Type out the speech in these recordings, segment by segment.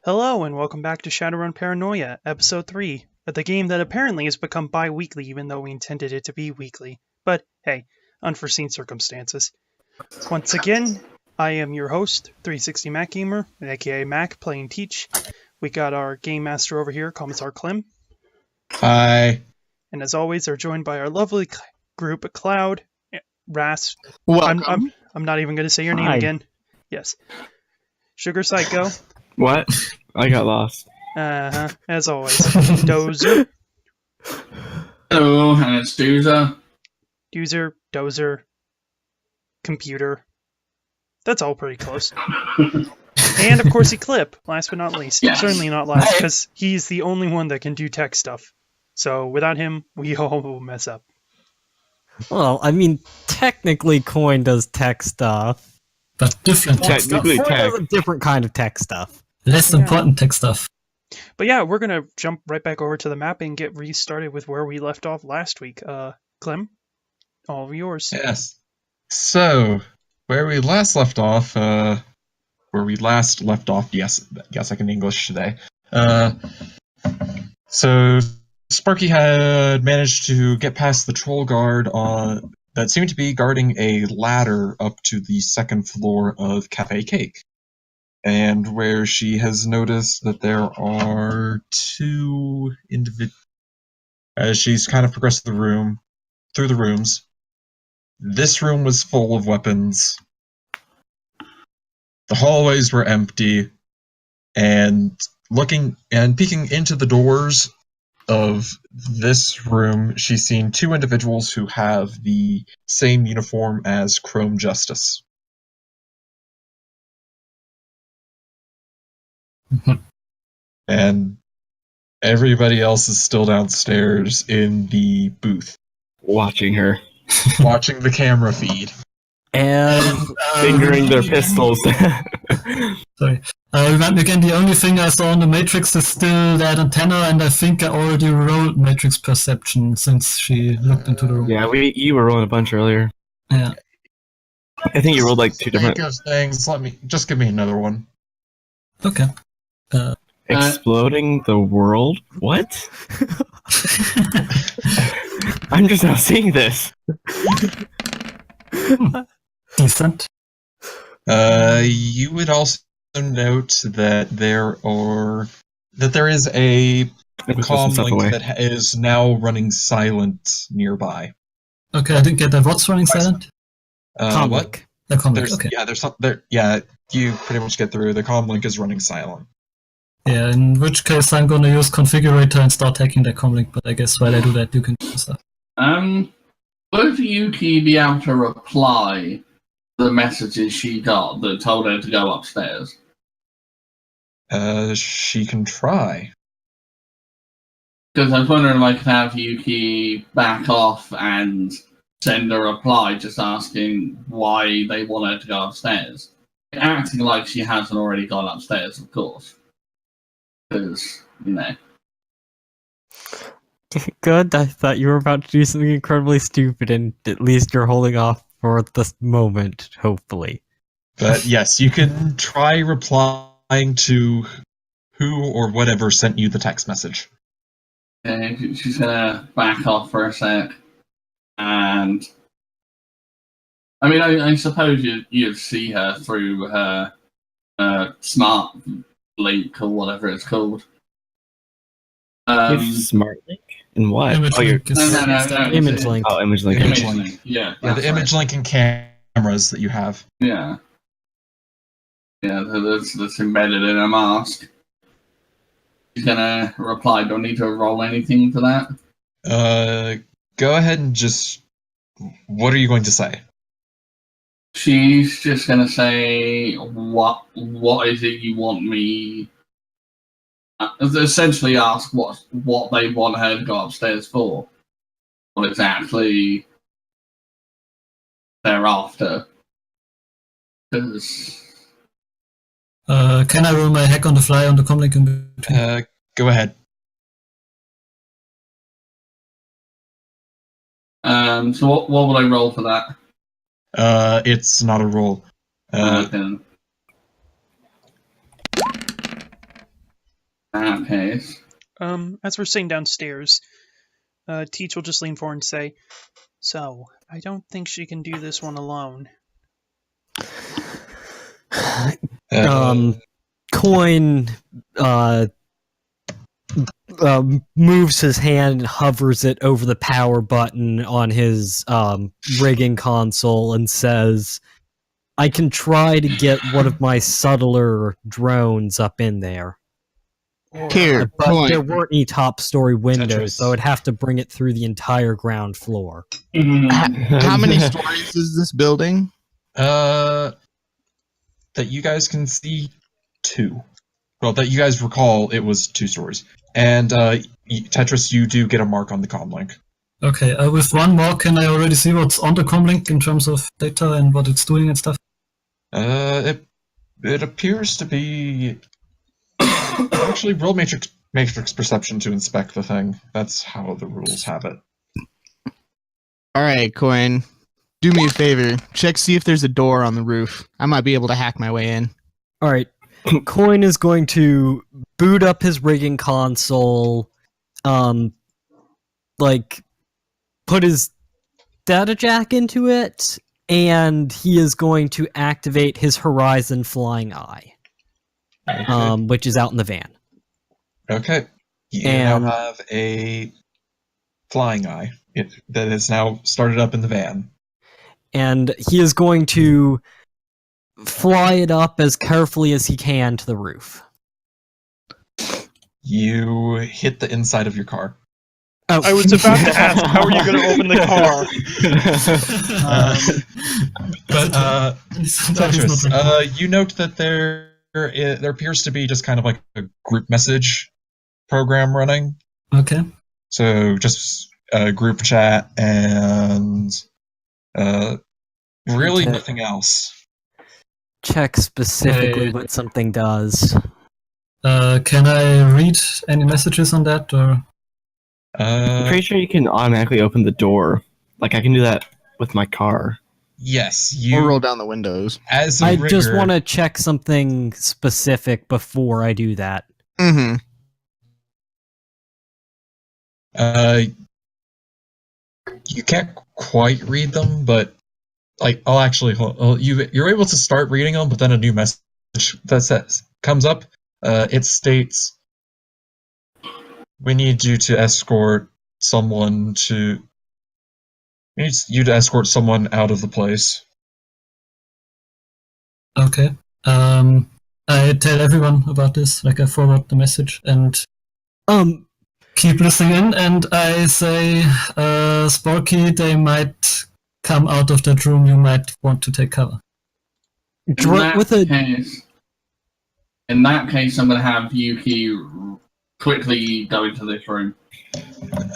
Hello and welcome back to Shadowrun Paranoia, Episode 3, the game that apparently has become bi-weekly even though we intended it to be weekly. But hey, unforeseen circumstances. Once again, I am your host, 360 Mac Gamer, aka Mac, playing Teach. We got our game master over here, Commissar Clem. Hi. And as always, are joined by our lovely group, Cloud, Ras. Welcome. I'm not even going to say your name Hi. again. Yes. Sugar Psycho. What? I got lost. As always. Dozer. Hello, and it's Dozer. Dozer. Computer. That's all pretty close. And of course Eclipse, last but not least. Yes. Certainly not last, because he's the only one that can do tech stuff. So without him, we all will mess up. Well, I mean, technically Coin does tech stuff. But different tech stuff. Technically Coin tech. does a different kind of tech stuff. Less important tech stuff. But yeah, we're going to jump right back over to the map and get restarted with where we left off last week. Clem, all yours. Yes. So, where we last left off, yes, I can English today. So, Sparky had managed to get past the troll guard that seemed to be guarding a ladder up to the second floor of Cafe Cake. And where she has noticed that there are two as she's kind of progressed through the rooms. This room was full of weapons. The hallways were empty, and peeking into the doors of this room, she's seen two individuals who have the same uniform as Chrome Justice. And everybody else is still downstairs in the booth, Watching her. watching the camera feed. And Fingering their pistols. Sorry. Remind me again, the only thing I saw in the Matrix is still that antenna, and I think I already rolled Matrix Perception since she looked into the room. Yeah, you were rolling a bunch earlier. Yeah. I think you rolled like two different. Think of things. Just give me another one. Okay. Exploding the world? What? I'm just now seeing this. Decent. You would also note that there is a comm stuff link away. that is now running silent nearby. Okay, I didn't get that. What's running silent? What? Comlink. The comic. There's, Okay. Yeah, there's some there. Yeah, you pretty much get through. The comm link is running silent. Yeah, in which case I'm gonna use configurator and start hacking the comlink, but I guess while I do that, you can do stuff. Would Yuki be able to reply to the messages she got that told her to go upstairs? She can try. Because I was wondering if I could have Yuki back off and send a reply just asking why they want her to go upstairs. Acting like she hasn't already gone upstairs, of course. Because, Good, I thought you were about to do something incredibly stupid, and at least you're holding off for this moment, hopefully. But yes, you can try replying to who or whatever sent you the text message. she's gonna back off for a sec. And I mean, I suppose you'd see her through her smart link or whatever it's called. Smart link? And what? Image Oh, you're. link is No. Image link. Oh, image link. Image Image link. link. Yeah, Yeah, the that's image link and cameras that you have. right. Yeah, that's embedded in a mask. She's gonna reply, do I need to roll anything for that? Go ahead and just. What are you going to say? She's just gonna say, what is it you want me... essentially ask what they want her to go upstairs for. What exactly they're after. Because... can I roll my hack on the fly on the comlink in between? Go ahead. So what would I roll for that? It's not a roll. Then that case. As we're sitting downstairs, Teach will just lean forward and say, "So, I don't think she can do this one alone." Coin moves his hand and hovers it over the power button on his rigging console and says, "I can try to get one of my subtler drones up in there. Here, But Coin. there weren't any top story windows, Tetris. so I'd have to bring it through the entire ground floor." How many stories is this building? That you guys can see 2. Well, that you guys recall, it was 2 stories. And Tetris, you do get a mark on the comlink. Okay, with one more, can I already see what's on the comlink in terms of data and what it's doing and stuff? It appears to be actually roll matrix perception to inspect the thing. That's how the rules have it. Alright, Coin. Do me a favor. Check see if there's a door on the roof. I might be able to hack my way in. Alright, Coin is going to boot up his rigging console, put his data jack into it, and he is going to activate his Horizon Flying Eye, which is out in the van. Okay. You now have a flying eye that is now started up in the van. And he is going to fly it up as carefully as he can to the roof. You hit the inside of your car. Oh. I was about to ask, how are you going to open the car? Tetris, you note that there appears to be just kind of like a group message program running. Okay. So just a group chat and really nothing else. Check specifically what something does. Can I read any messages on that, or? I'm pretty sure you can automatically open the door. Like, I can do that with my car. Yes, Or roll down the windows. As a I rigger, just want to check something specific before I do that. Mm-hmm. You can't quite read them, but you're able to start reading them, but then a new message that comes up. It states, "We need you to escort someone out of the place." Okay. I tell everyone about this, like I forward the message and keep listening in, and I say, Sparky, they might come out of that room, you might want to take cover. In that case, I'm going to have Yuki quickly go into this room.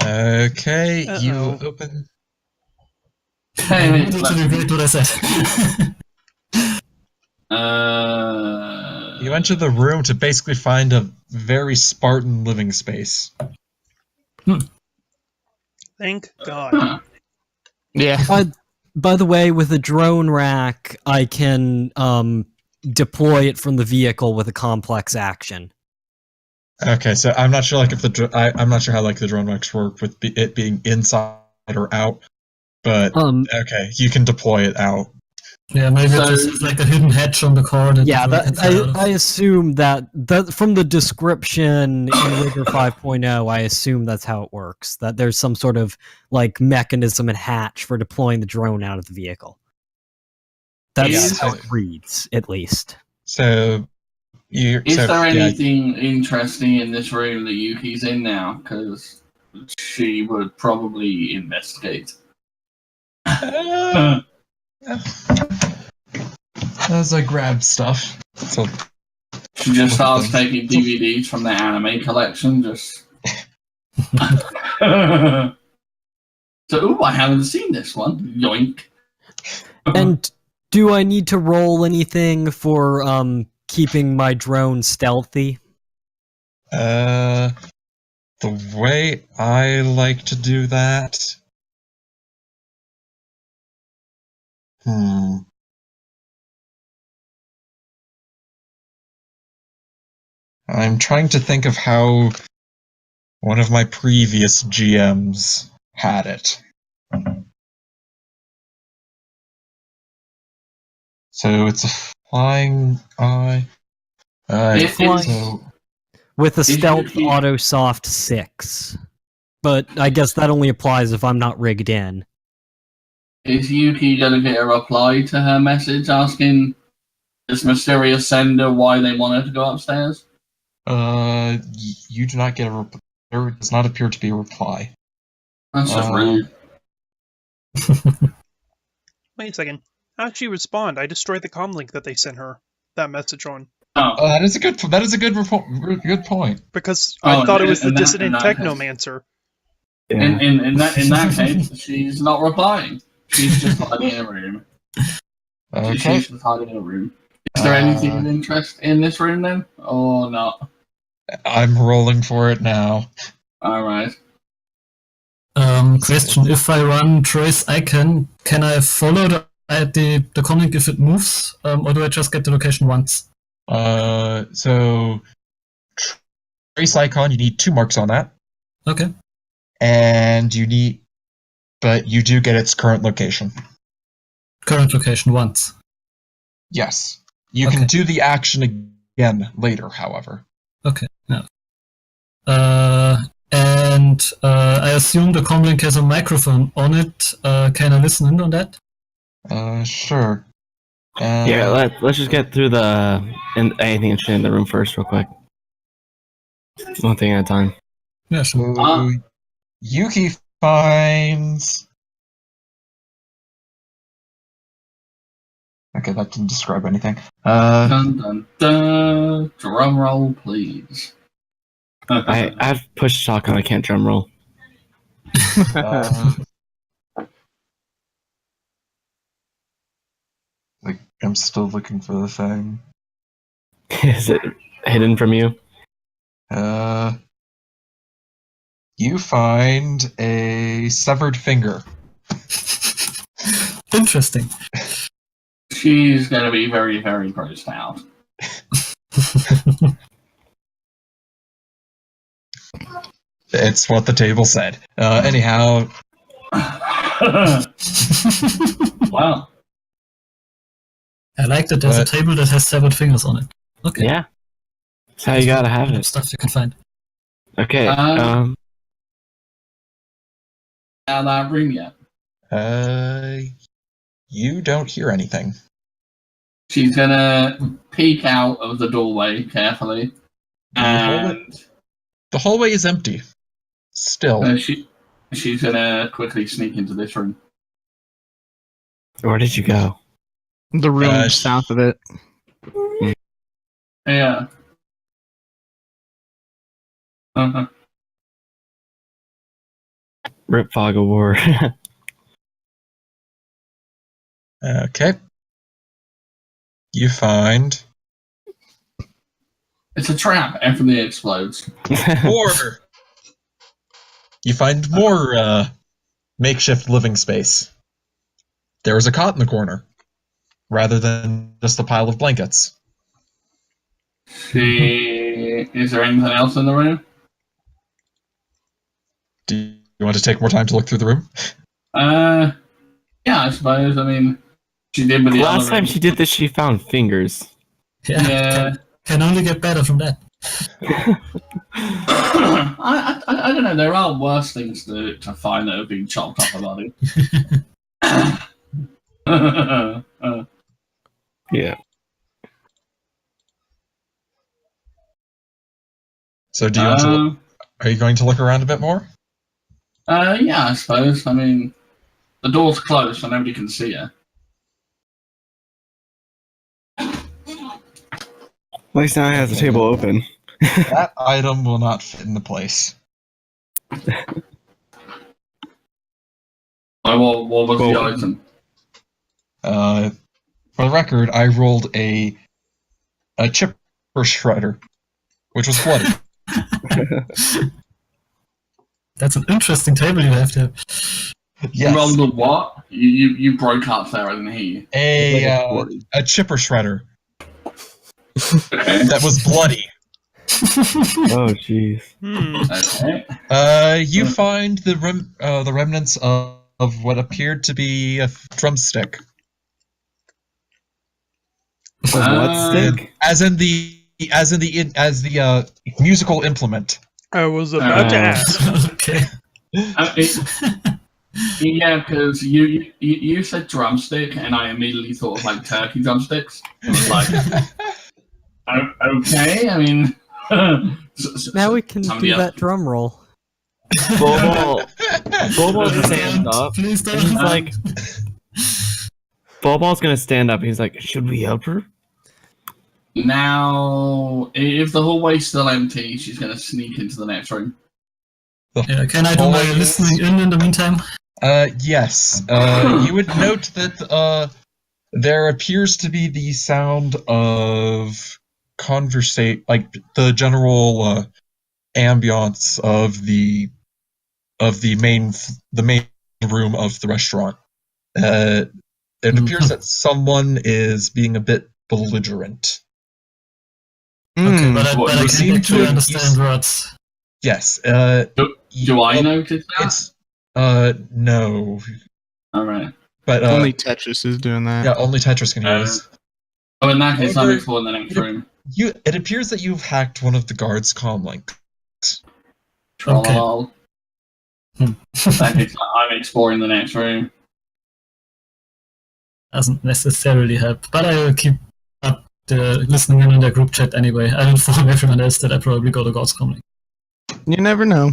Okay, you open. I literally regret what I said. You enter the room to basically find a very Spartan living space. Thank God. Yeah. By the way, with a drone rack, I can deploy it from the vehicle with a complex action. Okay, so I'm not sure I'm not sure how the drone racks work with it being inside or out, but okay, you can deploy it out. Yeah, maybe there's like a hidden hatch on the car. I assume that from the description in Rigger 5.0, I assume that's how it works. That there's some sort of mechanism and hatch for deploying the drone out of the vehicle. That's how it reads, at least. So, is there anything interesting in this room that Yuki's in now? Because she would probably investigate. As I grab stuff. So she just starts taking DVDs from the anime collection, just... So, I haven't seen this one. Yoink. And do I need to roll anything for keeping my drone stealthy? The way I like to do that... I'm trying to think of how one of my previous GMs had it. So it's a flying eye. With a stealth Yuki- auto soft 6. But I guess that only applies if I'm not rigged in. Is Yuki going to get a reply to her message asking this mysterious sender why they want her to go upstairs? You do not get a reply. There does not appear to be a reply. That's just rude. Wait a second. How'd she respond? I destroyed the comm link that they sent her that message on. Oh, That is a good good point. Because I thought it was the in that dissident case. technomancer. Yeah. in that case, she's not replying. She's just hiding in a room. Okay. She's just hiding in a room. Is there anything of interest in this room then, or not? I'm rolling for it now. All right. Question: if I run Trace Icon, can I follow the comlink if it moves, or do I just get the location once? So trace icon, you need 2 marks on that, Okay. and but you do get its current location. Current location once. Yes, you Okay. can do the action again later. However, Okay. Yeah. And I assume the comlink has a microphone on it. Can I listen in on that? sure. Yeah, let's just get through anything interesting in the room first, real quick. One thing at a time. Yeah, sure. So, Yuki finds. Okay, that didn't describe anything. Dun dun dun. Drum roll, please. I've pushed shotgun. I can't drum roll. I'm still looking for the thing. Is it hidden from you? You find a severed finger. Interesting. She's gonna be very, very grossed out. It's what the table said. Anyhow. Wow. I like that there's a But- table that has severed fingers on it. Okay. Yeah. That's how you gotta have it. Stuff you can find. Okay. Out of that room yet. You don't hear anything. She's gonna peek out of the doorway carefully, and The hallway is empty. Still. she's gonna quickly sneak into this room. Where did you go? The room south of it. Yeah. Uh-huh. Rip Fog of War. Okay. You find It's a trap. Everything explodes. more. You find more makeshift living space. There is a cot in the corner, rather than just a pile of blankets. Is there anything else in the room? Do you want to take more time to look through the room? Yeah, I suppose. I mean, she did with the Last other time room. she did this, she found fingers. Yeah. Can only get better from that. I don't know. There are worse things to find that have been chopped off a body. Yeah. So do you want to? Are you going to look around a bit more? Yeah, I suppose. I mean, the door's closed, so nobody can see her. At least now I have the table open. That item will not fit into place. What was the Well- item? For the record, I rolled a chipper shredder, which was bloody. That's an interesting table you have there. Yes, Roll the what? You broke up there, I didn't hear you. a chipper shredder Okay. that was bloody. Oh, jeez. Okay. You find the remnants of what appered to be a drumstick, What stick? as the musical implement. I was about to ask. Okay. Yeah, because you said drumstick, and I immediately thought of like turkey drumsticks. I was like, okay. I mean, Now we can somebody do else- that drum roll. Bobal stands up. Please And he's don't. like, Bobal's gonna stand up. He's like, should we help her? Now, if the hallway's still empty, she's going to sneak into the next room. Yeah, can I do my listening in the meantime? Yes. You would note that there appears to be the sound of like the general ambiance of the main room of the restaurant. It appears that someone is being a bit belligerent. Okay, but I you can seem actually to- understand words. Yes. Do I notice that? It's no, All right. but Only Tetris is doing that. yeah, only Tetris can hear this. Oh, in that case, I'll However, explore in the next room. It appears that you've hacked one of the guards' comm links. Okay. Trollolol. That means I'm exploring the next room. Doesn't necessarily help, but I will keep up the listening in the group chat anyway. I'll inform everyone else that I probably go to God's Coming. You never know.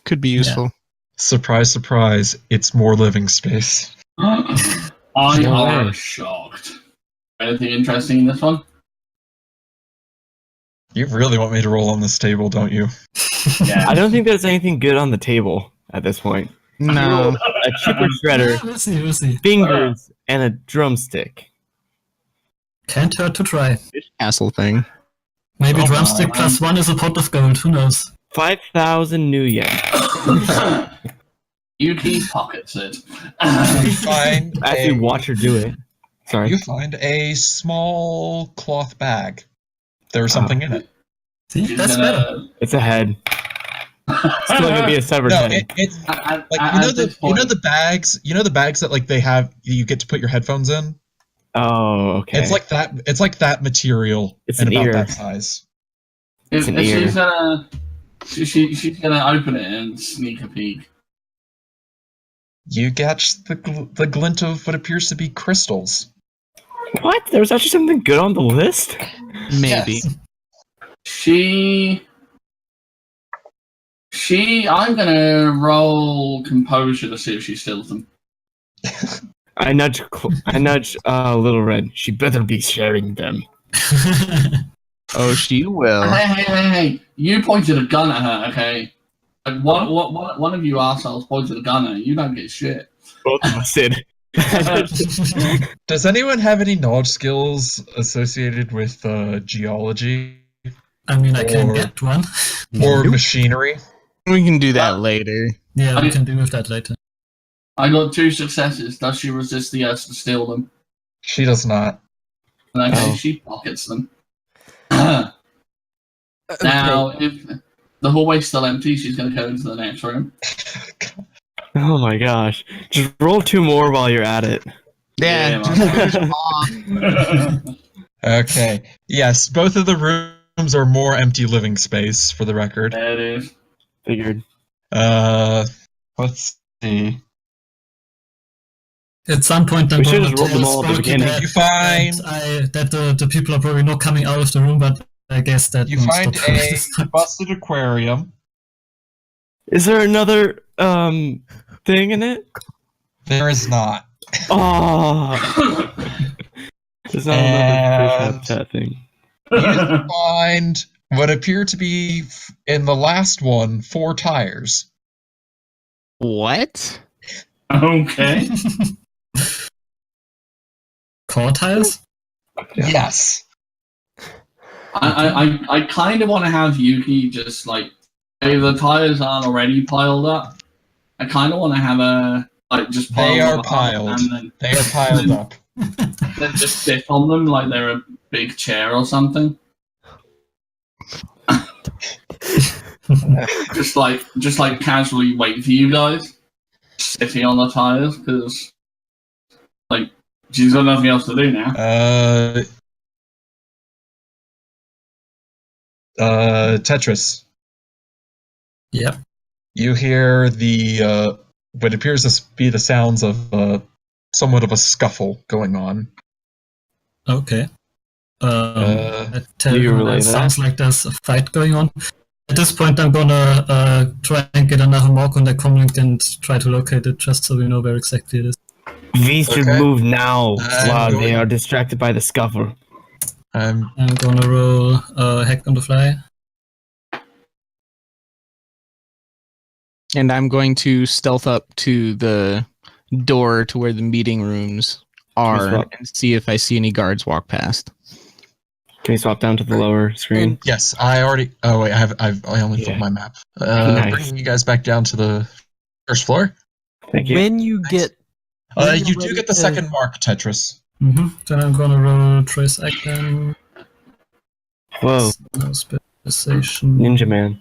Could be useful. Surprise, surprise! It's more living space. I No am way. shocked. Anything interesting in this one? You really want me to roll on this table, don't you? Yeah. I don't think there's anything good on the table at this point. No. A chipper shredder, We'll see. fingers, and a drumstick. Can't hurt to try. Castle thing. Maybe Oh drumstick my. plus one is a pot of gold. Who knows? 5,000 new yen. Yuki pockets it. You find As you watch her do it. Sorry. you find a small cloth bag. There's something in it. See, She's that's better. gonna- It's a head. Still gonna be a severed No, head. it's At like you know this point- the bags. You know the bags that like they have. You get to put your headphones in. Oh, okay. It's like that. It's like that material It's and an about ear. that size. It's an if ear. she's gonna open it and sneak a peek. You catch the glint of what appears to be crystals. What? There was actually something good on the list? Maybe. She. I'm gonna roll composure to see if she steals them. I nudge Little Red. She better be sharing them. Oh, she will. Hey! You pointed a gun at her, okay? Like, one of you assholes pointed a gun at her. You don't get shit. Both of us did. Does anyone have any knowledge skills associated with geology I mean, I can Or- get one. or machinery? We can do that later. Yeah, we can do with that later. I got 2 successes. Does she resist the urge to steal them? She does not. In that Oh. case, she pockets them. Now, if the hallway's still empty, she's going to go into the next room. Oh my gosh. Just roll 2 more while you're at it. Yeah, Yeah, just finish them off. Okay. Yes, both of the rooms are more empty living space, for the record. There it is. Figured. Let's see. At some point, I'm We should've going to just rolled them tell all at the Sparky beginning. that, You find that the people are probably not coming out of the room, but I guess that you won't find stop a busted aquarium. Is there another thing in it? There is not. Oh, there's not another fish habitat thing. You find what appear to be in the last one 4 tires. What? Okay. Core tiles? Yeah. Yes. I kind of want to have Yuki just like, if the tires aren't already piled up, I kind of want to have a like just pile They them are up piled. and They are piled up. then just sit on them like they're a big chair or something. just like casually wait for you guys, sitting on the tires because like she's got nothing else to do now. Tetris. Yep. You hear the what appears to be the sounds of somewhat of a scuffle going on. Okay. I tell you her relay that that? sounds like there's a fight going on. At this point, I'm gonna try and get another mark on the comlink and try to locate it, just so we know where exactly it is. We should Okay. move now I'm while going- they are distracted by the scuffle. I'm gonna roll hack on the fly. And I'm going to stealth up to the door to where the meeting rooms are swap? and see if I see any guards walk past. Can we swap down to the lower screen? Yes, I already. Oh wait, I only filled Yeah. my map. Nice. Bringing you guys back down to the first floor. Thank you. When you get when You you're do ready get the to- second mark, Tetris. Then I'm gonna roll trace again. Whoa, No specialization. Ninja Man.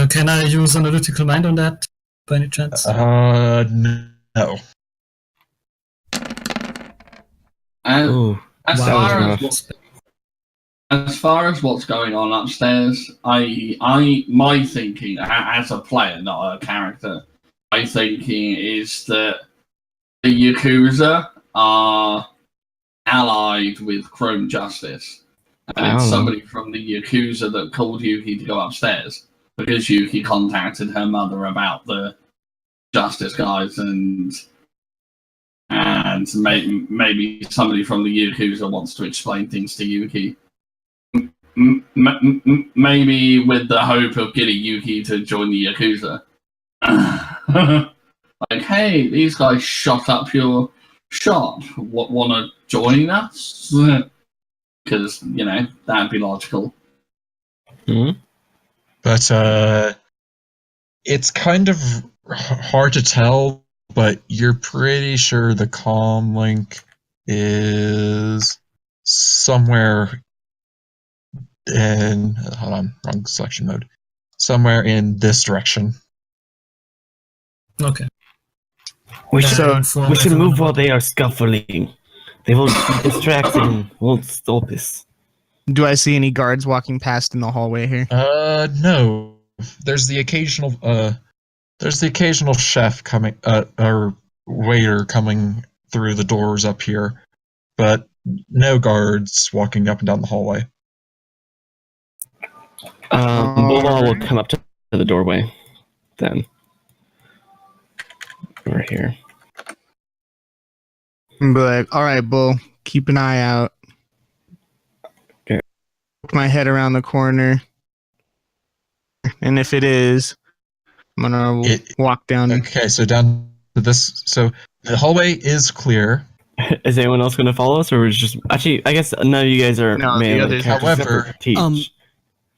Can I use analytical mind on that by any chance? No. And Ooh, as Wow. far That as was as far as what's going on upstairs, my thinking as a player, not a character, my thinking is that the Yakuza are allied with Chrome Justice. And I it's don't know. somebody from the Yakuza that called Yuki to go upstairs because Yuki contacted her mother about the Justice guys and maybe somebody from the Yakuza wants to explain things to Yuki. Maybe with the hope of getting Yuki to join the Yakuza. Like, hey, these guys shot up your shop. Want to join us? Because, that'd be logical. But it's kind of hard to tell. But you're pretty sure the comm link is somewhere in. Hold on, wrong selection mode. Somewhere in this direction. Okay. we should inform we should everyone move while about they are scuffling. They will be distracted and won't stop this. Do I see any guards walking past in the hallway here? No. There's the occasional chef coming, or waiter coming through the doors up here, but no guards walking up and down the hallway. Bulbul will come up to the doorway. Then we're here. But all right, Bull, keep an eye out. Okay. Put my head around the corner, and if it is, I'm gonna walk down. Okay, so down to this. So the hallway is clear. Is anyone else going to follow us, or is just actually? I guess none of you guys are No, the melee others- characters except However, for Teach.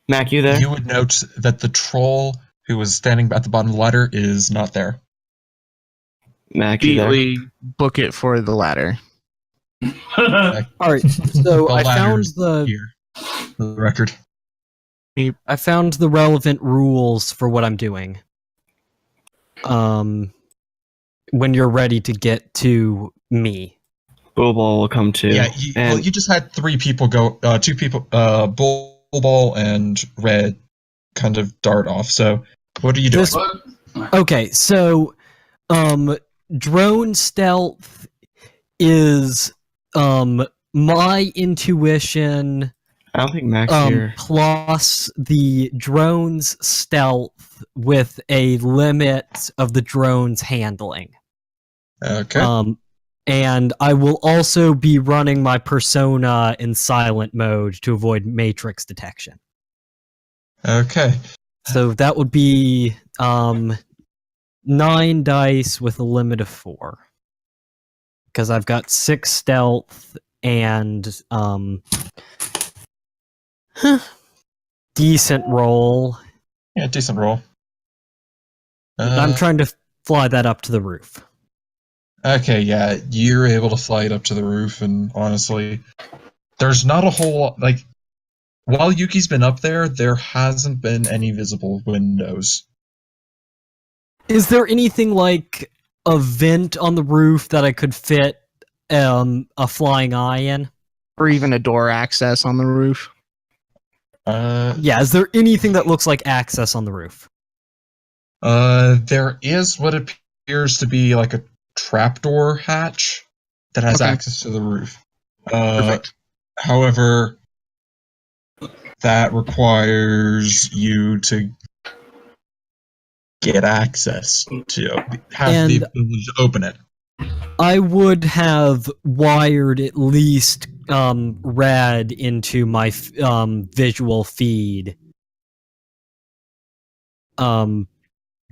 Mac, you there? You would note that the troll who was standing at the bottom of the ladder is not there. Mac, you there? Immediately book it for the ladder. All right, so The I found ladder's the here. For the record. I found the relevant rules for what I'm doing. When you're ready to get to me. Bulbul will come too. Yeah, and you just had three people go. Two people, Bulbul and Red, kind of dart off. So, what are you doing? This- Okay, so drone stealth is my intuition I don't think Mac's here. plus the drone's stealth with a limit of the drone's handling. Okay. And I will also be running my persona in silent mode to avoid matrix detection. Okay. So that would be 9 dice with a limit of 4. Because I've got 6 stealth and decent roll. Yeah, decent roll. I'm trying to fly that up to the roof. Okay, yeah, you're able to fly it up to the roof, and honestly, there's not a whole lot. Like, While Yuki's been up there, there hasn't been any visible windows. Is there anything like a vent on the roof that I could fit a flying eye in? Or even a door access on the roof. Yeah, is there anything that looks like access on the roof? There is what appears to be like a trapdoor hatch that has Okay. access to the roof. Perfect. However, that requires you to get access to have the And- ability to open it. I would have wired at least red into my visual feed.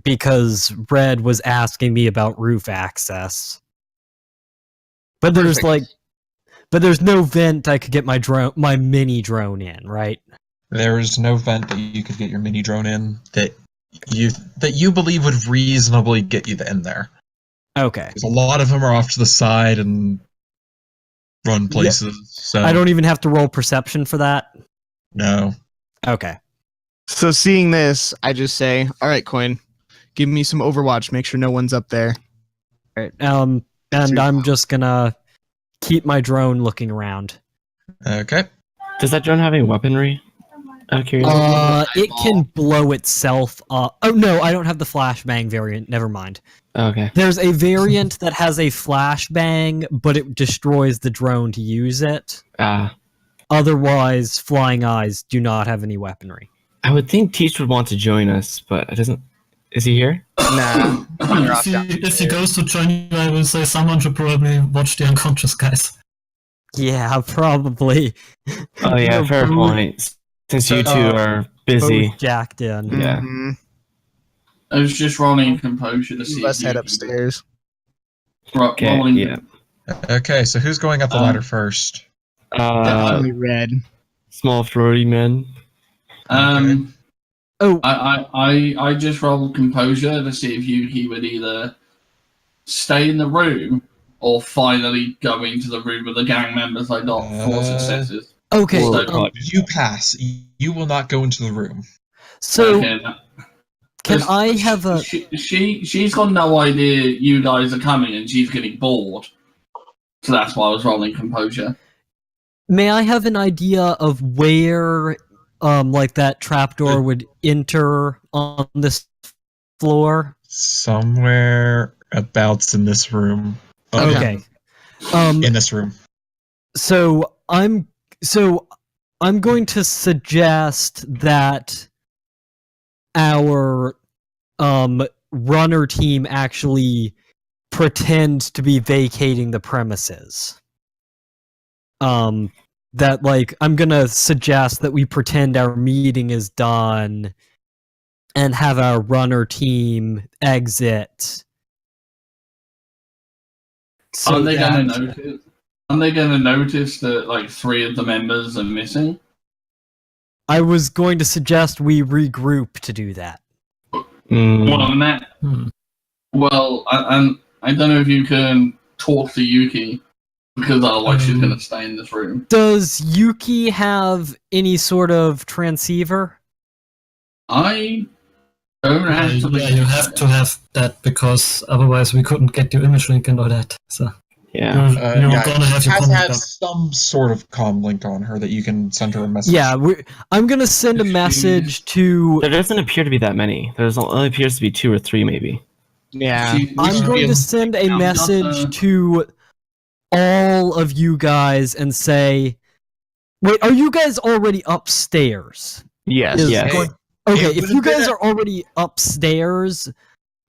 Because Red was asking me about roof access. But there's Perfect. there's no vent I could get my mini drone in, right? There is no vent that you could get your mini drone in that you believe would reasonably get you in there. Okay. Because a lot of them are off to the side and run places. So I don't even have to roll perception for that. know. Okay. So seeing this, I just say, all right, Coin, give me some Overwatch. Make sure no one's up there. All right. And I'm just gonna keep my drone looking around. Okay. Does that drone have any weaponry? Out of curiosity. It can blow itself up. Oh no, I don't have the flashbang variant. Never mind. Okay. There's a variant that has a flashbang, but it destroys the drone to use it. Otherwise, flying eyes do not have any weaponry. I would think Teach would want to join us, but it doesn't. Is he here? Nah. You're off If he goes to join you, I will say someone should probably watch the unconscious guys. Yeah, probably. Oh yeah, They're fair both- point. Since you two are busy. Both jacked in. Yeah. Mhm. I was just rolling composure to see. Let's if head you- upstairs. Okay. Rolling. Yeah. Okay, so who's going up the ladder first? Only red. Small flurry men. Oh, I just rolled composure to see if Yuki would either stay in the room or finally go into the room with the gang members. I got 4 successes. okay. Well, You pass. You will not go into the room. So, Okay, can I have a... She's got no idea you guys are coming, and she's getting bored. So that's why I was rolling composure. May I have an idea of where, like, that trapdoor would enter on this floor? Somewhere abouts in this room. Okay. In this room. So I'm going to suggest that our runner team actually pretend to be vacating the premises. That, like, I'm gonna suggest that we pretend our meeting is done and have our runner team exit. So Are they that- going to notice? Are they going to notice that like 3 of the members are missing? I was going to suggest we regroup to do that. Well, Matt. Hmm. Well, I don't know if you can talk to Yuki because otherwise she's going to stay in this room. Does Yuki have any sort of transceiver? I don't actually. Yeah, you have to have that because otherwise we couldn't get your image link and all that. So Yeah. you're gonna have your has to comment have up. some sort of comm link on her that you can send her a message. Yeah, I'm gonna send a message to. There doesn't appear to be that many. There's only appears to be 2 or 3, maybe. Yeah. I'm going to send a message to all of you guys and say, "Wait, are you guys already upstairs?" Yes. Is Yes. going- Okay, It if would've you been guys a- are already upstairs,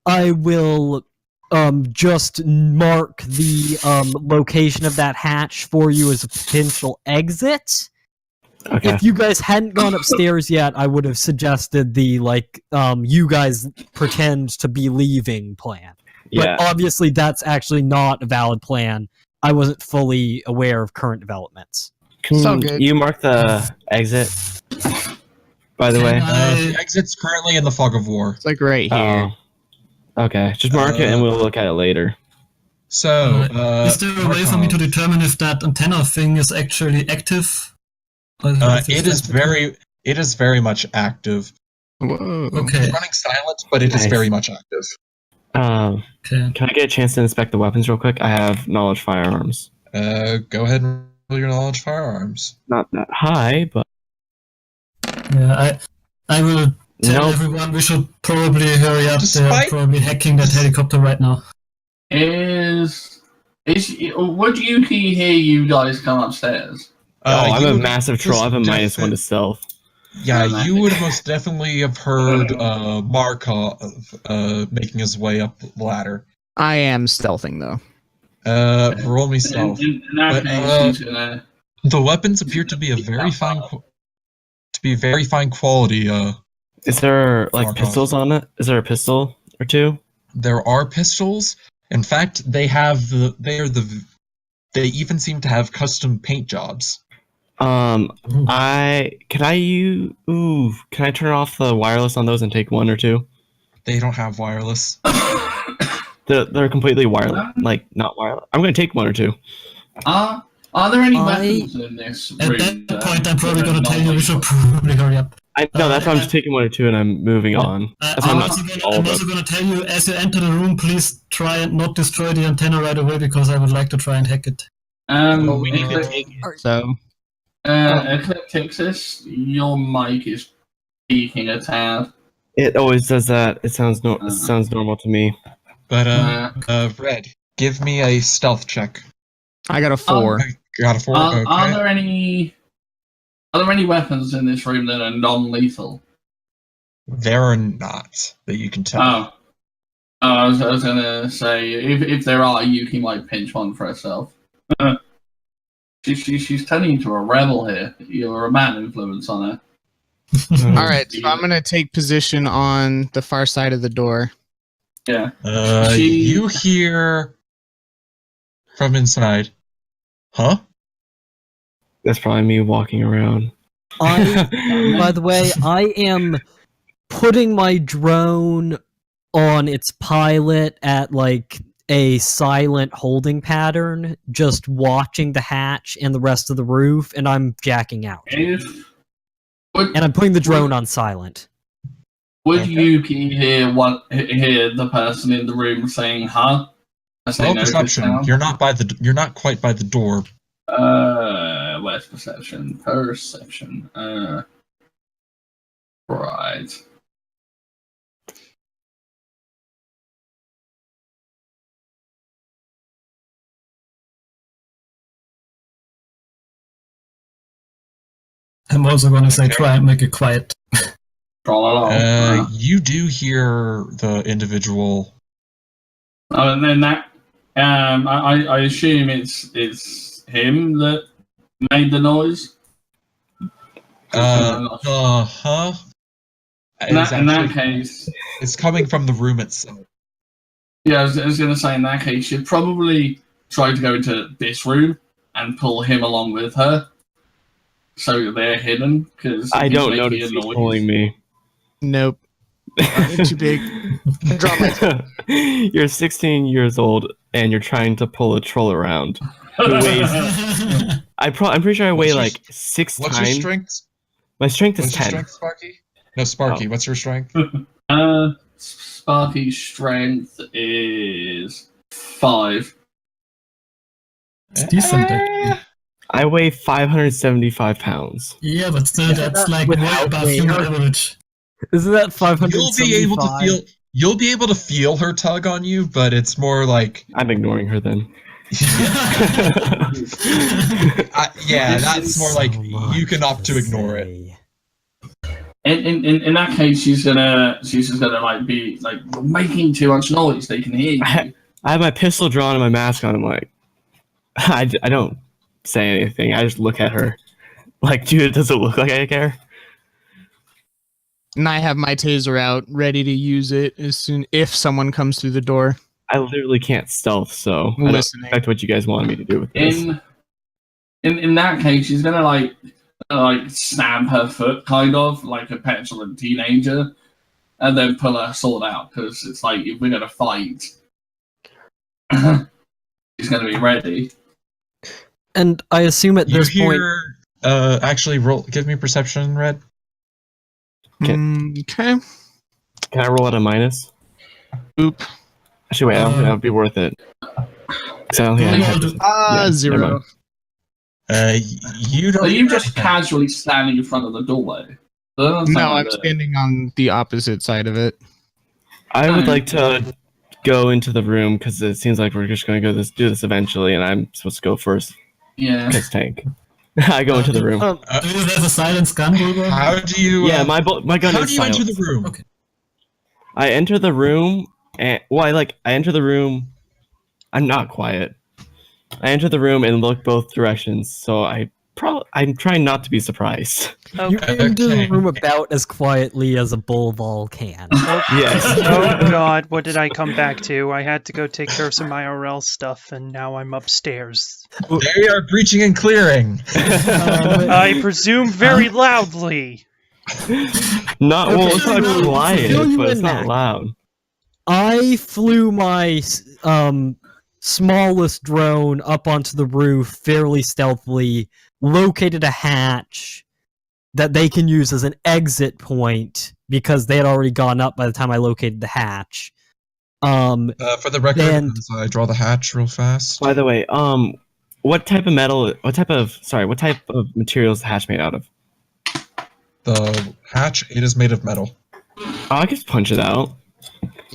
I will just mark the location of that hatch for you as a potential exit. Okay. If you guys hadn't gone upstairs yet, I would have suggested the you guys pretend to be leaving plan. Yeah. But obviously that's actually not a valid plan. I wasn't fully aware of current developments. So Can good. you mark the exit? By the way. The exit's currently in the fog of war. It's like right here. Oh. Okay. Just mark it and we'll look at it later. So, Is there a way for me to determine if that antenna thing is actually active? It is very much active. Whoa. Okay. It's running silent, but it is Nice. very much active. Okay. Can I get a chance to inspect the weapons real quick? I have knowledge firearms. Go ahead and roll your knowledge firearms. Not that high, but Yeah, I will tell Nope. everyone we should probably hurry up. They're Despite- probably hacking that helicopter right now. Would Yuki hear you guys come upstairs? I'm you a would massive troll. I have a most -1 to stealth. Yeah, you would most definitely have heard Markov making his way up the ladder. I am stealthing though. Roll me stealth. In that But, case, he's gonna. The weapons appear to be very fine quality. Is there like Fuck pistols on it? Is there a pistol or two? There are pistols. In fact, they even seem to have custom paint jobs. Can I turn off the wireless on those and take one or two? They don't have wireless. They're completely wireless, like not wireless. I'm gonna take one or two. Are there any I- weapons in this At room? that point, I'm probably going to tell you we should probably hurry up. I know that's why I'm just taking one or two and I'm moving on. That's why I'm not taking all I'm of also them. going to tell you, as you enter the room, please try and not destroy the antenna right away, because I would like to try and hack it. Well, we need to take So Ecliptixis, your mic is peaking a tad. It always does that. It sounds normal to me. But Red, give me a stealth check. I got a 4. I got a 4. Okay. Are there any weapons in this room that are non-lethal? There are not that you can tell. Oh, I was gonna say if there are, Yuki might pinch one for herself. She's turning into a rebel here. You're a bad influence on her. All right, so I'm gonna take position on the far side of the door. Yeah. You hear from inside. Huh? That's probably me walking around. By the way, I am putting my drone on its pilot at like a silent holding pattern, just watching the hatch and the rest of the roof, and I'm jacking out. And I'm putting the drone on silent. Would Yuki hear the person in the room saying "huh"? as they Roll notice perception. sound? You're not quite by the door. Where's perception? Perception. Right. I'm also going to say try and make it quiet. You do hear the individual. And then that, I assume it's him that made the noise. Huh? In that case, it's coming from the room itself. yeah, I was going to say in that case, you'd probably try to go into this room and pull him along with her, so they're hidden. Because I don't notice he's pulling me. Nope. Too big. Draw my You're 16 years old and you're trying to pull a troll around. Who weighs? I'm pretty sure I weigh like 6 What's times. your strength? My strength is What's your 10. strength, Sparky? No, Sparky. What's your strength? Sparky's strength is 5. It's decent. Actually. I weigh 575 pounds. Yeah, but still, that's like way above human average. Isn't that 500? You'll be able to feel her tug on you, but it's more like I'm ignoring her then. That's more like you can opt to ignore it. In that case, she's just gonna like be like making too much noise. They can hear you. I have my pistol drawn and my mask on. I'm like, I don't say anything. I just look at her. Like, dude, does it look like I care? And I have my taser out, ready to use it if someone comes through the door. I literally can't stealth, so I don't Listening. expect what you guys wanted me to do with this. In that case, she's gonna like stab her foot, kind of like a petulant teenager, and then pull her sword out because it's like if we're gonna fight, she's gonna be ready. And I assume at this point, Actually, roll. Give me perception, Red. Okay. Can I roll at a minus? Oop. Actually, wait, I don't think that would be worth it. So I don't think I have to- Yeah, never 0. mind. You don't. Are you hear just anything. casually standing in front of the doorway? That doesn't No, sound I'm like it. standing on the opposite side of it. I would like to go into the room because it seems like we're just going to do this eventually, and I'm supposed to go first. Yeah. Piss tank. I go into the room. Do you have a silence gun, Bulba? How do you? Yeah, my gun How is do you enter silenced. the room? Okay. I enter the room, and I enter the room. I'm not quiet. I enter the room and look both directions, so I'm trying not to be surprised. You enter the room about as quietly as a bullball can. Yes. Oh god, what did I come back to? I had to go take care of some IRL stuff, and now I'm upstairs. They are breaching and clearing. I presume very loudly. Not well. Okay, It's not so quiet, fill you but it's in, not Mac. loud. I flew my smallest drone up onto the roof fairly stealthily, located a hatch that they can use as an exit point because they had already gone up by the time I located the hatch. For the record, And- I draw the hatch real fast. By the way, what type of material is the hatch made out of? The hatch, it is made of metal. Oh, I can just punch it out,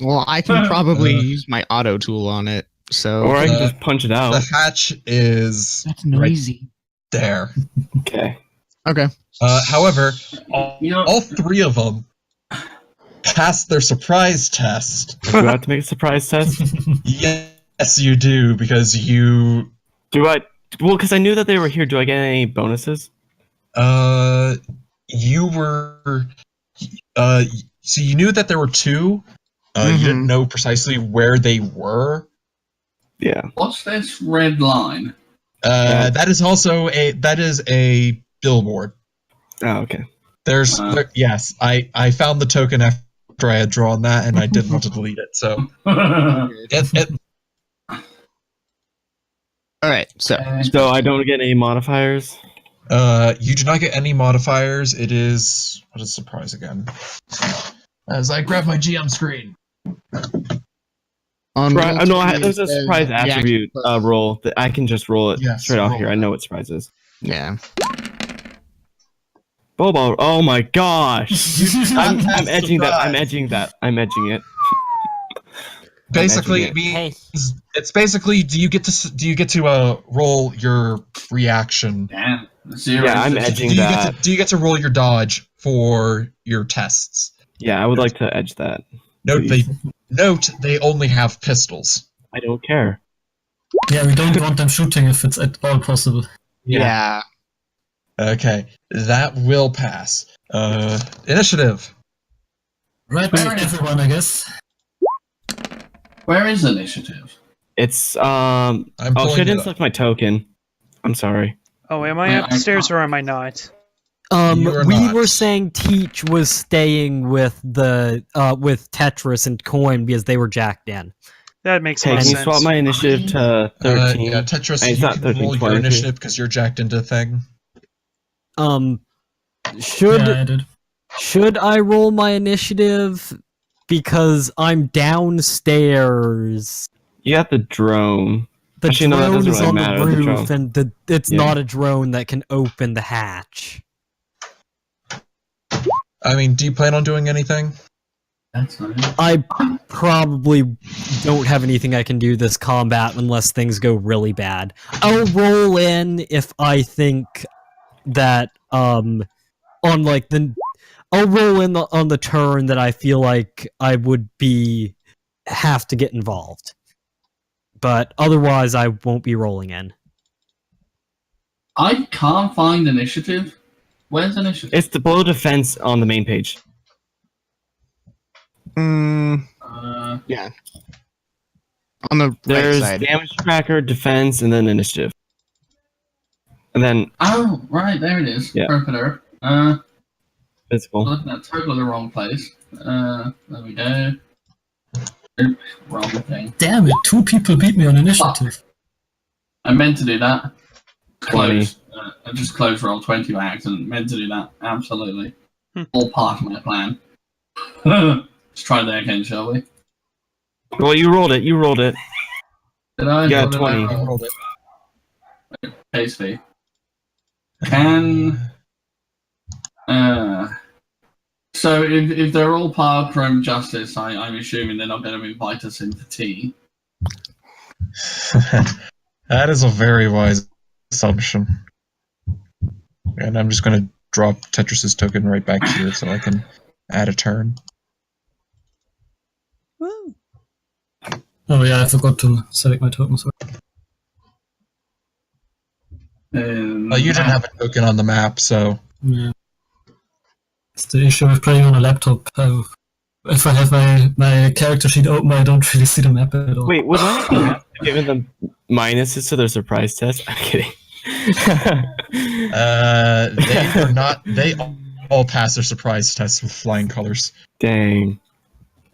Well, I can probably use my auto tool on it. So or I can Uh, just punch it out. The hatch is that's noisy. There. Okay. Okay. However, You know, all three of them passed their surprise test. Do I have to make a surprise test? Yes, you do, because you. Do I? Well, because I knew that they were here. Do I get any bonuses? You were. So you knew that there were two. You didn't know precisely where they were. Yeah. what's this red line? That is also a billboard. Oh, okay. Yes, I found the token after I had drawn that, and I didn't want to delete it. So All right. So So I don't get any modifiers. you do not get any modifiers. It is what is surprise again? As I grab my GM screen. on Right. No, roll there's a it says surprise the action attribute plus- roll that I can just roll it Yes, straight off roll here. I that. know what surprise is. Yeah. Bobo. Oh my gosh. I'm That's edging that. I'm surprise. edging that. I'm edging it. Basically, it Imagine means it's basically do you get to roll your reaction? Damn. Zero. Yeah, I'm is- edging Do you that. do you get to roll your dodge for your tests? Yeah, I would like to edge that. Please. Note they only have pistols. I don't care. Yeah, we don't want them shooting if it's at all possible. Yeah. Okay, that will pass. Initiative. Right turn, everyone, I guess. Where is initiative? It's I'm Oh, pulling shit! I it didn't up. select my token. I'm sorry. Oh, am I upstairs or am I not? You are We not. were saying Teach was staying with the with Tetris and Coin because they were jacked in. That makes a Hey, lot of can you sense. swap my initiative to 13? Yeah, Tetris, It's you not can 13, roll your 22. initiative because you're jacked into the thing. Should Yeah, I did. should I roll my initiative because I'm downstairs? You got the drone. The Actually, no, that drone doesn't is really on matter, the the roof, drone. and it's Yeah. not a drone that can open the hatch. I mean, do you plan on doing anything? That's not it. I probably don't have anything I can do this combat unless things go really bad. I'll roll in if I think that on like I'll roll in on the turn that I feel like I would have to get involved. But otherwise I won't be rolling in. I can't find initiative. Where's initiative? It's the below defense on the main page. Yeah. On the There's right side. damage tracker, defense, and then initiative. And then Oh, right, there it is. Yeah. Perpeter. physical. Looking at totally the wrong place. There we go. Oop, wrong thing. Damn it, 2 people beat me on initiative. I meant to do that. 20. Close. I just closed roll 20 by accident. Meant to do that. Absolutely. All part of my plan. Let's try that again, shall we? Well, you rolled it. You rolled it. Did I? Yeah, What did 20. I roll? Case fee. Can. So if they're all part of Chrome Justice, I'm assuming they're not going to invite us in for tea. That is a very wise assumption. And I'm just going to drop Tetris's token right back here so I can add a turn. Woo. Oh yeah, I forgot to select my token. Sorry. You didn't have a token on the map, so... Yeah. It's the issue with playing on a laptop. If I have my character sheet open, I don't really see the map at all. Wait, would I have given them minuses to their surprise test? I'm kidding. They were not... They all passed their surprise tests with flying colors. Dang.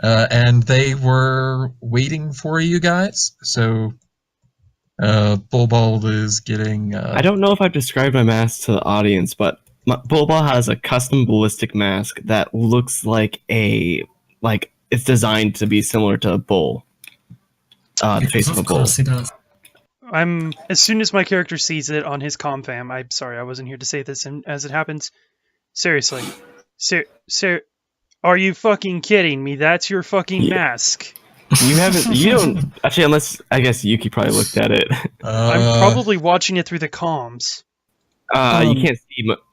And they were waiting for you guys, so... Bulbul is getting... I don't know if I've described my mask to the audience, but Bulbul has a custom ballistic mask that looks like it's designed to be similar to a bull. The face of a Of bull. course he does. As soon as my character sees it on his comfam, I'm sorry, I wasn't here to say this as it happens. Seriously. Are you fucking kidding me? That's your fucking mask. You don't, actually, unless, I guess Yuki probably looked at it. I'm probably watching it through the comms. You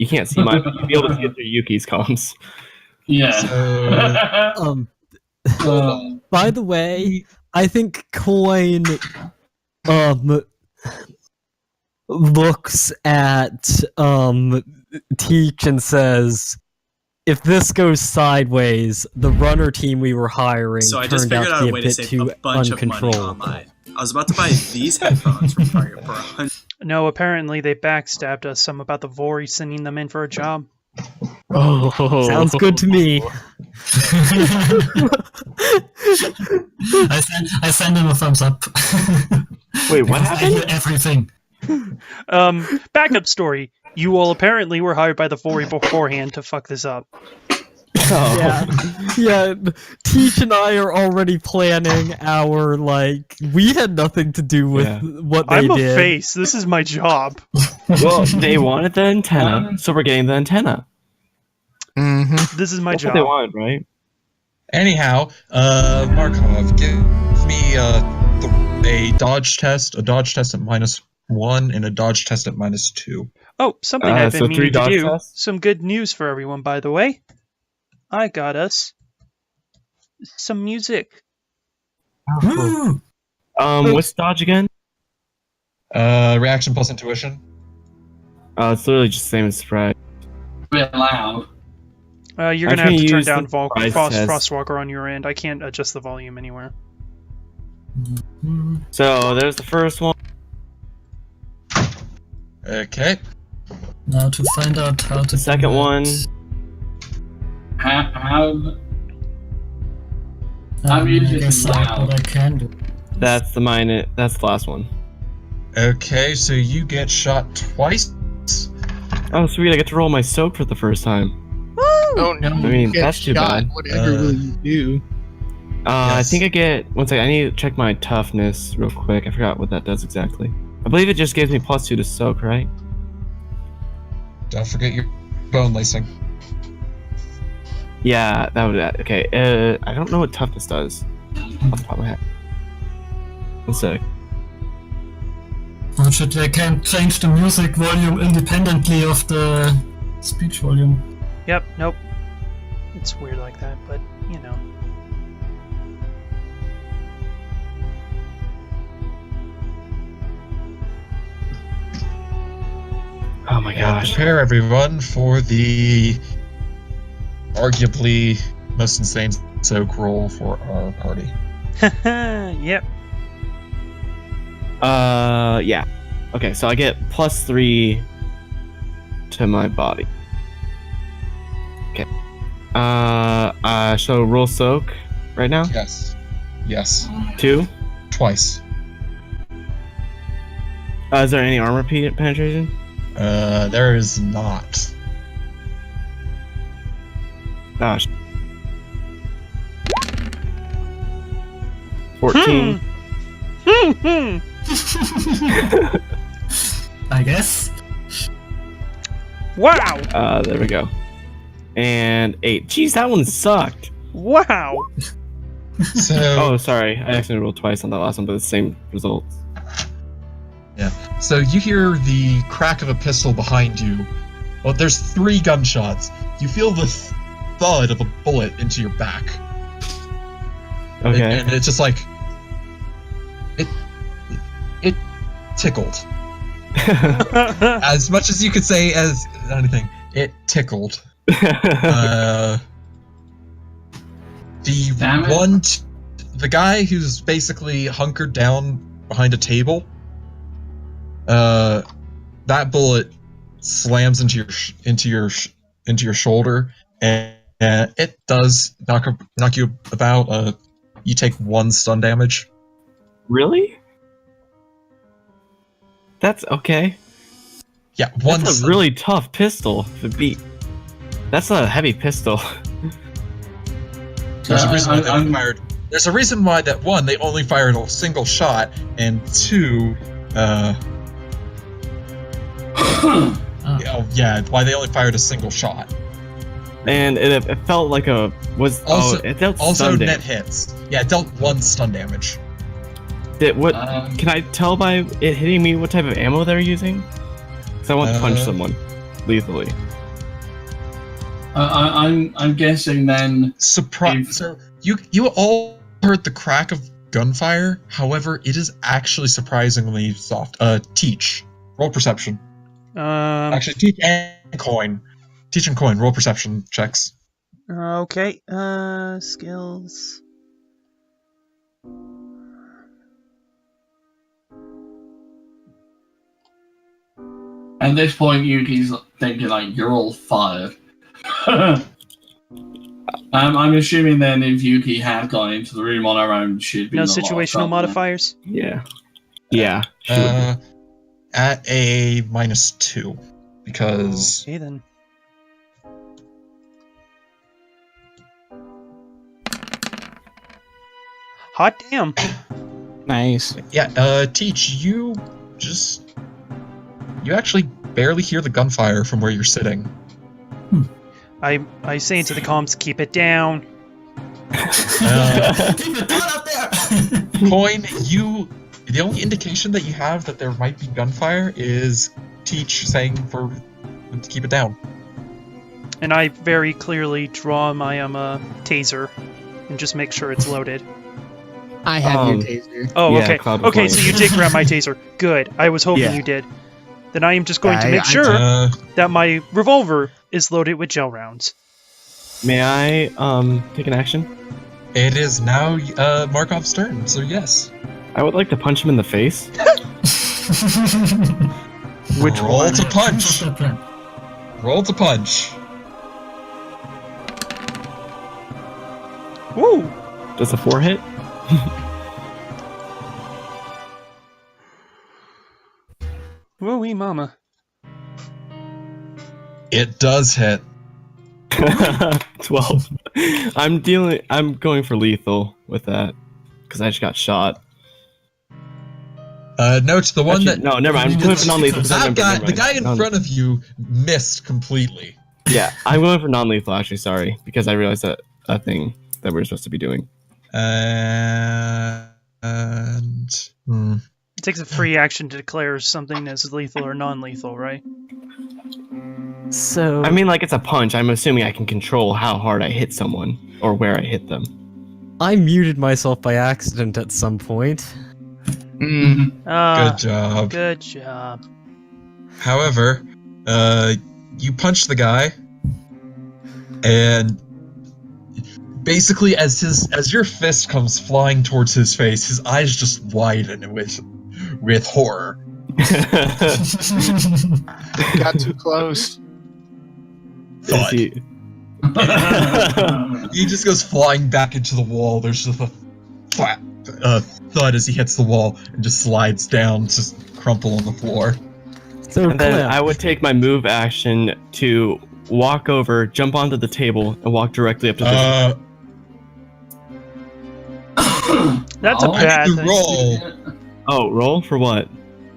can't see mine, but you'll be able to see it through Yuki's comms. Yeah. By the way, I think Coin looks at Teach and says, if this goes sideways, the runner team we were hiring So I just turned figured out out to a be way a to bit save too a bunch of money uncontrollable. online. I was about to buy these headphones for $100. No, apparently they backstabbed us some about the Vori sending them in for a job. Oh, sounds good to me. I send him a thumbs up. Wait, what Because happened? I hear everything. Backup story. You all apparently were hired by the Vori beforehand to fuck this up. Yeah. Teach and I are already planning our, we had nothing to do with what they I'm a did. face. This is my job. Well, they wanted the antenna, so we're getting the antenna. Mm-hmm. This is my That's job. what they wanted, right? Anyhow, Markov, give me a dodge test at -1 and a dodge test at -2. Oh, something I've been so 3 meaning to dodge do. tests? Some good news for everyone, by the way. I got us some music. Woo! What's dodge again? Reaction plus intuition. It's literally just the same as surprise. A bit loud. You're gonna have to turn use down the surprise test. Frostwalker on your end. I can't adjust the volume anywhere. So there's the first one. Okay. Now to find out how to. The second one. How I music guess is I loud. what I can do. That's the minus. That's the last one. Okay, so you get shot twice. Oh, sweet! I get to roll my soak for the first time. Oh no! I mean, you get that's too shot. bad. Whatever will you do? I Yes. think I get. One second. I need to check my toughness real quick. I forgot what that does exactly. I believe it just gives me +2 to soak, right? Don't forget your bone lacing. Yeah, that would. Okay. I don't know what toughness does. Off the top of my head. One sec. Unfortunately, I can't change the music volume independently of the speech volume. Yep, nope. It's weird like that, but, you know. Oh my gosh. Prepare everyone for the arguably most insane soak roll for our party. Yep. Yeah. Okay, so I get +3 to my body. Okay. So roll soak right now? Yes. Yes. 2. Twice. Is there any armor penetration? There is not. Gosh. 14. I guess. Wow! There we go. And 8. Jeez, that one sucked. Wow! So Oh, sorry. I accidentally rolled twice on that last one, but the same results. So you hear the crack of a pistol behind you. Well, there's 3 gunshots. You feel the thud of a bullet into your back. Okay. And it's just like it tickled. As much as you could say as anything, it tickled. The Damn it. one, the guy who's basically hunkered down behind a table. That bullet slams into your shoulder, and it does knock you about. You take 1 stun damage. Really? That's okay. Yeah, 1. That's a really tough pistol to beat. That's a heavy pistol. There's a reason why they only fired. There's a reason why that 1 they only fired a single shot, and 2, why they only fired a single shot. And it felt like a was Also, it dealt also stun net damage. hits. Yeah, it dealt 1 stun damage. Can I tell by it hitting me what type of ammo they're using? Because I want to punch someone lethally. I'm guessing then. Surprise! So you all heard the crack of gunfire. However, it is actually surprisingly soft. Teach. Roll perception. Actually, Teach and Coin. Teach and Coin. Roll perception checks. Okay, skills. At this point, Yuki's thinking like, you're all fired. I'm assuming then if Yuki had gone into the room on her own, she'd be No in a lot of situational trouble. modifiers? Yeah. Yeah. she would be. At a -2, because Okay, then. Hot damn. Nice. yeah, Teach, you actually barely hear the gunfire from where you're sitting. I say into the comms, keep it down. Keep it down up there! Coin, the only indication that you have that there might be gunfire is Teach saying for them to keep it down. And I very clearly draw my taser and just make sure it's loaded. I have your taser. Oh, Yeah, okay. Cloud Okay, was so you did grab my taser. Good. I was hoping Yeah. you did. Then I am just going to I- make I- sure that my revolver is loaded with gel rounds. May I take an action? It is now Markov's turn, so yes. I would like to punch him in the face. Which Roll one? to punch. What's that plan? Roll to punch. Woo! Does a 4 hit? Woo-wee mama. It does hit. 12. I'm going for lethal with that because I just got shot. Note the one Actually, no, never mind. I'm going for non-lethal. 'cause I that remember, guy, never the mind. guy in Non- front of you missed completely. Yeah, I'm going for non-lethal. Actually, sorry, because I realized that a thing that we're supposed to be doing. And It takes a free action to declare something as lethal or non-lethal, right? So I mean, like it's a punch. I'm assuming I can control how hard I hit someone or where I hit them. I muted myself by accident at some point. good job. Good job. However, you punch the guy, and basically, as your fist comes flying towards his face, his eyes just widen with horror. Got too close. Is he- He just goes flying back into the wall. There's just a flat thud as he hits the wall and just slides down, just crumple on the floor. So And then Clem, I would take my move action to walk over, jump onto the table, and walk directly up to the. That's a Oh, I bad need to thing. roll. Oh, roll for what?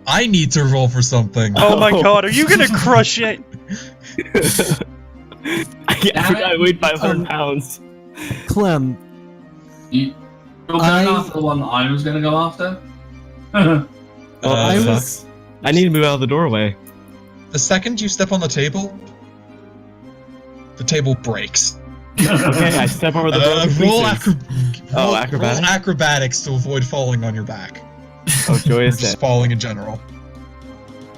I need to roll for something. Oh my Oh. god, are you gonna crush it? I forgot I weighed 500 pounds. Clem, You're going after the one I was going to go after? Well, I that was- sucks. I need to move out of the doorway. The second you step on the table breaks. Okay, I step over the broken Roll, pieces. roll acrobatics? acrobatics to avoid falling on your back. Oh, Or joyous just day. falling in general.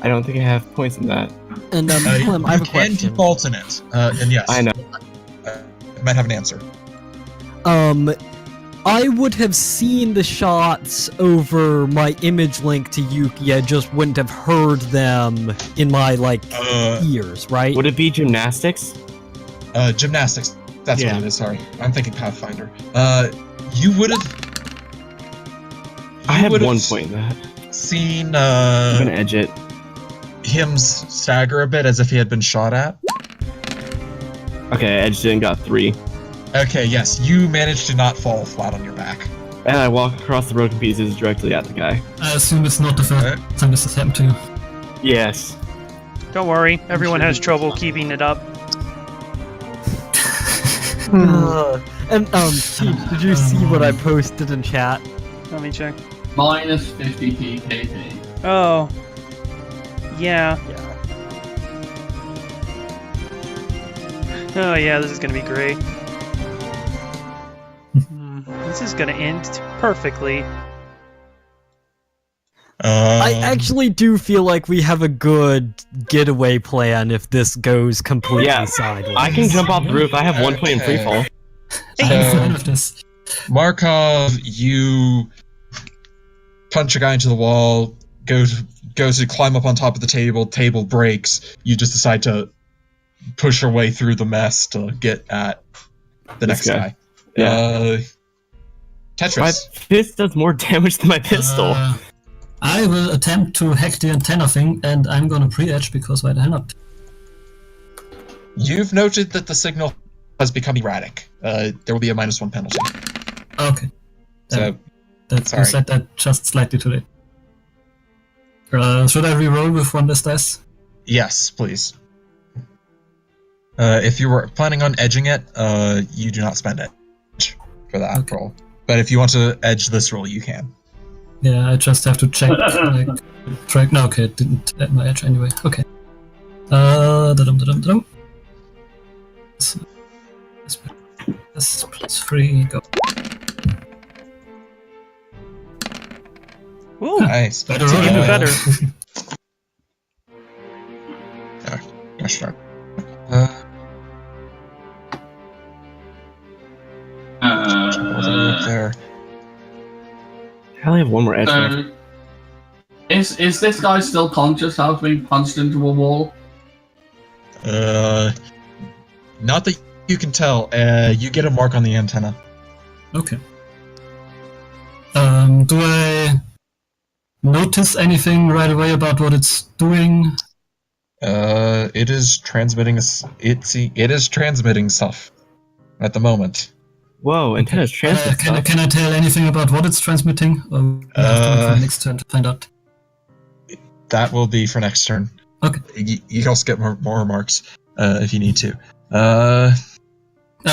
I don't think I have points in that. and Clem, I have a you can question. default in it. And yes. I know. I might have an answer. I would have seen the shots over my image link to Yuki. I just wouldn't have heard them in my ears, right? Would it be gymnastics? Gymnastics. That's Yeah. what it is, sorry. I'm thinking Pathfinder. You would have... I have 1 point in that. Seen, I'm gonna edge it. him stagger a bit as if he had been shot at. Okay, I edged it and got 3. Okay, yes, you managed to not fall flat on your back. And I walk across the broken pieces directly at the guy. I assume it's not the first time this has happened to you. Yes. Don't worry, everyone has trouble keeping it up. And Chief, did you see what I posted in chat? Let me check. Minus 50 KP. Oh. Yeah. Oh yeah, this is gonna be great. This is gonna end perfectly. I actually do feel like we have a good getaway plan if this goes completely Yeah. sideways. I can jump off the roof. I have 1 point in free fall. I'm fine with this. Markov, you punch a guy into the wall, goes to climb up on top of the table breaks, you just decide to push your way through the mess to get at the This next guy. Yeah. My Tetris. fist does more damage than my pistol. I will attempt to hack the antenna thing, and I'm gonna pre-edge because why the hell not? You've noted that the signal has become erratic. There will be a -1 penalty. Okay. So, That sorry. you said that just slightly too late. Should I re-roll with one less dice? yes, please. If you were planning on edging it, you do not spend it for that roll. But if you want to edge this roll, you can. Yeah, I just have to check. No, okay, it didn't add my edge anyway. Okay. Da-dum. This +3, go. Ooh, Nice. Better It's roll, even anyway. better. Yeah, sure. There. I only have 1 more edge left. So, is this guy still conscious after being punched into a wall? Not that you can tell. You get a mark on the antenna. Okay. Do I notice anything right away about what it's doing? It is transmitting. It is transmitting stuff at the moment. Whoa, antenna's transmit stuff. Can I tell anything about what it's transmitting? Or will I have to wait for the next turn to find out? That will be for next turn. Okay. You can also get more marks if you need to. I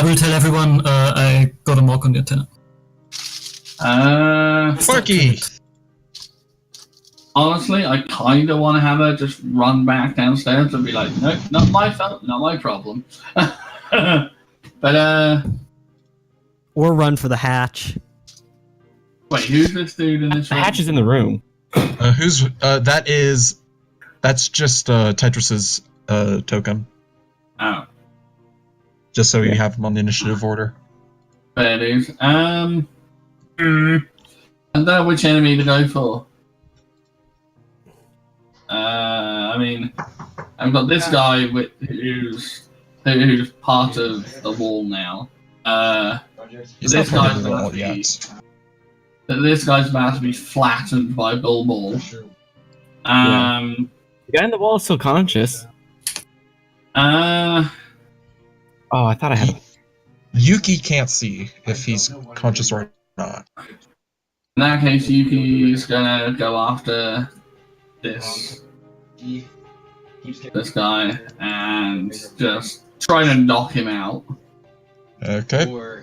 will tell everyone I got a mark on the antenna. Sparky! Honestly, I kind of want to have her just run back downstairs and be like, no, not my fault, not my problem. But, Or run for the hatch. wait, who's this dude in this The room? hatch is in the room. That's just Tetris's token. Oh, Just so you have him on the initiative order. there it is. I don't know which enemy to go for. I mean, I've got this guy who's part of the wall now. He's This not part guy's of the wall about to yet. this guy's about to be flattened by Bull Ball. The guy in the wall is still conscious. Oh, I thought I had. Yuki can't see if he's conscious or not. In that case, Yuki's gonna go after this guy and just try to knock him out. Okay. What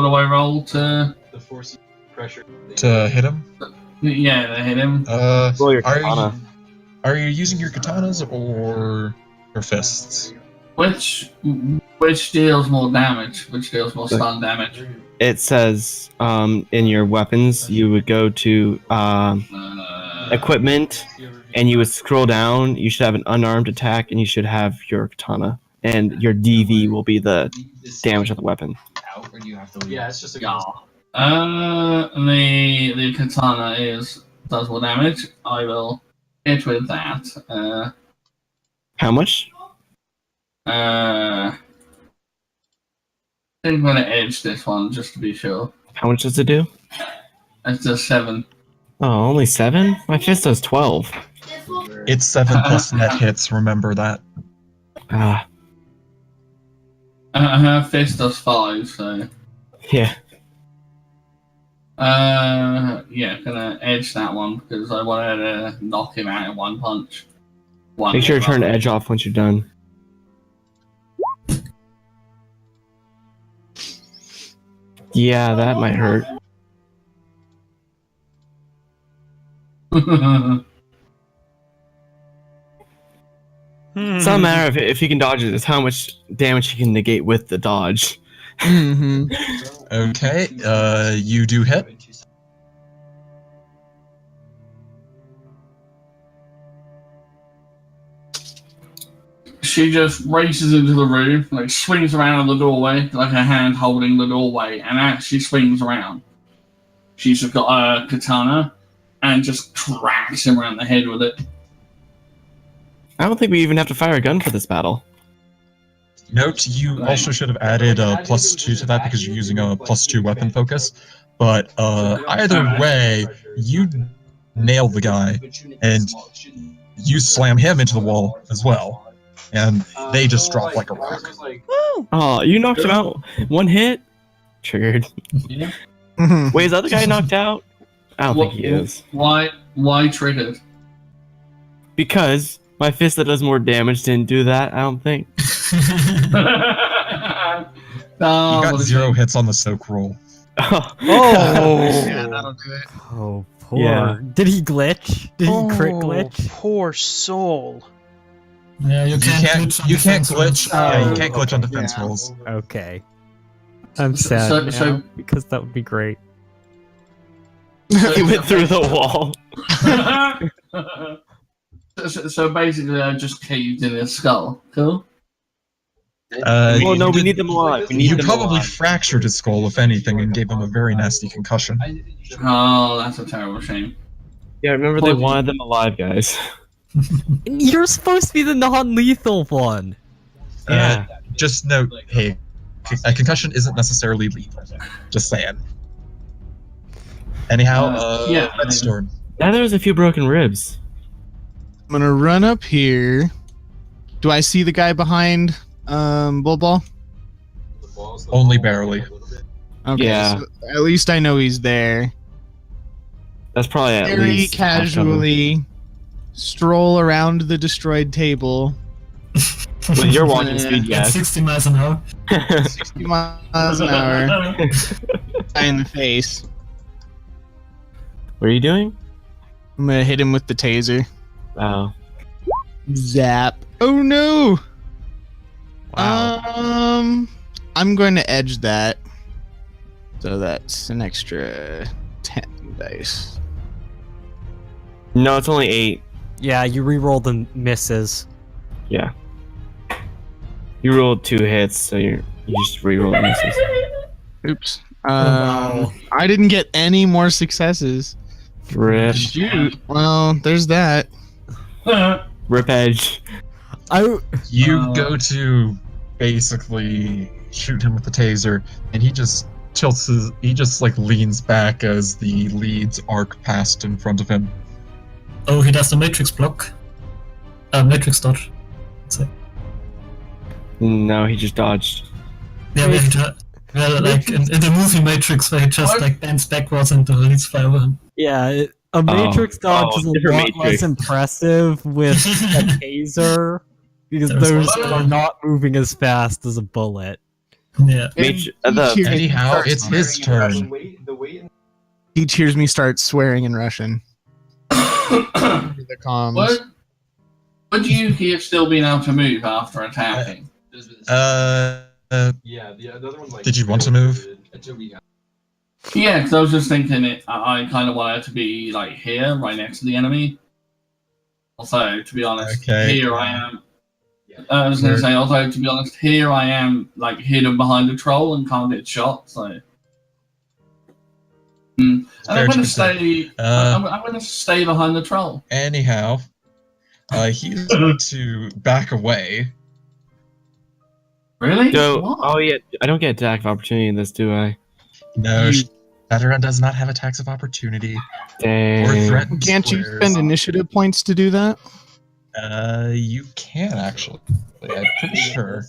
do I roll to? To hit him? Yeah, to hit him. Roll your katana. Are you using your katanas or your fists? Which deals more damage? Which deals more stun damage? It says in your weapons, you would go to equipment, and you would scroll down. You should have an unarmed attack, and you should have your katana. And your DV will be the damage of the weapon. Yeah, it's just a the katana does more damage. I will hit with that. How much? I think I'm gonna edge this one just to be sure. How much does it do? It's just 7. Oh, only 7? My fist does 12. It's 7 plus net hits, remember that. Ah, Her fist does 5, so yeah. yeah, gonna edge that one because I wanted to knock him out in one punch. Make sure to turn the edge off once you're done. Yeah, that might hurt. It's not a matter if he can dodge it, it's how much damage he can negate with the dodge. Okay, you do hit. She just races into the room, like swings around the doorway, like her hand holding the doorway, and as she swings around, she's just got a katana and just cracks him around the head with it. I don't think we even have to fire a gun for this battle. Note, you also should have added a +2 to that because you're using a +2 weapon focus. But either way, you nail the guy, and you slam him into the wall as well. And they just drop like a rock. Oh, you knocked him out. 1 hit? Triggered. Wait, is the other guy knocked out? I don't think he is. Why triggered? Because my fist that does more damage didn't do that, I don't think. You got 0 hits on the soak roll. Oh. Yeah, that'll do it. Oh, poor. Yeah. Did he glitch? Did he crit glitch? Poor soul. Yeah, you can't glitch on You can't defense rolls. glitch. Yeah, you can't glitch on defense Yeah. rolls. Okay. I'm So- sad so- now, so- because that would be great. He went through the wall. So basically, I just caved in his skull. Cool. Oh no, we need them alive. We need You them probably alive. fractured his skull, if anything, and gave him a very nasty concussion. Oh, that's a terrible shame. Yeah, remember they wanted them alive, guys. You're supposed to be the non-lethal one. Yeah. Just note, hey, a concussion isn't necessarily lethal. Just saying. Anyhow, yeah, Redstorm. Now there's a few broken ribs. I'm gonna run up here. Do I see the guy behind Bulbul? Only barely. Okay, Yeah. so at least I know he's there. That's probably at Very least half cover. casually stroll around the destroyed table. With your walking speed, At yes. 60 miles an hour. 60 miles an hour. Guy in the face. What are you doing? I'm gonna hit him with the taser. Oh. Zap. Oh no! Wow. I'm going to edge that. So that's an extra 10 dice. No, it's only 8. Yeah, you re-roll the misses. Yeah. You rolled 2 hits, so you just re-roll the misses. Oops. wow. I didn't get any more successes. Rip. Shoot. Well, there's that. Rip edge. You go to basically shoot him with the taser, and he just he just like leans back as the leads arc past in front of him. Oh, he does the matrix block. Matrix dodge. No, he just dodged. Yeah, like in the movie Matrix, where he just like bends backwards and the leads fly over him. Yeah, a Matrix dodge is a different lot Matrix. less impressive with a taser, because those are not moving as fast as a bullet. Yeah. Anyhow, it's his turn. Each hears me start swearing in Russian. The comms. Would Yuki have still been able to move after attacking? Did you want to move? Yeah, because I was just thinking I kind of wanted to be like here, right next to the enemy. Also, to be honest, here I am. I was going to say, although to be honest, here I am like hidden behind a troll and can't get shot. So, and I'm going to stay. I'm going to stay behind the troll. Anyhow, he's going to back away. Really? Oh yeah, I don't get attack of opportunity in this, do I? No, Shadowrun does not have attacks of opportunity or Dang. threatened Can't you squares. spend initiative points to do that? You can actually. I'm pretty sure.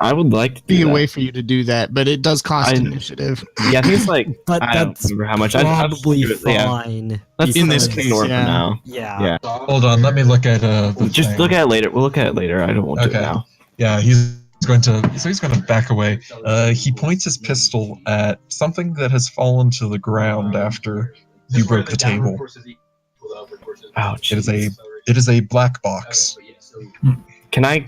I would like to Be do a that. way for you to do that, but it does cost initiative. Yeah, I think it's like But I don't that's remember how much. probably I'd do it, yeah. fine. Let's In this let's case, ignore it yeah. for now. Yeah. Hold on, let me look at the Just thing. look at it later. We'll look at it later. I don't want to do it Okay. now. Yeah, he's going to back away. He points his pistol at something that has fallen to the ground after you broke the table. Ouch. It is a black box. Can I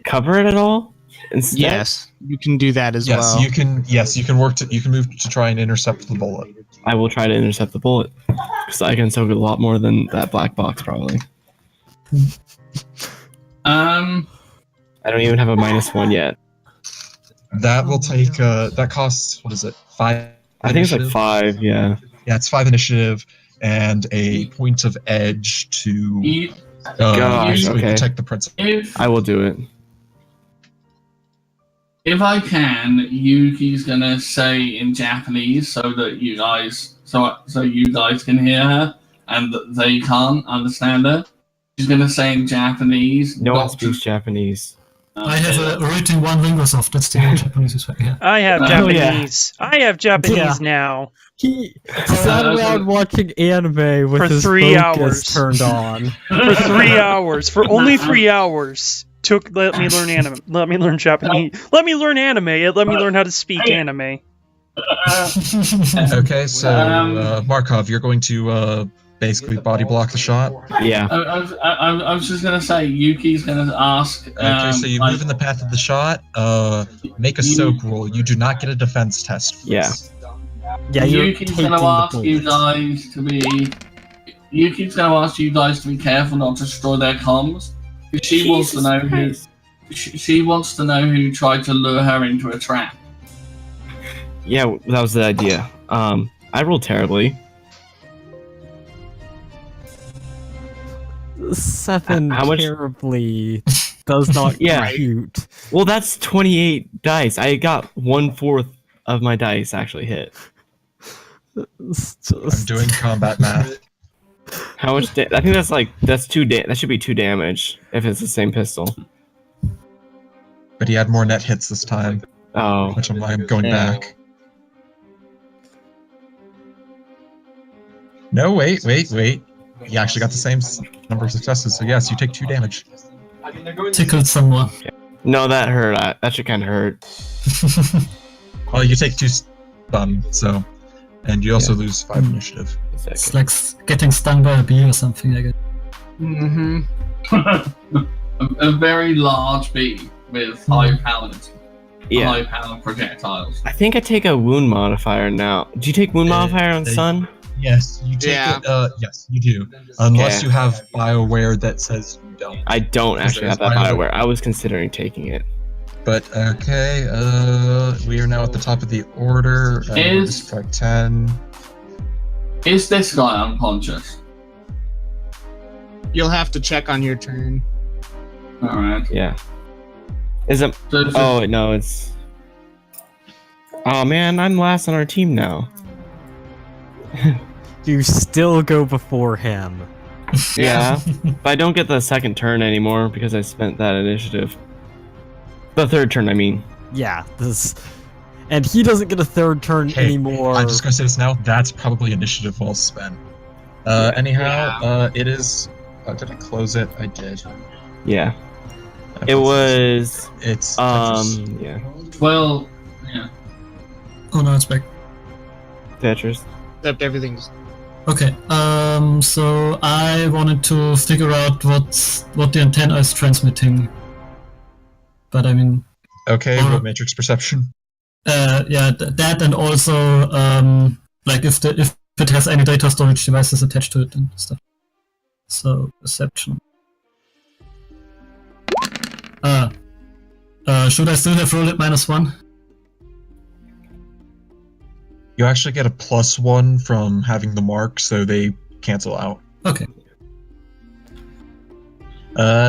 cover it at all? Instead? Yes, you can do that as Yes, well. you can. Yes, you can work. You can move to try and intercept the bullet. I will try to intercept the bullet because I can soak a lot more than that black box probably. I don't even have a -1 yet. That will take. That costs. What is it? 5. I think it's like initiative? 5. Yeah. Yeah, it's 5 initiative and a point of edge to Gosh, basically okay. protect the principal. I will do it. If I can, Yuki's gonna say in Japanese so that you guys, so you guys can hear her and they can't understand her. She's gonna say in Japanese. No one speaks Japanese. I have a rating 1 Wingersoft. That's the Japanese is right here. I have Oh, yeah. Japanese. I have Japanese Yeah. now. He sat around watching anime with For his 3 focus hours. turned on. For 3 hours. For only 3 hours. Let me learn anime. Let me learn Japanese. Let me learn anime. Let me learn how to speak anime. Okay, so Markov, you're going to basically body block the shot. Yeah. I was just gonna say Yuki's gonna ask. Okay, so you move in the path of the shot. Make a soak roll. You do not get a defense test. For Yeah. this. Yeah, you're Yuki's taking gonna the ask you bullet. guys to be. Yuki's gonna ask you guys to be careful not to destroy their comms. She wants to know who. She wants to know who tried to lure her into a trap. Yeah, that was the idea. I rolled terribly. 7 How much- terribly does not Yeah. compute. Well, that's 28 dice. I got 1/4 of my dice actually hit. It's I'm just- doing combat math. How much? I think that's 2. That should be 2 damage if it's the same pistol. But he had more net hits this time, Oh. which I'm why I'm going Yeah. back. No, wait. You actually got the same number of successes, so yes, you take 2 damage. Tickled someone. No, that hurt. That should kind of hurt. Well, you take 2 stun, so, and you also lose 5 initiative. It's like getting stung by a bee or something, I guess. Mm-hmm. A very large bee with high-powered projectiles. I think I take a wound modifier now. Do you take wound modifier on Sun? Yes, you take Yeah. it. Yes, you do. Unless Okay. you have BioWare that says you don't. I don't actually have that BioWare. I was considering taking it. But okay, we are now at the top of the order. Is- 10. Is this guy unconscious? You'll have to check on your turn. Alright. Yeah. Is it? So, Oh no, it's. Oh man, I'm last on our team now. You still go before him. Yeah, but I don't get the second turn anymore because I spent that initiative. The third turn, I mean. Yeah, and he doesn't get a third turn Hey, anymore. I'm just gonna say this now. That's probably initiative well spent. Anyhow, it is. Did I close it? I did. Yeah. I It closed was It's yeah. Well, yeah. Oh no, it's back. Tetris. Except everything's. Okay. So I wanted to figure out what the antenna is transmitting. But I mean, okay. What matrix perception? yeah, that and also like if it has any data storage devices attached to it and stuff. So perception. Should I still have rolled at -1? You actually get a +1 from having the mark, so they cancel out. Okay.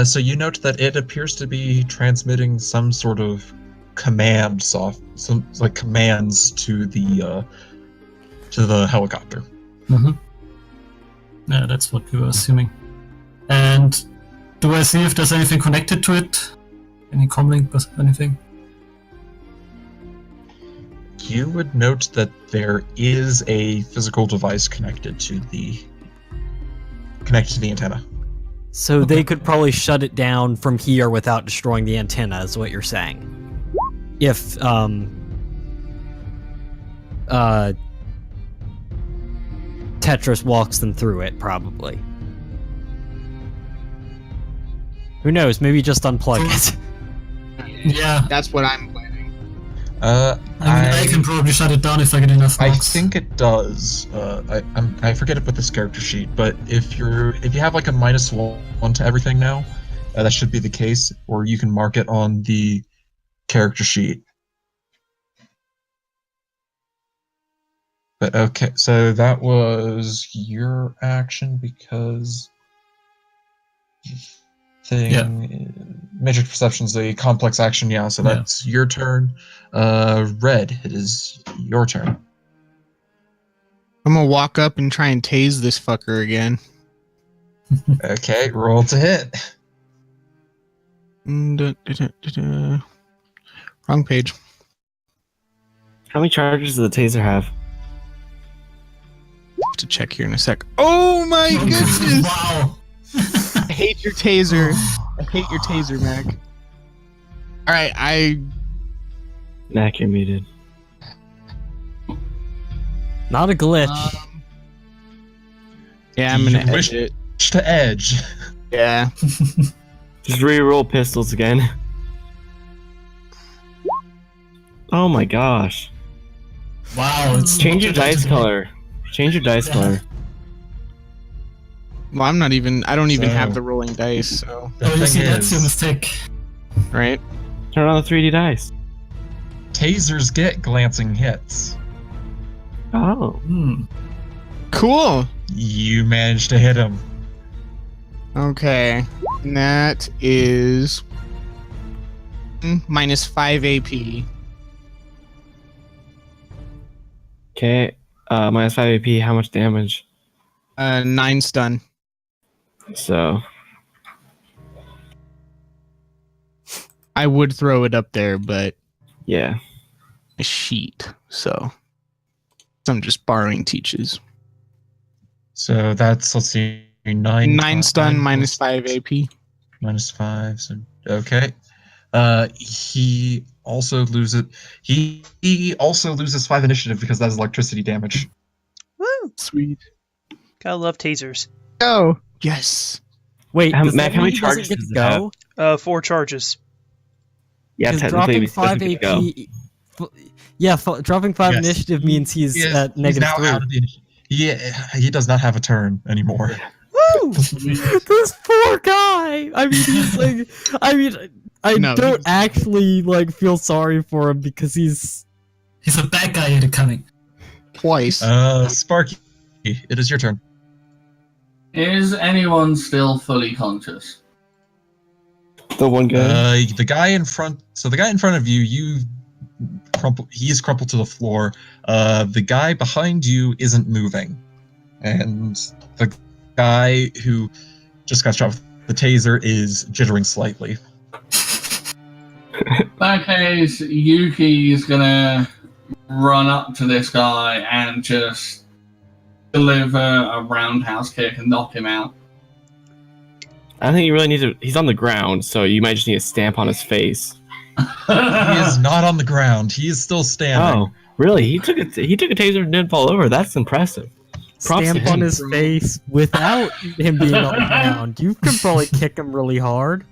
So you note that it appears to be transmitting some sort of command some like commands to the helicopter. Mm-hmm. Yeah, that's what we were assuming. And do I see if there's anything connected to it? Any comlink or anything? You would note that there is a physical device connected to the antenna. So they could probably shut it down from here without destroying the antenna, is what you're saying. If Tetris walks them through it, probably. Who knows? Maybe just unplug it. Yeah. That's what I'm planning. I can probably shut it down if I get enough I marks. think it does. I forget it with this character sheet, but if you have like a -1 to everything now, that should be the case, or you can mark it on the character sheet. But okay, so that was your action because Matrix Perception's a complex action, yeah, so that's your turn. Red, it is your turn. I'm gonna walk up and try and tase this fucker again. Okay, roll to hit. Wrong page. How many charges does the taser have? Have to check here in a sec. Oh my goodness! Wow. I hate your taser. I hate your taser, Mac. Alright, Mac, you're muted. Not a glitch. yeah, I'm gonna edit it. To edge. Yeah. Just re-roll pistols again. Oh my gosh. Wow, it's Change your dice color. Change your dice color. Well, I don't even So- have the rolling dice, so. The Oh, you thing see, that's your is, mistake. Right? Turn on the 3D dice. tasers get glancing hits. Oh. Hmm. Cool! You managed to hit him. Okay. And that is -5 AP. Okay. -5 AP. How much damage? 9 stun. So. I would throw it up there, but Yeah. a sheet, so I'm just borrowing teaches. So that's, let's see, 9 stun -5 AP. -5. So okay. He also loses. He also loses 5 initiative because that's electricity damage. Woo! Sweet. Gotta love tasers. Oh yes. Wait, Mac, does that how mean many he doesn't charges get does to it have? go? 4 charges. Yeah, Because technically dropping he doesn't 5 get to go. AP. Dropping 5 Yes. initiative means he's at he's now -3. out of the initiative. He does not have a turn anymore. Woo! This poor guy. I mean, he's like. I mean, I No, don't he's- actually like feel sorry for him because he's. He's a bad guy at coming. Twice. Sparky, it is your turn. Is anyone still fully conscious? The one guy. The guy in front. So the guy in front of you, crumpled to the floor. The guy behind you isn't moving, and the guy who just got shot with the taser is jittering slightly. In that case, Yuki is gonna run up to this guy and just deliver a roundhouse kick and knock him out. I think you really need to. He's on the ground, so you might just need to stamp on his face. He is not on the ground. He is still standing. Oh, really? He took a taser and didn't fall over. That's impressive. Props to Stamp him. on his face without him being on the ground. You can probably kick him really hard.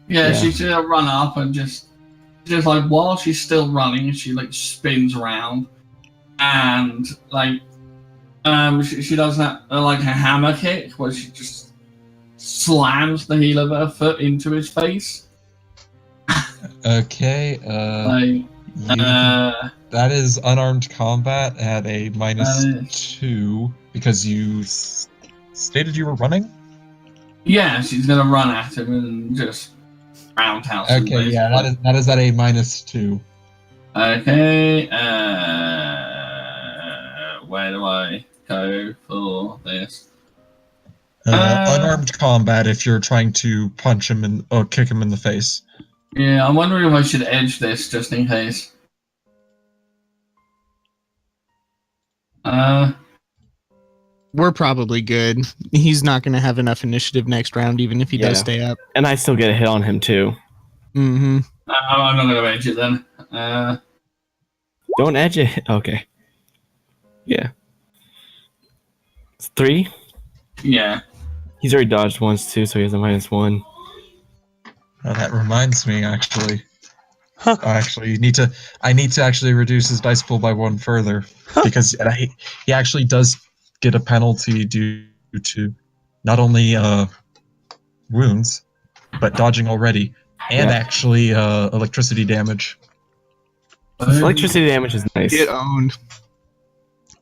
Yeah, she's gonna run up and just like while she's still running, she like spins around and like she does that like a hammer kick where she just slams the heel of her foot into his face. Okay. That is unarmed combat at a -2 because you stated you were running. Yeah, she's gonna run at him and just roundhouse him. Okay, yeah, that is at a -2. Okay, where do I go for this? Unarmed combat if you're trying to punch him or kick him in the face. Yeah, I'm wondering if I should edge this just in case. We're probably good. He's not going to have enough initiative next round, even if he does stay up. And I still get a hit on him too. Mm-hmm. I'm not gonna edge it then. Don't edge it. Okay. Yeah. It's 3. Yeah. He's already dodged once too, so he has a -1. Oh, that reminds me, actually. Huh. Actually, I need to actually reduce his dice pool by 1 further because he actually does get a penalty due to not only wounds, but dodging already, and actually electricity damage. Electricity damage is nice. Get owned.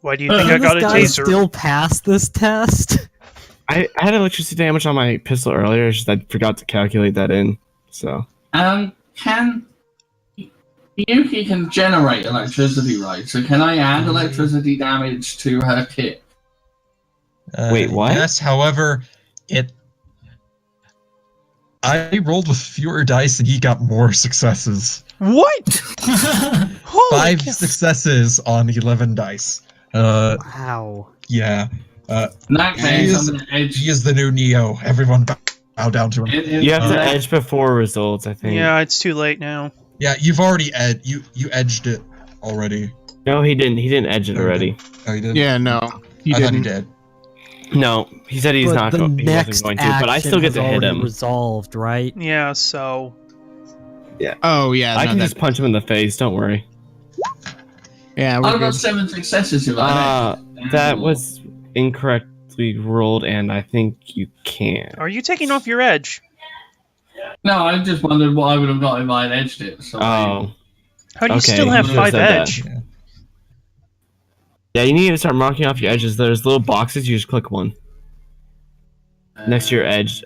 Why do you think I got a This guy taser? still passed this test? I had electricity damage on my pistol earlier, it's just I forgot to calculate that in. So Can Yuki can generate electricity, right? So can I add electricity damage to her kit? Wait, what? Yes, however, I rolled with fewer dice and he got more successes. What? Holy 5 cow. successes on 11 dice. Wow. Yeah. In that case, I'm gonna edge. He is the new Neo. Everyone bow down to him. you have to edge before results, I think. Yeah, it's too late now. Yeah, you've already you edged it already. No, he didn't. He didn't edge it already. Oh, you did? Yeah, no. He I thought he didn't. did. No, he said he's But not the going. He next wasn't going to, but I still get to hit him. Resolved, right? Yeah, so Oh, yeah. I no, can that- just punch him in the face. Don't worry. Yeah, I we're got good. 7 successes if I That was incorrectly rolled, and I think you can. are you taking off your edge? No, I just wondered what I would have got if I had edged it. So Oh, How do you Okay, still have you should've 5 said that. edge? yeah. You need to start marking off your edges. There's little boxes. You just click one next to your edge.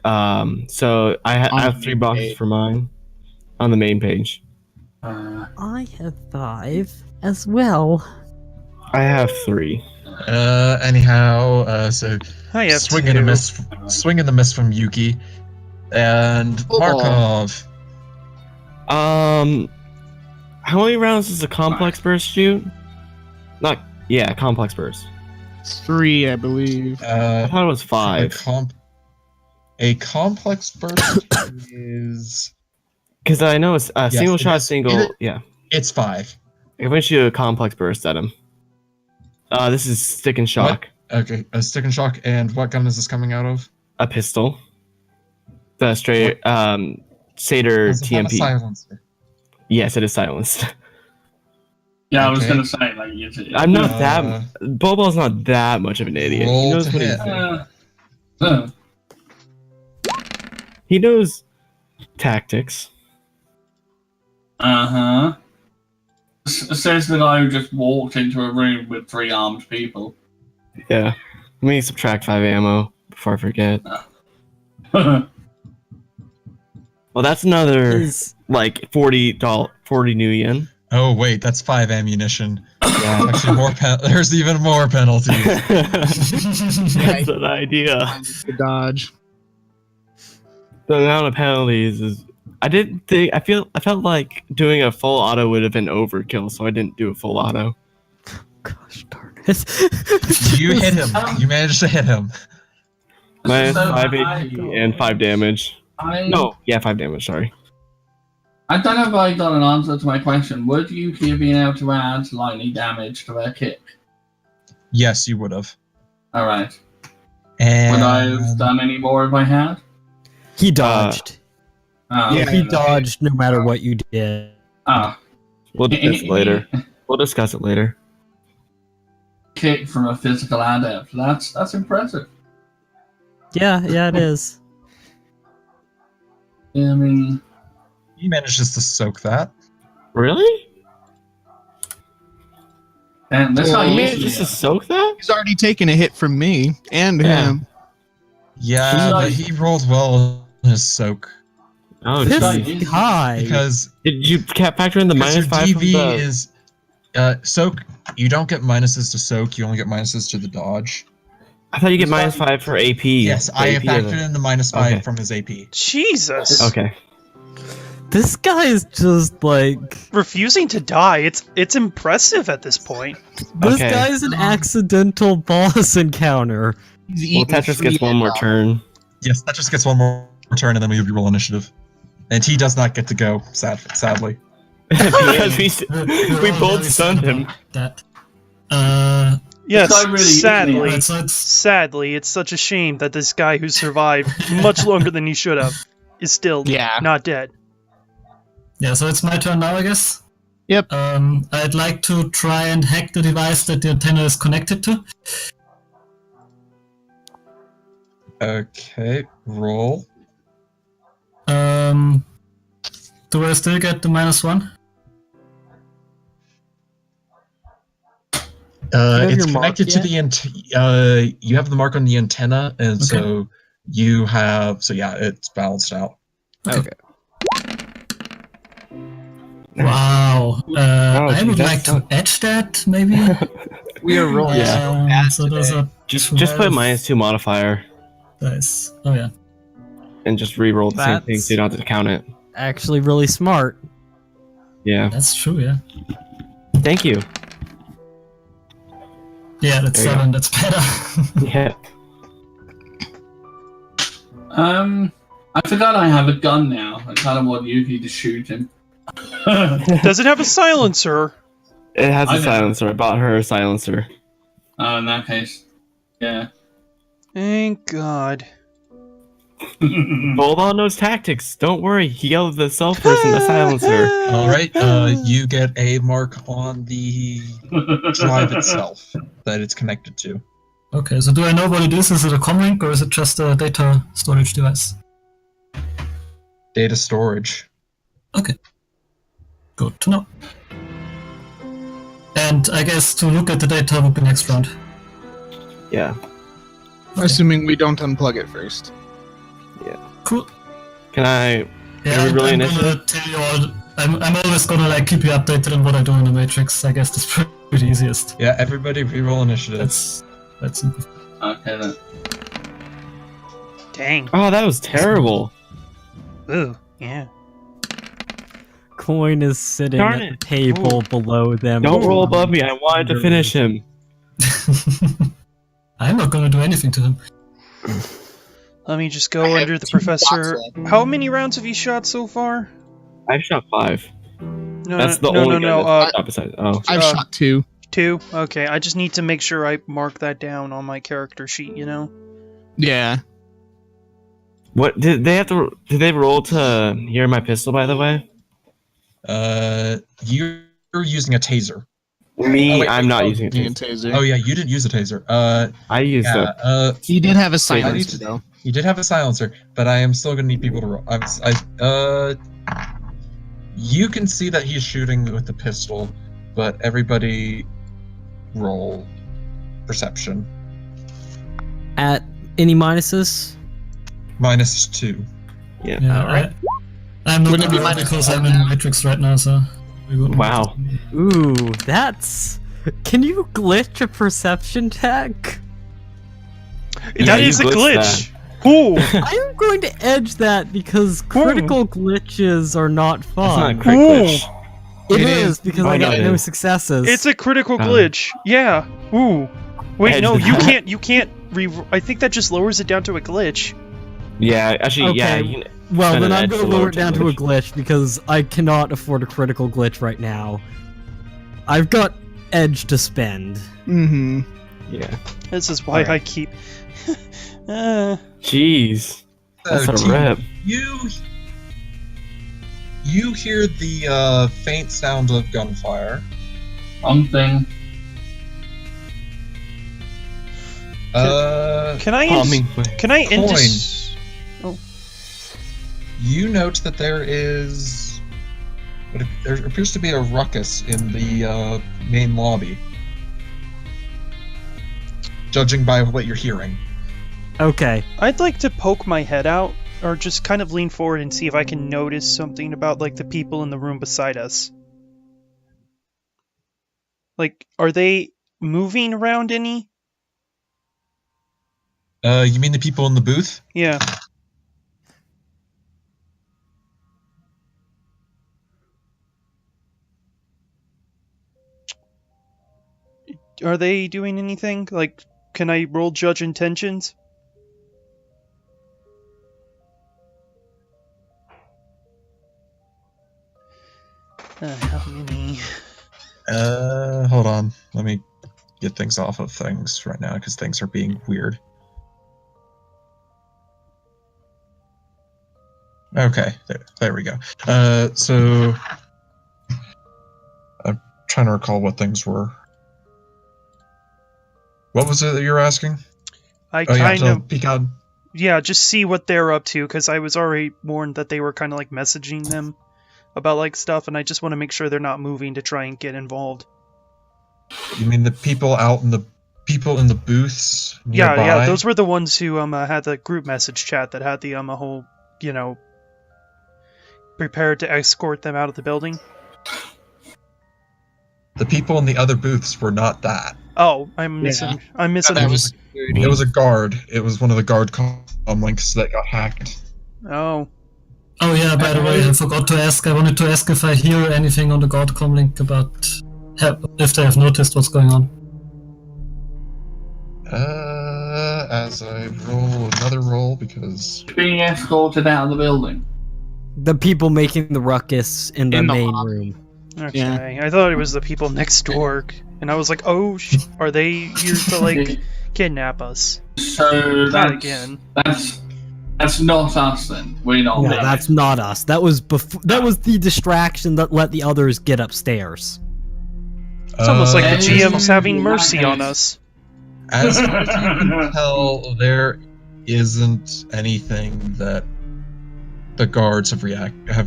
So I have 3 boxes for mine on the main page. I have 5 as well. I have 3. Anyhow, so I have swing and a 2. miss from Yuki, and Markov. How many rounds does a complex burst shoot? Complex burst. 3, I believe. I thought it was 5. A complex burst is Because I know it's a single it shot, is. single. Yeah. it's 5. I'm gonna shoot a complex burst at him. This is stick and shock. Okay, a stick and shock. And what gun is this coming out of? A pistol. The straight Satyr Is it not a TMP. silencer? Yes, it is silenced. yeah, I was Okay. gonna say like I'm not Uh, that. Bobo's not that much of an idiot. He roll knows to what he's hit. doing. He knows tactics. Says the guy who just walked into a room with 3 armed people. Yeah. Let me subtract 5 ammo before I forget. Well, that's another Is like $40 new yen. Oh wait, that's 5 ammunition. Yeah. Actually, there's even more penalties. That's an idea. The dodge. The amount of penalties is. I didn't think. I felt like doing a full auto would have been overkill, so I didn't do a full auto. Gosh darn it. You hit him. You managed to hit him. Minus So 5 AP and 5 damage. No, yeah, 5 damage. Sorry. I don't know if I got an answer to my question. Would Yuki have been able to add lightning damage to her kick? Yes, you would have. Alright. And Would I have done any more if I had? He dodged. Oh, Yeah, okay, he then. dodged no matter what you did. Ah. We'll discuss it later. We'll discuss it later. Kick from a physical adept. That's impressive. Yeah, it is. Yeah, I mean, he manages to soak that. Really? and that's Well, not You easy. managed just to soak that? He's already taken a hit from me and Yeah. him. Yeah, but he rolled well in his soak. Oh, This geez. guy. Because Did you factor in the your minus 5 from DV the... is soak. You don't get minuses to soak. You only get minuses to the dodge. I thought you get minus 5 for AP. Yes, I have AP is factored in the minus 5 Okay. from his AP. Jesus. Okay. This guy is just like Refusing to die. It's impressive at this point. this Okay. guy's an accidental boss encounter. Well, Tetris gets one more turn. Yes, that just gets one more turn, and then we roll initiative. And he does not get to go, sadly. Because we We're all both very stunned sad him. about That. Yes, This guy really is sadly. me. So it's Sadly, it's such a shame that this guy who survived much longer than he should have is still Yeah. not dead. so it's my turn now, I guess. Yep. I'd like to try and hack the device that the antenna is connected to. Okay, roll. Do I still get the -1? have It's your mark connected to the you have the mark on the antenna, and so you have. So yeah, it's balanced out. Okay. Wow. I would that's like to edge that, maybe. We are rolling so bad So those today. are Just put -2 modifier dice. Oh yeah. and just re-roll the same thing That's- so you don't have to count it. Actually, really smart. Yeah. That's true. Yeah. Thank you. Yeah, that's There you 7. That's better. Yeah. I forgot I have a gun now. I kind of want Yuki to shoot him. Does it have a silencer? It has I a know. silencer. I bought her a silencer. Oh, in that case, yeah. Thank God. Hold on those tactics. Don't worry. He yelled the self person the silencer. All right, you get a mark on the drive itself that it's connected to. Okay, so do I know what it is? Is it a comlink or is it just a data storage device? Data storage. Okay. Good to know. And I guess to look at the data would be next round. Yeah. Assuming we don't unplug it first. Cool. Can I? Yeah, Are we really I'm initiative? gonna tell you all. I'm always gonna like keep you updated on what I do in the Matrix. I guess that's pretty easiest. Yeah, everybody reroll initiative. That's simple. Okay then. Dang. Oh, that was terrible. Ooh, yeah. Coin is sitting Darn at the it. table below them. Don't roll above me. I wanted to finish him. I'm not gonna do anything to him. Let me just go under the professor. How many rounds have you shot so far? I've shot 5. No, That's the no, only no, guy no. that's shot besides. Oh. I've shot 2. 2. Okay, I just need to make sure I mark that down on my character sheet. You know. Yeah. What did they have to? Did they roll to hear my pistol? By the way, You're using a taser. me, Oh, wait, I'm not oh, using it. And taser. Oh yeah, you didn't use a taser. I used Yeah, it. He did have a I need silencer to- though. you did have a silencer, but I am still gonna need people to roll. You can see that he's shooting with the pistol, but everybody roll perception. At any minuses? -2. Yeah. Yeah, Alright. I'm not Wouldn't it be gonna minus because one I'm in now? Matrix right now, so we Wow. Ooh, that's. Can you glitch a perception check? Yeah, That is a you glitched glitch. Ooh. I'm going to edge that because critical glitches are not That's fun. not a crit Ooh. glitch. It It is is. because Oh, I no, got it no is. successes. It's a critical Oh. glitch. Yeah. Ooh. Wait, Edge no, you that. can't I think that just lowers it down to a glitch. Yeah, actually, yeah. Okay, You can Well, spend then an I'm edge going to to lower lower it down to a glitch because I cannot afford a critical glitch right now. I've got edge to spend. Mm-hmm. Yeah. This is why Alright. I keep. Jeez. That's a Team, rip. You hear the faint sound of gunfire. One thing. Can I Bombing. can I Coin. You note that there appears to be a ruckus in the main lobby. Judging by what you're hearing. Okay. I'd like to poke my head out, or just kind of lean forward and see if I can notice something about like the people in the room beside us. Like, are they moving around any? You mean the people in the booth? Yeah. Are they doing anything? Like, can I roll judge intentions? How many? Hold on. Let me get things off of things right now, because things are being weird. Okay, there we go. So... I'm trying to recall what things were. What was it that you were asking? I Oh yeah, kind so of. peek out. Yeah, just see what they're up to, because I was already warned that they were kind of like messaging them about like stuff, and I just want to make sure they're not moving to try and get involved. You mean the people in the booths nearby? Yeah, those were the ones who had the group message chat that had the a whole, prepared to escort them out of the building. The people in the other booths were not that. Oh, I'm missing. I'm missing. It was a guard. It was one of the guard links that got hacked. Oh, Oh yeah, by the way, I forgot to ask. I wanted to ask if I hear anything on the Godcom link about if they have noticed what's going on. As I roll another roll, because Being escorted out of the building. The people making the ruckus in the main room. okay. Yeah. I thought it was the people next door, and I was like, oh, are they here to like kidnap us? So Not again. That's not us then. We're not. Yeah, there. that's not us. That was that was the distraction that let the others get upstairs. It's almost like the Yeah, GM's having mercy on us. as far as you can tell, there isn't anything that the guards have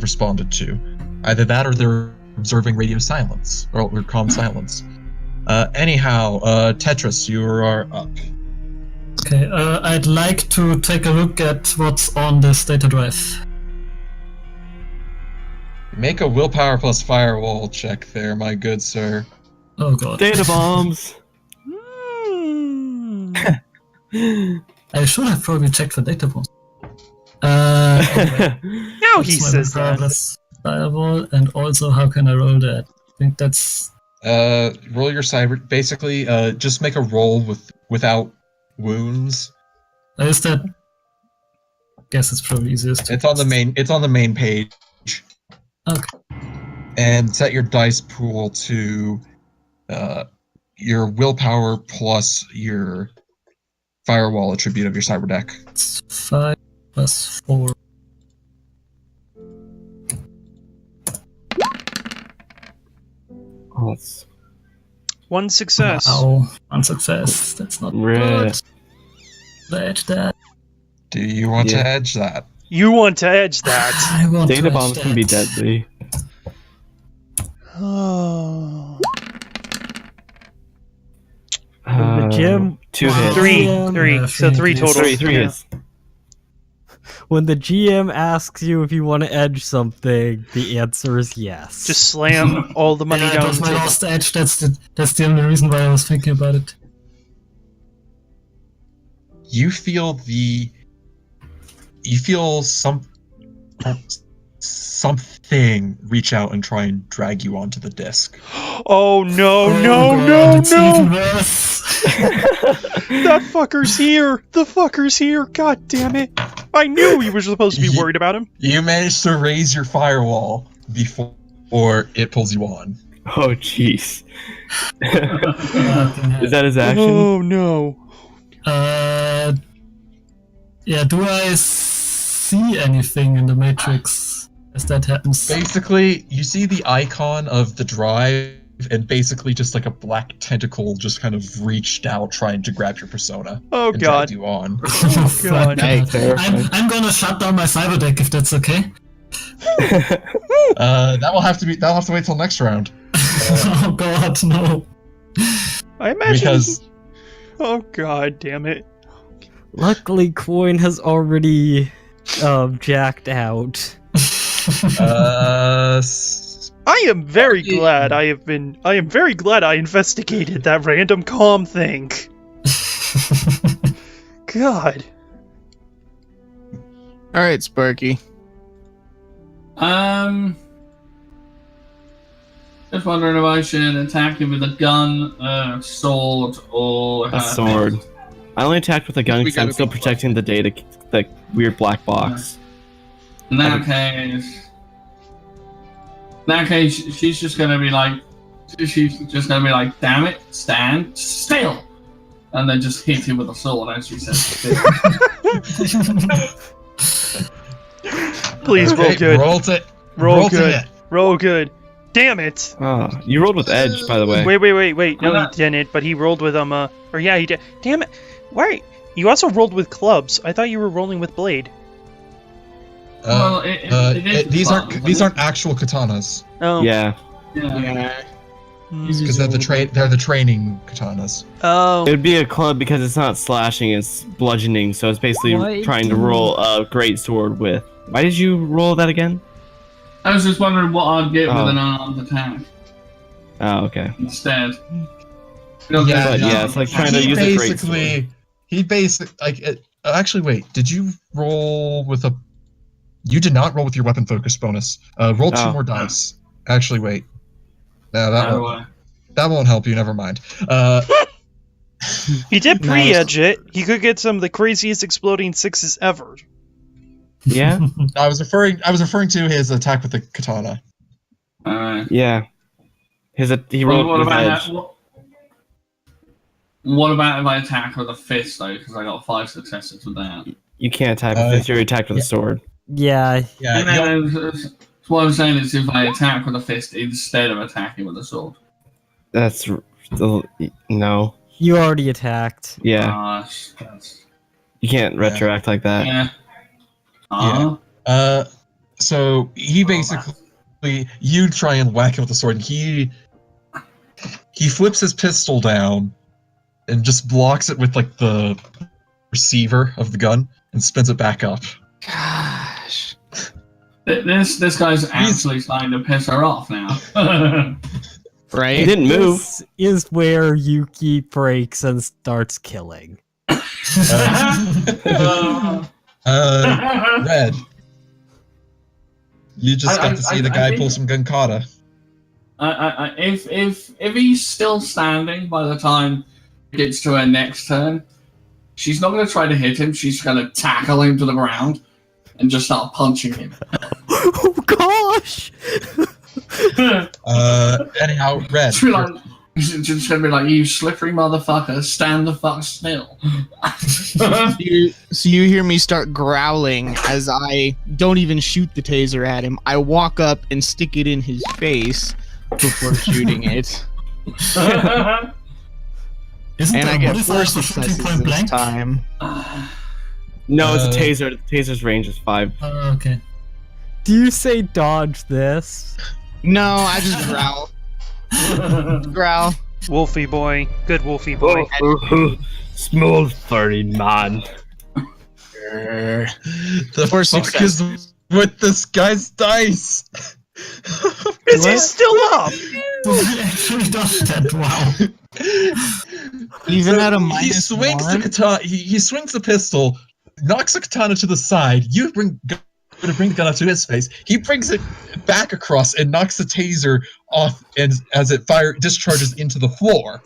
responded to. Either that, or they're observing radio silence or calm silence. Anyhow, Tetris, you are up. Okay, I'd like to take a look at what's on this data drive. Make a willpower plus firewall check there, my good sir. Oh god. Data bombs. I should have probably checked for data points. Anyway, Now he that's my says willpower that. plus firewall, and also how can I roll that? I think that's Roll your cyber. Basically, just make a roll without wounds. is that. Guess it's probably easiest. To It's on the main page. Okay. And set your dice pool to your willpower plus your firewall attribute of your cyber deck. It's 5 plus 4. Oh, that's One success. Wow, one success. That's not rare. good. Let's that. Do you want to Yeah. edge that? You want to edge that. I want Data to bombs edge can be that. deadly. Oh. The gym. Two Wow. hits. Three. Yeah, Three. So three definitely. total. Three Yeah. hits. When the GM asks you if you want to edge something, the answer is yes. Just slam all the money Yeah, it down was the my table. last edge. That's the only reason why I was thinking about it. You feel something reach out and try and drag you onto the disc. Oh no, Oh, no, God, no, it's even no! worse. That fucker's here! The fucker's here! God damn it! I knew you were supposed to be worried about him. You managed to raise your firewall before it pulls you on. Oh, jeez. Is that his action? Oh no. Yeah, do I see anything in the Matrix as that happens? Basically, you see the icon of the drive, and basically just like a black tentacle just kind of reached out trying to grab your persona. Oh and god. drag you on. Oh, God. Hey, I'm gonna shut down my cyber deck if that's okay. That'll have to wait till next round. Oh god, no. I imagine. Because Oh god damn it. Luckily, Coin has already jacked out. I am very glad I am very glad I investigated that random calm thing. God. All right, Sparky. Just wondering if I should attack him with a gun, sword, or A sword. I only attacked with a gun We because I'm gotta still be protecting the data, the weird black box. In that case, she's just gonna be like, damn it, stand still, and then just hit him with a sword as she says. Please roll good. Roll to Roll to good. hit. Roll good. Damn it. Oh, you rolled with edge, by the way. Wait. No, he didn't, but he rolled with or yeah, he did. Damn it. Why? You also rolled with clubs. I thought you were rolling with blade. Well, it is these fun, aren't actual katanas Oh. Yeah. Yeah. because they're the training katanas. Oh. It would be a club because it's not slashing, it's bludgeoning, so it's basically Why trying to do- roll a great sword with. Why did you roll that again? I was just wondering what I'd get with Oh. an unarmed attack Oh, okay. instead. But yeah, it's like trying to use a great sword. Actually, wait. Did you roll with a? You did not roll with your weapon focus bonus. Roll 2 Oh. more dice. Actually, wait. No, that How do won't. That won't help you. Never mind. He did pre-edge it. He could get some of the craziest exploding sixes ever. Yeah? I was referring to his attack with the katana. Yeah. He rolled What with about edge. that? What about if I attack with a fist though? Because I got 5 successes with that. You can't attack with this, you're attacked with a sword. Yeah, Yeah. So what I'm saying is if I attack with a fist instead of attacking with a sword. That's... No. you already attacked. Yeah. That's, You can't retroact like that. yeah. So he basically, you try and whack him with the sword, and he flips his pistol down and just blocks it with like the receiver of the gun and spins it back up. Gosh. This guy's actually starting to piss her off now. He Right? didn't move. This is where Yuki breaks and starts killing. Red. You just got to see the guy pull some gun kata. If he's still standing by the time it gets to her next turn, she's not going to try to hit him. She's going to tackle him to the ground and just start punching him. Oh gosh! Anyhow, Red. She's just going to be like, you slippery motherfucker, stand the fuck still. So you hear me start growling as I don't even shoot the taser at him. I walk up and stick it in his face before shooting it. And I get 4 successes this time. No, it's a taser. The taser's range is 5. Okay. Do you say dodge this? No, I just growl. Growl. Wolfie boy. Good Wolfie boy. Small 30 man. The For fuck success. is with this guy's dice? Is he still up? He actually does that. Wow. Even So at a he minus swings the one? katana. He swings the pistol, knocks the katana to the side. You go to bring the gun up to his face. He brings it back across and knocks the taser off, and as it discharges into the floor.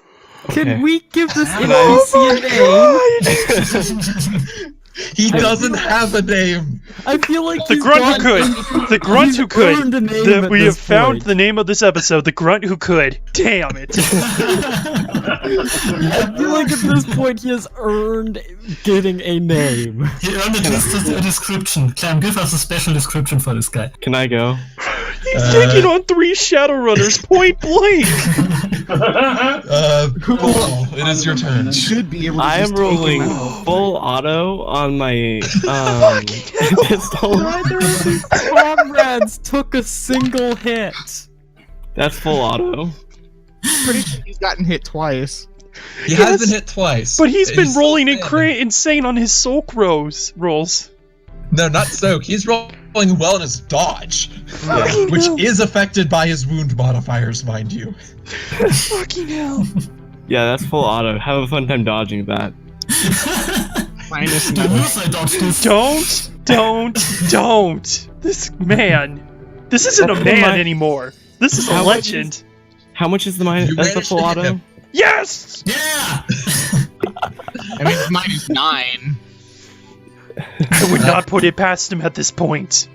Can we give this Oh NPC a name? He doesn't have a name. I feel like The he's Grunt Who gotten- Could. The Grunt he's Who Could. earned a name That at we have this found point. the name of this episode, The Grunt Who Could. Damn it. I feel like at this point he has earned getting a name. He earned at least a description. Clem, give us a special description for this guy. Can I go? He's taking on 3 Shadowrunners point blank. Cool. It is your turn. Should be able to I am just take him rolling out. full auto on my pistol. Neither of his comrades took a single hit. That's full auto. Pretty sure he's gotten hit twice. He has been hit twice. But he's been still rolling standing. insane on his soak rolls. No, not soak. He's rolling well in his dodge, Fucking which hell. is affected by his wound modifiers, mind you. Fucking hell. Yeah, that's full auto. Have a fun time dodging that. Minus The 9. news I dodged this. Don't. This man. This isn't a That's man my- anymore. This is a How much is- legend. How much is the minus? You That's the managed full to hit auto. him. Yes! Yeah! I mean, it's minus 9. I would not put it past him at this point.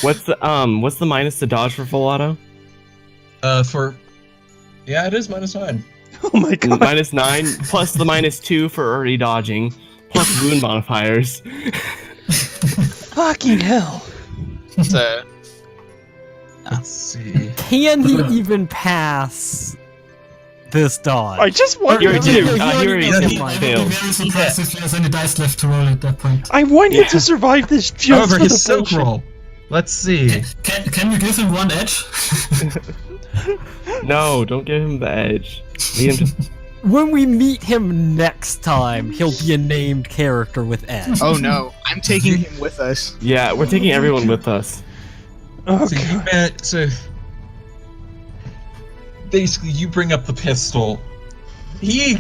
What's the minus to dodge for full auto? Yeah, it is -9. Oh my god. -9 plus the -2 for already dodging, plus wound modifiers. Fucking hell. So, Let's see. Can he even pass this dodge? I just want You him already did. to. You already Yeah, did. he- I would be Failed. very surprised if he has any dice left to roll at that point. I want him Yeah. to survive this just However, for his the soak bullshit. roll. Let's see. Can you give him one edge? No, don't give him the edge. Leave him to- When we meet him next time, he'll be a named character with Ed. oh no, I'm taking him with us. Yeah, we're taking everyone with us. Oh So, god. so basically, you bring up the pistol. He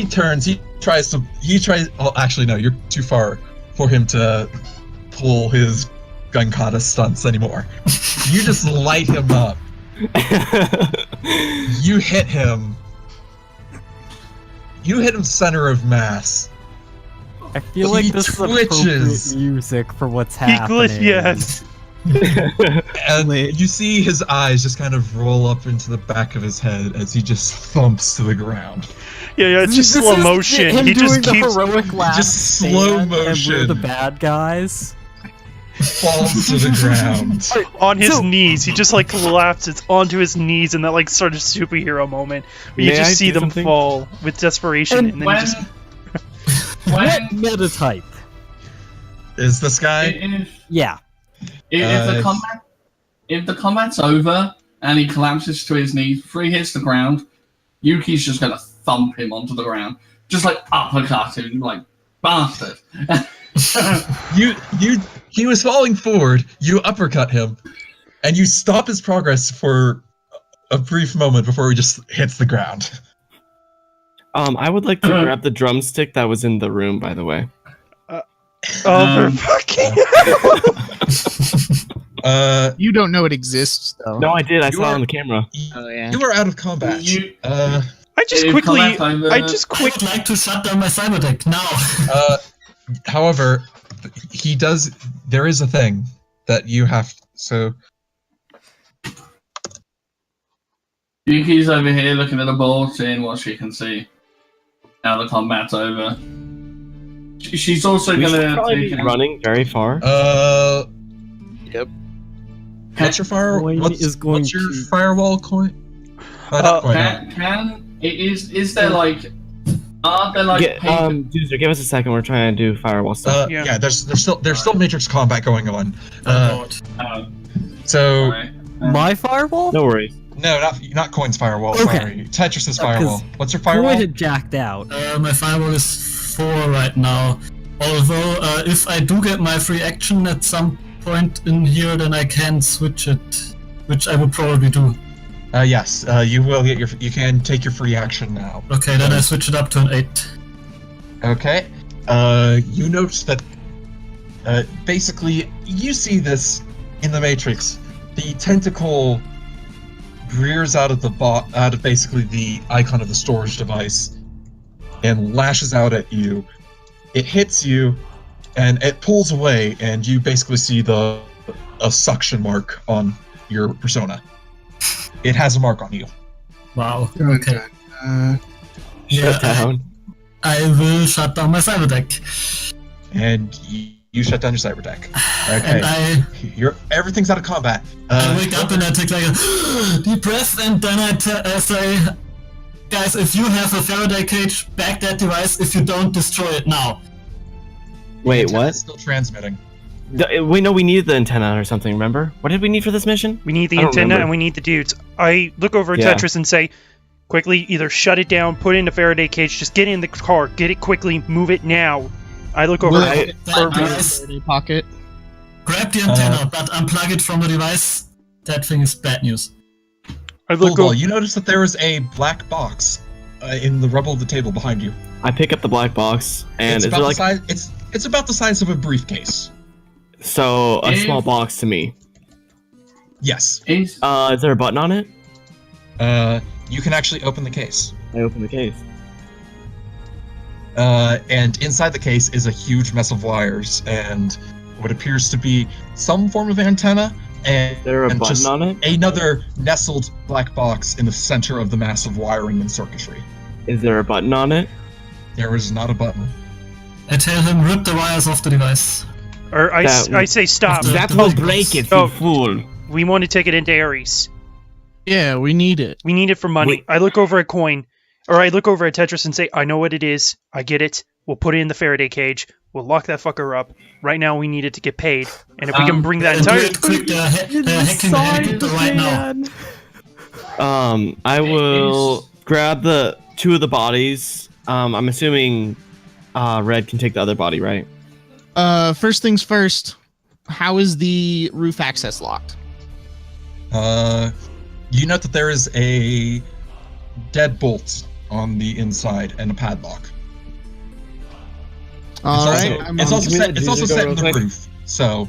turns. He tries. Oh, actually, no. You're too far for him to pull his gun kata stunts anymore. You just light him up. You hit him. You hit him center of mass. I feel like He this is twitches. appropriate music for what's He happening. yes. And Lit. you see his eyes just kind of roll up into the back of his head as he just thumps to the ground. Yeah, it's just This slow is motion. Him He doing just the keeps heroic last just slow stand, and we're motion. the bad guys. Falls to the ground. on his So- knees. He just like collapses onto his knees in that like sort of superhero moment where you May just I see do them something? fall with desperation, and, then he When, just What when meta type? Is this guy? Yeah. if the combat's over and he collapses to his knees before he hits the ground, Yuki's just gonna thump him onto the ground, just like uppercut him, like bastard. He was falling forward, you uppercut him, and you stop his progress for a brief moment before he just hits the ground. I would like to grab the drumstick that was in the room, by the way. for fucking You don't know it exists, though. No, I did. I You saw it are- on the camera. Oh yeah. You are out of combat. You- I just If quickly combat's over- I just I quick would like to shut down my cyber deck now. However, he does. There is a thing that you have. So Yuki's over here looking at the board, seeing what she can see. Now the combat's over. She's also We should gonna probably take be running very far. Yep. what's your fire? Coin What's, is going what's your to- firewall coin? Not coin, Is there like are there like paper- Doozer, give us a second. We're trying to do firewall stuff. Yeah. yeah. There's still Matrix combat going on. Oh, So sorry. My firewall? No worries. no, not coin's firewall. Okay. Sorry, Tetris's Yeah, 'cause firewall. What's your Coin firewall? had jacked out. my firewall is 4 right now. Although, if I do get my free action at some point in here, then I can switch it, which I would probably do. Yes, you will get you can take your free action now. Okay, then I switch it up to an 8. Okay. You notice that, basically, you see this in the Matrix. The tentacle rears out of basically the icon of the storage device and lashes out at you. It hits you, and it pulls away, and you basically see a suction mark on your persona. It has a mark on you. Wow. Okay. Shut down. I will shut down my cyber deck. And you shut down your cyber deck. Okay. And everything's out of combat. I wake up and I take like a deep breath, and then I say, guys, if you have a Faraday cage, back that device. If you don't, destroy it now. Wait, what? It's still transmitting. We know we needed the antenna or something, remember? What did we need for this mission? We need the I don't antenna remember. and we need the dudes. I look over at Yeah. Tetris and say, quickly, either shut it down, put it in a Faraday cage, just get in the car, get it quickly, move it now. I look over Will at That I device, pocket. grab the antenna, but unplug it from the device. That thing is bad news. I look Hold on, over. you notice that there is a black box in the rubble of the table behind you. I pick up the black box, and It's is there about like the size. It's about the size of a briefcase. so a If- small box to me? Yes. Is Is there a button on it? You can actually open the case. I open the case. And inside the case is a huge mess of wires and what appears to be some form of antenna and, Is there a and button just on it? another nestled black box in the center of the massive wiring and circuitry. Is there a button on it? There is not a button. I tell him, rip the wires off the device. Or I say, stop. That That will break it, Oh. you fool! We want to take it into Ares. Yeah, we need it. We need it for money. Wait. I look over at Coin, or I look over at Tetris and say, I know what it is. I get it. We'll put it in the Faraday cage. We'll lock that fucker up. Right now, we need it to get paid. And if we can bring that And do entire... it quick, hacking the helicopter right now. I will grab the 2 of the bodies. I'm assuming Red can take the other body, right? First things first. How is the roof access locked? You note that there is a deadbolt on the inside and a padlock. All It's right, also, it's also Can we set, let it's also Juicy go set in real the quick? roof, so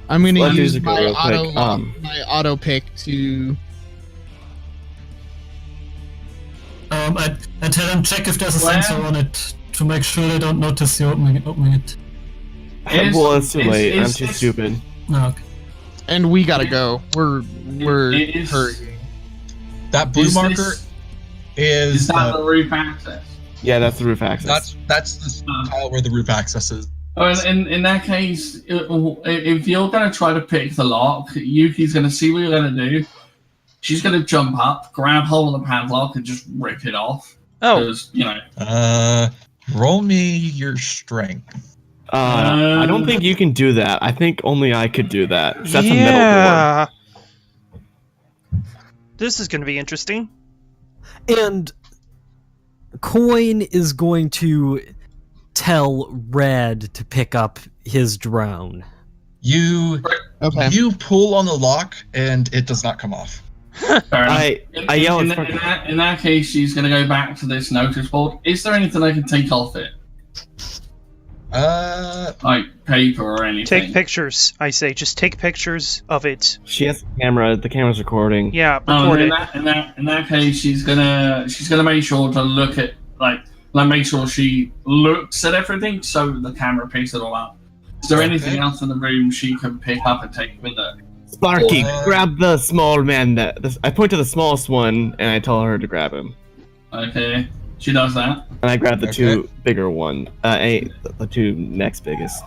I'm gonna Let use Juicy go my real quick. my auto pick to. I tell him, check if there's a Well- sensor on it to make sure they don't notice you opening it. Well, it's too late. I'm is- too is- stupid. Oh, okay. And we gotta go. We're It is- hurrying. that blue Is marker this- is is that the roof access? Yeah, that's the roof access. that's the tile where the roof access is. Oh, in that case, if you're going to try to pick the lock, Yuki's going to see what you're going to do. She's going to jump up, grab hold of the padlock, and just rip it off. Oh, Because, you know. Roll me your strength. I don't think you can do that. I think only I could do that. 'cause that's a metal door. yeah. This is going to be interesting. And Coin is going to tell Red to pick up his drone. You Okay. you pull on the lock and it does not come off. Fair enough. I yell in, at in that case, she's going to go back to this notice board. Is there anything I can take off it? Like paper or anything? Take pictures, I say. Just take pictures of it. She has a camera. The camera's recording. Yeah, Oh, record in it. that case, she's gonna make sure to look at like make sure she looks at everything so the camera picks it all up. Is there anything else in the room she can pick up and take with her? Sparky, grab the small man. I point to the smallest one and I tell her to grab him. Okay, she does that. And I grab the Okay. 2 bigger one. The 2 next biggest.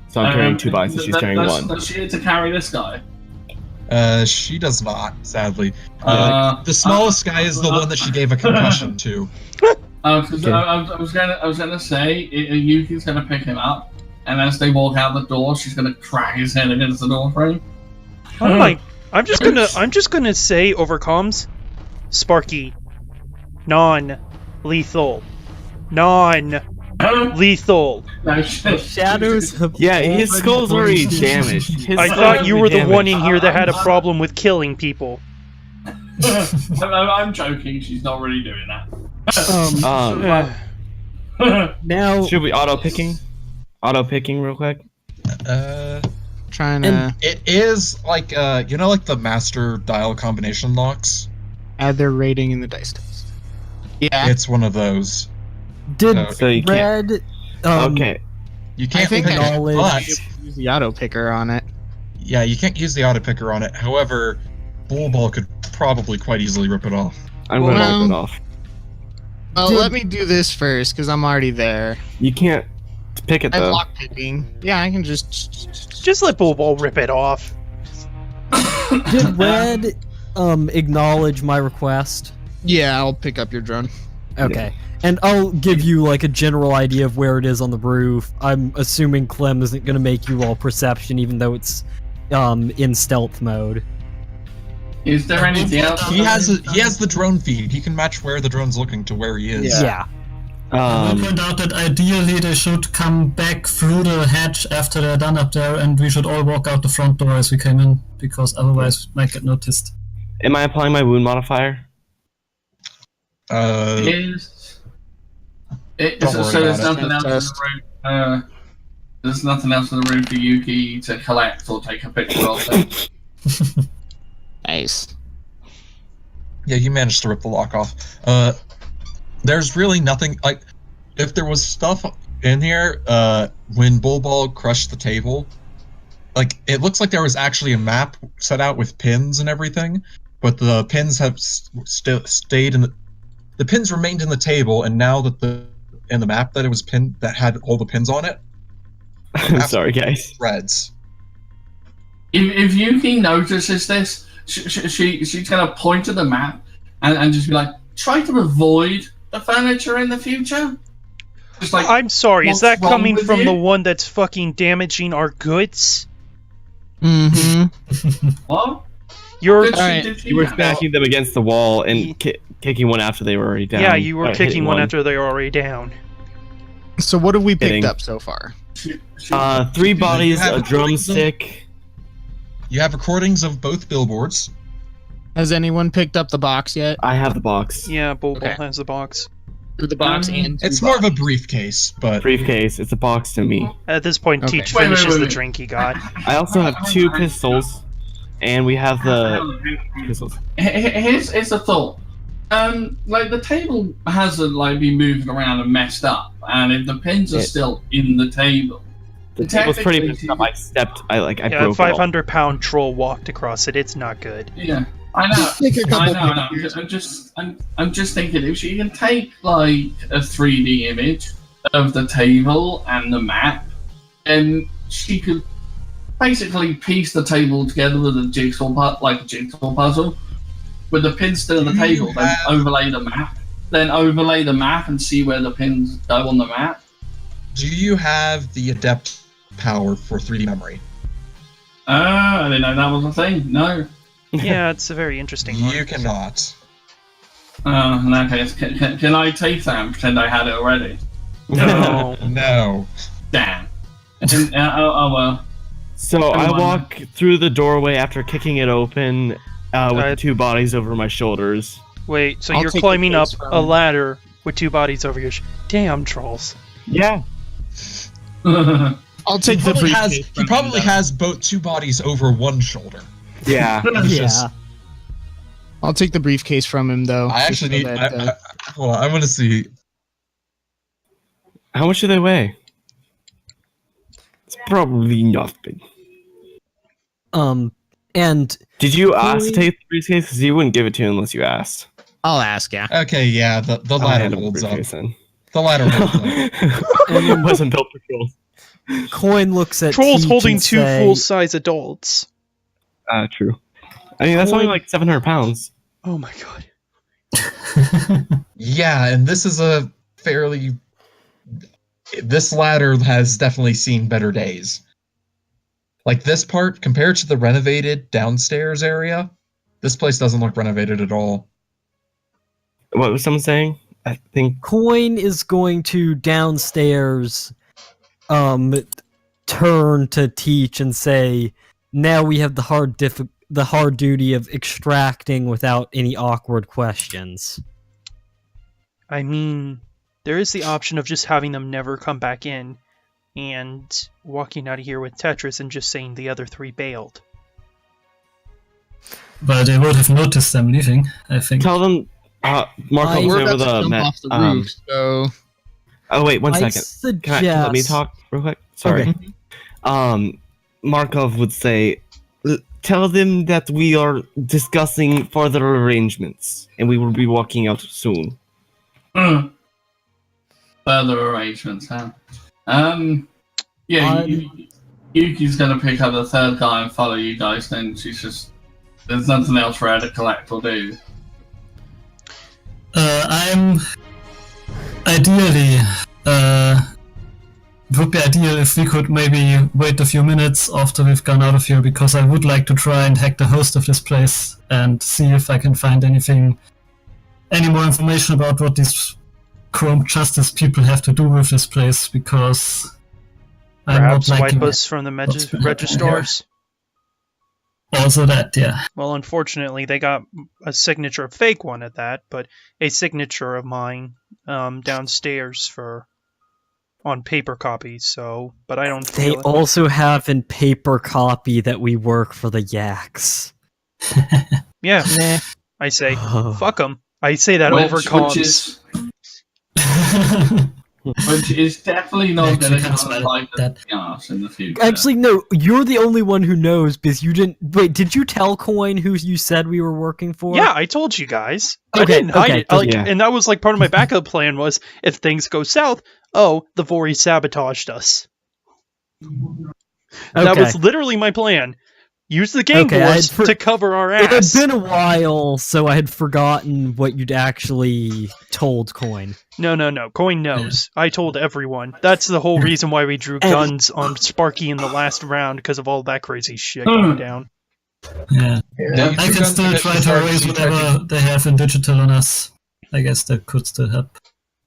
So I'm carrying 2 bodies, and she's carrying 1. Does she need to carry this guy? She does not, sadly. Uh, The smallest guy is the one that she gave a concussion to. Because I was gonna say Yuki's gonna pick him up, and as they walk out the door, she's gonna crack his head against the door frame. Oh my! I'm just gonna say over comms, Sparky, non-lethal, Lethal. No, shit. Shadows have Yeah, his skull's already damaged. His I skull's thought you were already the one in damaged. here that had a problem with killing people. I'm joking. She's not really doing that. Now, Should we auto picking? Auto picking real quick. Trying to It is like like the master dial combination locks. add their rating in the dice test. Yeah. It's one of those. did So you can't. Red? Okay. You can't think pick I it, knowledge- but Use the auto picker on it. yeah, you can't use the auto picker on it. However, Bullball could probably quite easily rip it off. I'm going to Well- rip it off. Oh, Did- let me do this first because I'm already there. You can't pick it I have though. lock picking. Yeah, I can just. Just let Bullball rip it off. Did Red acknowledge my request? Yeah, I'll pick up your drone. Okay. And I'll give you like a general idea of where it is on the roof. I'm assuming Clem isn't going to make you all perception, even though it's in stealth mode. Is there anything else? He has the drone feed. He can match where the drone's looking to where he is. Yeah. I will Um, point out that ideally they should come back through the hatch after they're done up there, and we should all walk out the front door as we came in, because otherwise we might get noticed. am I applying my wound modifier? Uh, So Don't worry there's about nothing else in the room. There's nothing else in the room for Yuki to collect or take a picture of. Then. Nice. yeah, you managed to rip the lock off. There's really nothing like if there was stuff in here. When Bullball crushed the table, like it looks like there was actually a map set out with pins and everything, but the pins have stayed in the pins remained in the table, and now that the map that it was pinned that had all the pins on it, I'm sorry, guys. threads. If Yuki notices this, she's gonna point to the map and just be like, try to avoid the furniture in the future. Just like, I'm sorry, is what's that wrong coming with from you? the one that's fucking damaging our goods? Mm-hmm. what? You're Did she- Alright, did she You were know? smacking them against the wall and kicking one after they were already down. yeah, you were Hitting kicking one after they were already down. So what have we picked Hitting. up so far? She- 3 bodies, have a a drumstick. You have recordings of both billboards. Has anyone picked up the box yet? I have the box. Yeah, Bullball Okay. has the box. The box and It's more of a briefcase, but Briefcase. It's a box to me. At this point, Okay. Teach Wait, wait, finishes wait, the wait. drink he got. I also have 2 pistols, and we have the pistols. Here's a thought. Like the table hasn't like been moved around and messed up, and if the pins are still in the table, The table's pretty technically, messed up. I Yeah, a broke it all. 500-pound troll walked across it. It's not good. yeah, I know. Take a couple I know. pictures. I'm just thinking if she can take like a 3D image of the table and the map, and she could basically piece the table together with a jigsaw puzzle, with the pins still on the Do you table. Then have- overlay the map and see where the pins go on the map. do you have the adept power for 3D memory? I didn't know that was a thing. No. Yeah, it's a very interesting one. You cannot. In that case, can I take that and pretend I had it already? No. No. Damn. Oh well. So I Come on. walk through the doorway after kicking it open with the 2 bodies over my shoulders. Wait, so I'll you're take the climbing up case a from- ladder with 2 bodies over your Damn, trolls. Yeah. I'll take the briefcase. He probably has both 2 bodies over one shoulder. Yeah. It's just- Yeah. I'll take the briefcase from him though. I just actually so need. that, Hold on, I want to see. How much do they weigh? It's probably nothing. And Did you ask to take the briefcase? Because you wouldn't give it to you unless you asked. I'll ask. Yeah. Okay, yeah, the I'll ladder hand him the holds up. briefcase then. The ladder holds up. It wasn't built for trolls. Coin looks at Trolls Teach holding and 2 say, full-size adults. True. I mean, that's only like 700 pounds. Oh my god. Yeah, and this is a fairly. This ladder has definitely seen better days. Like this part, compared to the renovated downstairs area, this place doesn't look renovated at all. What was someone saying? I think Coin is going to downstairs turn to Teach and say, now we have the hard duty of extracting without any awkward questions. I mean, there is the option of just having them never come back in and walking out of here with Tetris and just saying the other 3 bailed. But they would have noticed them leaving, I think. tell them. Marco, We're with about to a jump off the roof, so Oh wait, 1 I second. Can let me talk real quick? Sorry. Okay. Markov would say, tell them that we are discussing further arrangements, and we will be walking out soon. Further arrangements, huh? Yeah, Yuki's gonna pick up the 3rd guy and follow you guys, then there's nothing else for her to collect or do. I'm ideally, it would be ideal if we could maybe wait a few minutes after we've gone out of here, because I would like to try and hack the host of this place and see if I can find any more information about what these Chrome Justice people have to do with this place, because Perhaps I'm not liking wipe us from the registrars? Also that, yeah. Well, unfortunately, they got a signature, a fake one at that, but a signature of mine downstairs on paper copies. So, but I don't. They also have in paper copy that we work for the Yaks. Yeah, I say, fuck them. I say that over comms. Which is definitely not going to Actually, come like that. the ass in the future. Actually, no, you're the only one who knows, because you didn't... Wait, did you tell Coin who you said we were working for? Yeah, I told you guys. I Okay, didn't hide it. yeah. And that was like part of my backup plan was, if things go south, the Vori sabotaged us. That was literally my plan. Use the gang wars to cover our ass. It had been a while, so I had forgotten what you'd actually told Coin. No. Coin knows. I told everyone. That's the whole reason why we drew guns on Sparky in the last round, because of all that crazy shit going down. Yeah. I can still try to erase whatever they have in digital on us. I guess that could still help.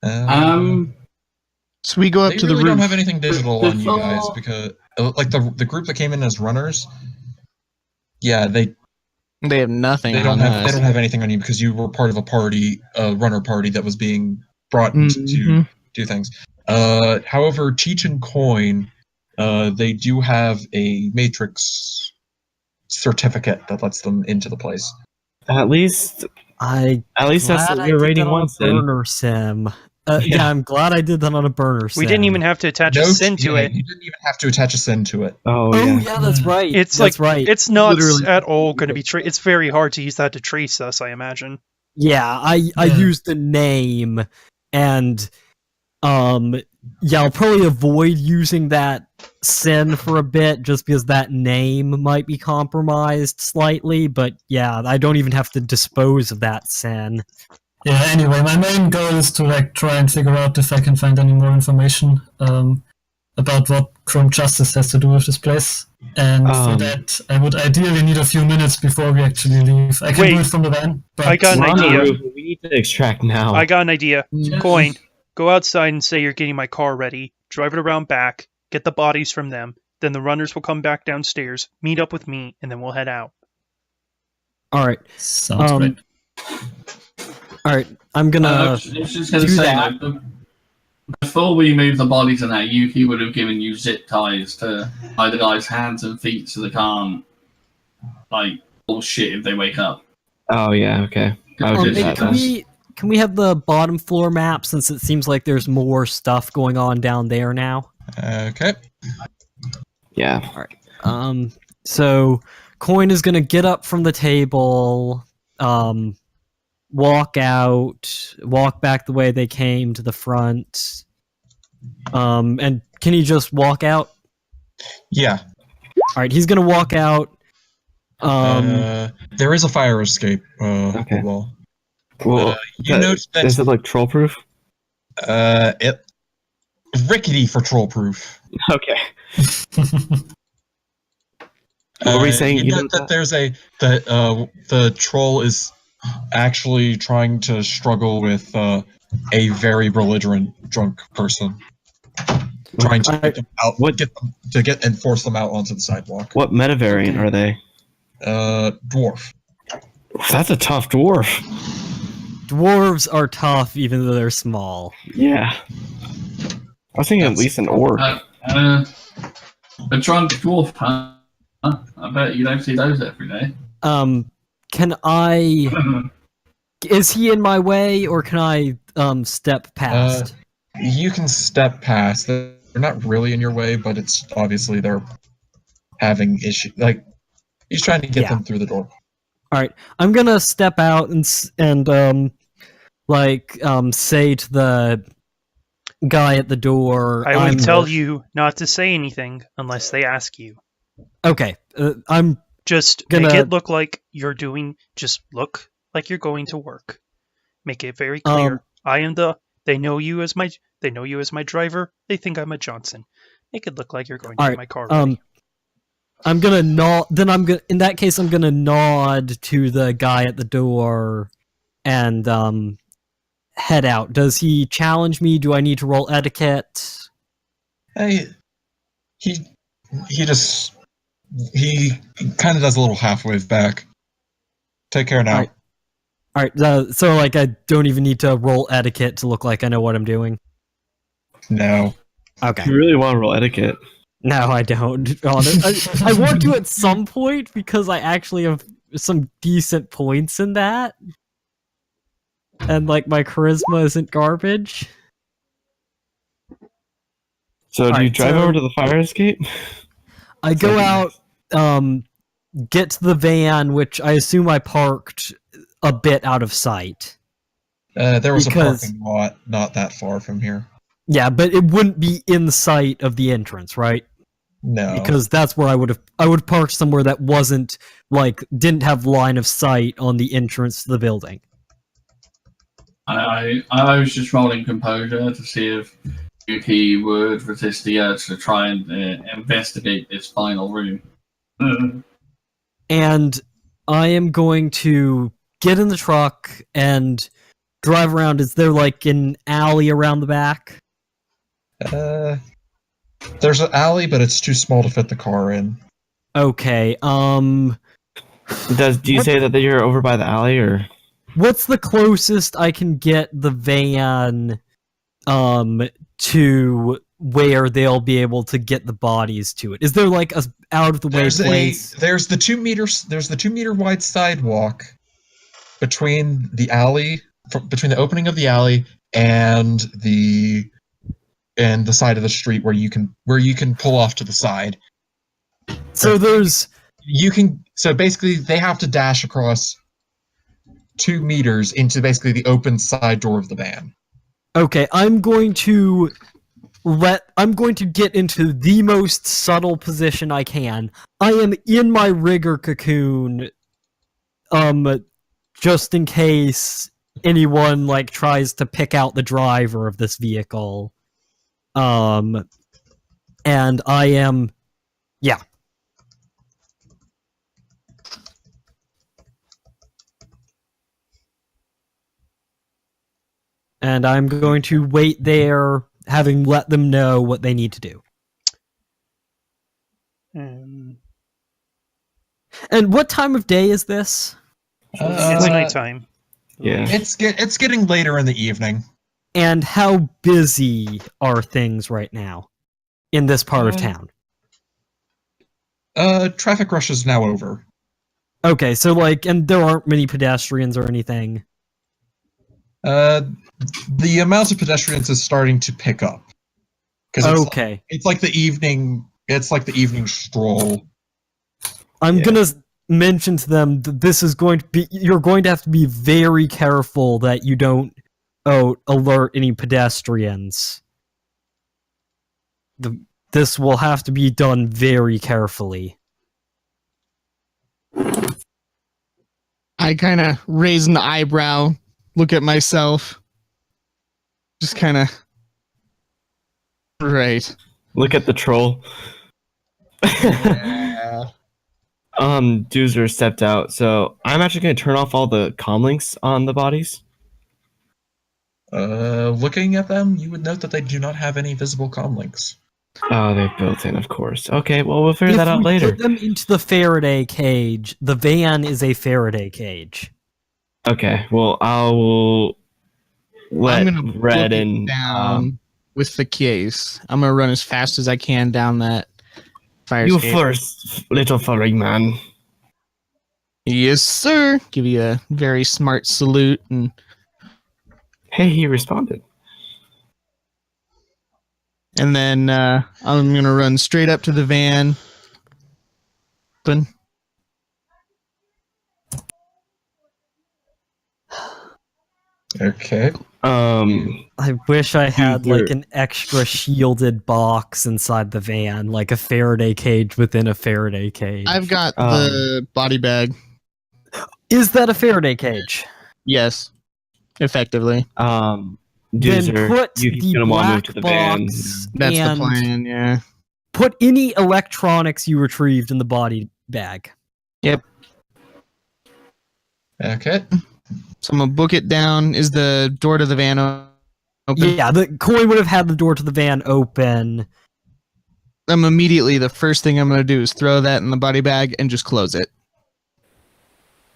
So we go up They to the really roof. don't have anything digital on you guys, because like the group that came in as runners, yeah, they They have nothing don't on have us. they don't have anything on you because you were part of a party, runner party that was being brought in to do things. However, Teach and Coin, they do have a Matrix certificate that lets them into the place. At least that's what we're rating once. Burner sim. Yeah, I'm glad I did that on a burner sim. We didn't even have to attach a sin to it. You didn't even have to attach a sin to it. Oh yeah, that's right. That's right. It's not Literally. at all going to be it's very hard to use that to trace us, I imagine. Yeah, I used the name, and yeah, I'll probably avoid using that sin for a bit, just because that name might be compromised slightly. But yeah, I don't even have to dispose of that sin. Yeah, anyway, my main goal is to try and figure out if I can find any more information about what Chrome Justice has to do with this place. And for that, I would ideally need a few minutes before we actually leave. I can do it from the van. But I got an idea. We need to extract now. I got an idea. Coin, go outside and say you're getting my car ready. Drive it around back. Get the bodies from them. Then the runners will come back downstairs, meet up with me, and then we'll head out. Alright. Sounds great. Alright, I'm gonna I was just going to do say, that. before we move the bodies and that, Yuki would have given you zip ties to tie the guy's hands and feet so they can't, bullshit if they wake up. Oh yeah, okay. I would do that. Can we have the bottom floor map, since it seems like there's more stuff going on down there now? Okay. Yeah. Alright. So Coin is gonna get up from the table, walk back the way they came to the front. And can he just walk out? Yeah. Alright, he's gonna walk out. There is a fire escape. Okay. Well, you notice that is it troll proof? it rickety for troll proof. Okay. What were we saying? You note that there's the troll is actually trying to struggle with a very belligerent drunk person trying to get them out, and force them out onto the sidewalk. What metavariant are they? Dwarf. That's a tough dwarf. Dwarves are tough, even though they're small. Yeah. I was thinking at least an orc. A drunk dwarf, huh? I bet you don't see those every day. Can I... Is he in my way, or can I step past? You can step past. They're not really in your way, but it's obviously they're having issues. Like, he's trying to get them through the door. All right, I'm gonna step out and say to the guy at the door. I would tell you not to say anything unless they ask you. Okay, I'm just gonna make it look like you're doing. Just look like you're going to work. Make it very clear. I am the. They know you as my. They know you as my driver. They think I'm a Johnson. Make it look like you're going to my car. I'm gonna nod. Then in that case, I'm gonna nod to the guy at the door, and head out. Does he challenge me? Do I need to roll etiquette? Hey, he kind of does a little half wave back. Take care now. All right. So I don't even need to roll etiquette to look like I know what I'm doing. No. Okay. You really want to roll etiquette? No, I don't. I want to at some point because I actually have some decent points in that. And my charisma isn't garbage. So do you drive over to the fire escape? I go out, get to the van, which I assume I parked a bit out of sight. There was a parking lot not that far from here. Yeah, but it wouldn't be in sight of the entrance, right? No. Because that's where I would park somewhere that wasn't, didn't have line of sight on the entrance to the building. I was just rolling composure to see if Yuki would resist the urge to try and investigate this final room. And I am going to get in the truck and drive around. Is there an alley around the back? There's an alley, but it's too small to fit the car in. Okay. Do you say that you're over by the alley, or what's the closest I can get the van to where they'll be able to get the bodies to it? Is there a out of the way place? There's the 2 meter wide sidewalk between the alley, between the opening of the alley and the side of the street where you can pull off to the side. So so basically they have to dash across 2 meters into basically the open side door of the van. Okay, I'm going to get into the most subtle position I can. I am in my rigger cocoon, just in case anyone tries to pick out the driver of this vehicle. And I am, yeah. And I'm going to wait there, having let them know what they need to do. And what time of day is this? It's nighttime. Yeah. It's getting later in the evening. And how busy are things right now in this part of town? Traffic rush is now over. Okay, so and there aren't many pedestrians or anything. The amount of pedestrians is starting to pick up. Okay. It's like the evening stroll. I'm gonna mention to them that this is going to be. You're going to have to be very careful that you don't alert any pedestrians. This will have to be done very carefully. I kind of raise an eyebrow, look at myself, just kind of. Right. Look at the troll. Yeah. Doozer stepped out, so I'm actually going to turn off all the comm links on the bodies. Looking at them, you would note that they do not have any visible comm links. Oh, they're built in, of course. Okay, well, we'll figure If that out we later. put them into the Faraday cage, the van is a Faraday cage. Okay, well, I'll let I'm gonna Red book it and down with the case. I'm gonna run as fast as I can down that fire you escape. first, little furry man. Yes, sir. Give you a very smart salute and Hey, he responded. then I'm gonna run straight up to the van. Open. Okay. I wish I had Either- like an extra shielded box inside the van, like a Faraday cage within a Faraday cage. I've got the body bag. Is that a Faraday cage? Yes, effectively. Then Doozer, put Yuki's the gonna want to move black to the van. box That's the and plan. Yeah. put any electronics you retrieved in the body bag. Okay. So I'm gonna book it down. Is the door to the van open? Yeah, the coin would have had the door to the van open. The first thing I'm gonna do is throw that in the body bag and just close it.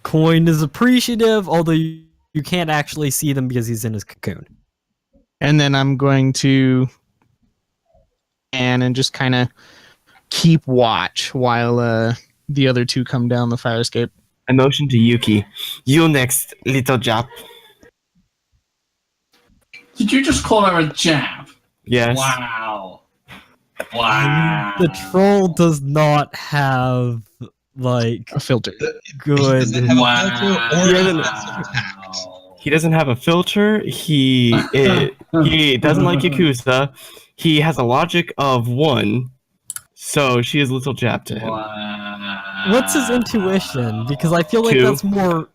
Coin is appreciative, although you can't actually see them because he's in his cocoon. And then I'm going to and just kind of keep watch while the other two come down the fire escape. I motion to Yuki. You next, little Jap. Did you just call her a jab? Yes. Wow. Wow. The troll does not have like A filter. good. doesn't have a filter or He a doesn't- defensive attack. He doesn't have a filter. He doesn't like Yakuza. He has a logic of 1. So she is little Jap to him. Wow. What's his intuition? Because I feel like 2. that's more.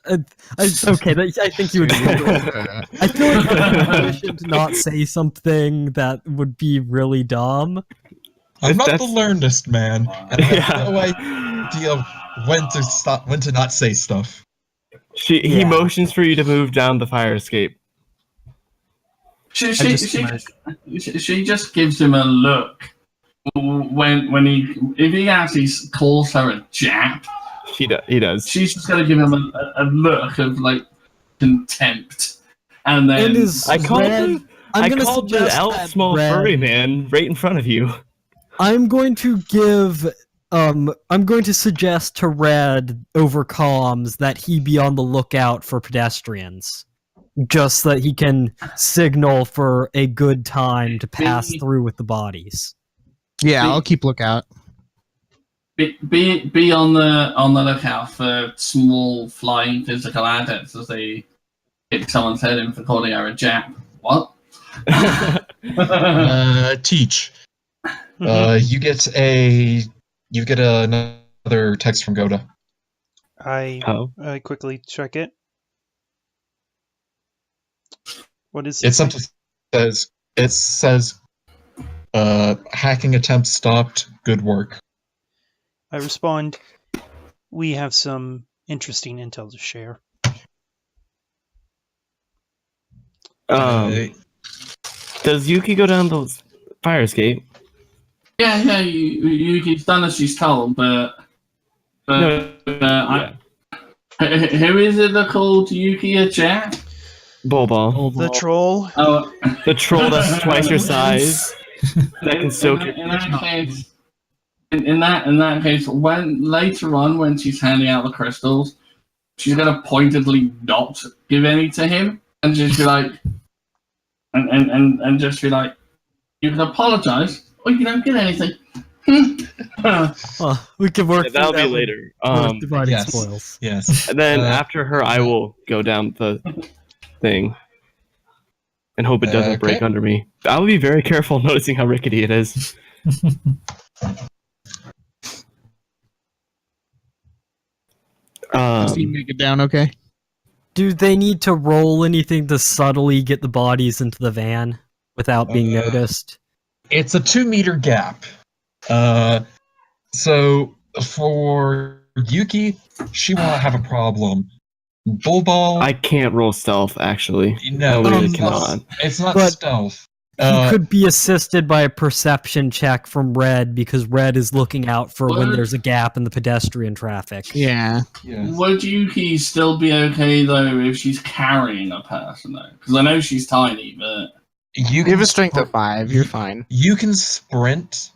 I think you would. I feel like it's intuition to not say something that would be really dumb. I'm not the That's- learnedest man, and I Yeah. have no idea when to not say stuff. He Yeah. motions for you to move down the fire escape. She just just gives him a look when if he actually calls her a jap, He does. she's just gonna give him a look of like contempt, and then And is I called Red- him. I'm I gonna called the suggest elf that small Red- furry man right in front of you. I'm going to give. I'm going to suggest to Red over comms that he be on the lookout for pedestrians, just so that he can signal for a good time to pass through with the bodies. Yeah, I'll keep lookout. be on the lookout for small flying physical adepts as they hit someone's head in for calling her a jap. What? Teach. You get another text from Goda. Oh. I quickly check it. What is It says hacking attempt stopped. Good work. I respond, we have some interesting intel to share. Does Yuki go down the fire escape? Yeah, Yuki's done as she's told, but No. who is it that called Yuki a jap? Bulbul. The troll. Oh, The troll that's twice your size. That can soak it. in that case, in that case, when later on when she's handing out the crystals, she's gonna pointedly not give any to him, and just be like, and just be like, you can apologize, or you don't get anything. We can work. Yeah, that'll through be that later. with dividing yes. spoils. Yes. And then after her, I will go down the thing and hope it doesn't break Okay. under me. I will be very careful noticing how rickety it is. So you make it down, okay? Do they need to roll anything to subtly get the bodies into the van without being noticed? It's a 2-meter gap. So for Yuki, she won't have a problem Bulbul. I can't roll stealth, actually. No, I really it's cannot. not. It's not But stealth. He could be assisted by a perception check from Red because Red is looking out for when What? there's a gap in the pedestrian traffic. Yeah. Yes. Would Yuki still be okay though if she's carrying a person though? Because I know she's tiny, but You You have can a strength of spr- 5. You're fine. You can sprint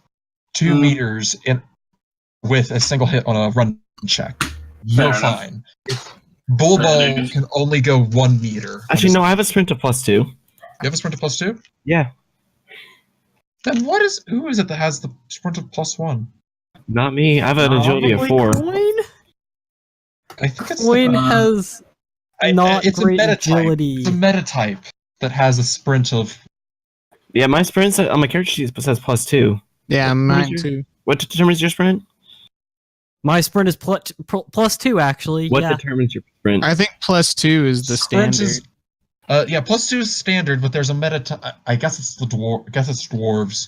2 meters with a single hit on a run check. You're Fair enough. fine. Bulbul enough. can only go 1 meter. Actually, no, I have a sprint of +2. You have a sprint of +2? Yeah, Then who is it that has the sprint of +1? not me. I have an agility of 4. Coin? I think it's Coin the- has not it's great a meta agility. Type. It's a meta type that has a sprint of. Yeah, my sprint on my character sheet says +2. Yeah, What mine was too. What determines your sprint? My sprint is +2 actually. What yeah. determines your sprint? I think +2 is the Sprint standard. is- yeah, +2 is standard, but there's a meta. I guess it's the dwarves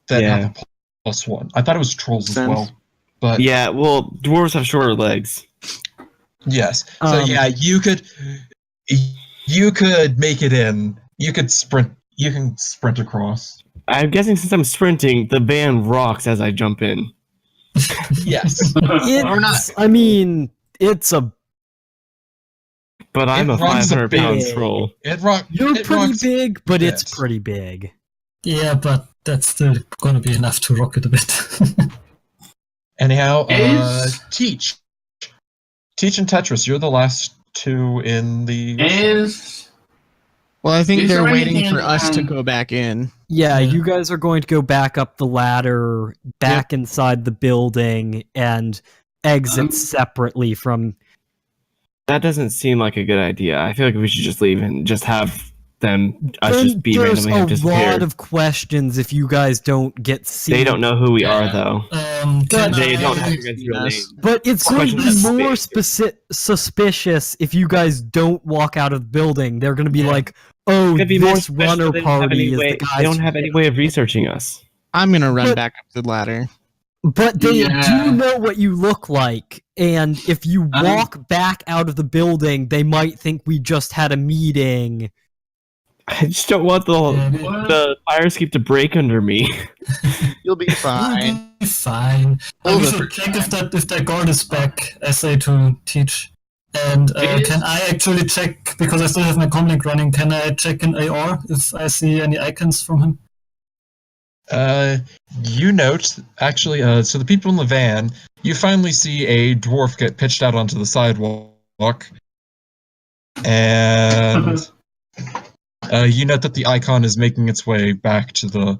that Yeah. have a +1. I thought it was trolls as Sense. well, but Yeah, well, dwarves have shorter legs. yes. So yeah, you could make it in. You could sprint. You can sprint across. I'm guessing since I'm sprinting, the van rocks as I jump in. Yes. I mean, it's a. But I'm It a runs a 500-pound big- troll. You're it pretty rocks- big, but it's Yes. pretty big. Yeah, but that's still gonna be enough to rock it a bit. Anyhow, Is- Teach and Tetris, you're the last 2 in the. Well, I think Is they're there waiting anything for us to on- go back in. Yeah, Yeah. you guys are going to go back up the ladder, back inside the building, and exit separately from. That doesn't seem like a good idea. I feel like we should just leave and just have them just be There's randomly have a disappeared. lot of questions if you guys don't get seen. They don't know who we are, though. Can They I- don't have your guys' real name. But it's going to Question be of more suspicious if you guys don't walk out of the building. They're going to be like, "Oh, Could be more this special. runner They don't have party any is way- the guys." They don't have any way of researching us. I'm gonna run But- back up the ladder. But they Yeah. do know what you look like, and if you walk back out of the building, they might think we just had a meeting. I just don't want the fire escape to break under me. You'll be fine. You'll be fine. I Oh, we the- should check if that guard is back. I say to Teach. And can I actually check, because I still have my comlink running, can I check in AR if I see any icons from him? You note, actually, so the people in the van, you finally see a dwarf get pitched out onto the sidewalk. And you note that the icon is making its way back to the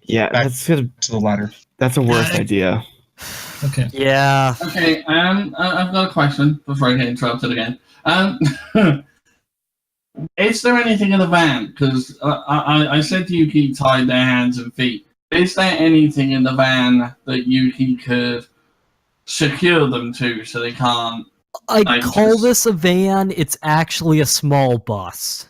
Yeah, Back- that's the ladder. a worse Yeah. idea. Okay. Yeah. Okay, I've got a question before I get interrupted again. Is there anything in the van? Because I said Yuki tied their hands and feet. Is there anything in the van that Yuki could secure them to so they can't? I call this a van, it's actually a small bus.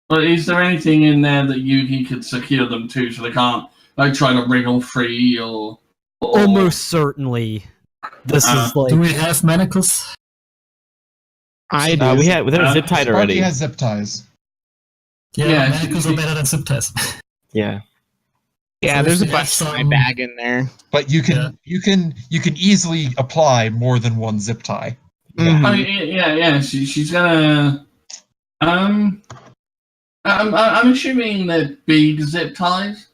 But is there anything in there that Yuki could secure them to so they can't like try to wriggle free or Almost certainly. This is like. Do we have manacles? I do. They're zip tied Sparky already. has zip ties. Yeah, Yeah, manacles are better than zip ties. Yeah. Yeah, So there's a if we have bunch in my some- bag in there. But you can you can easily apply more than one zip tie. Mhm. Oh, yeah. She's gonna. I'm assuming they're big zip ties.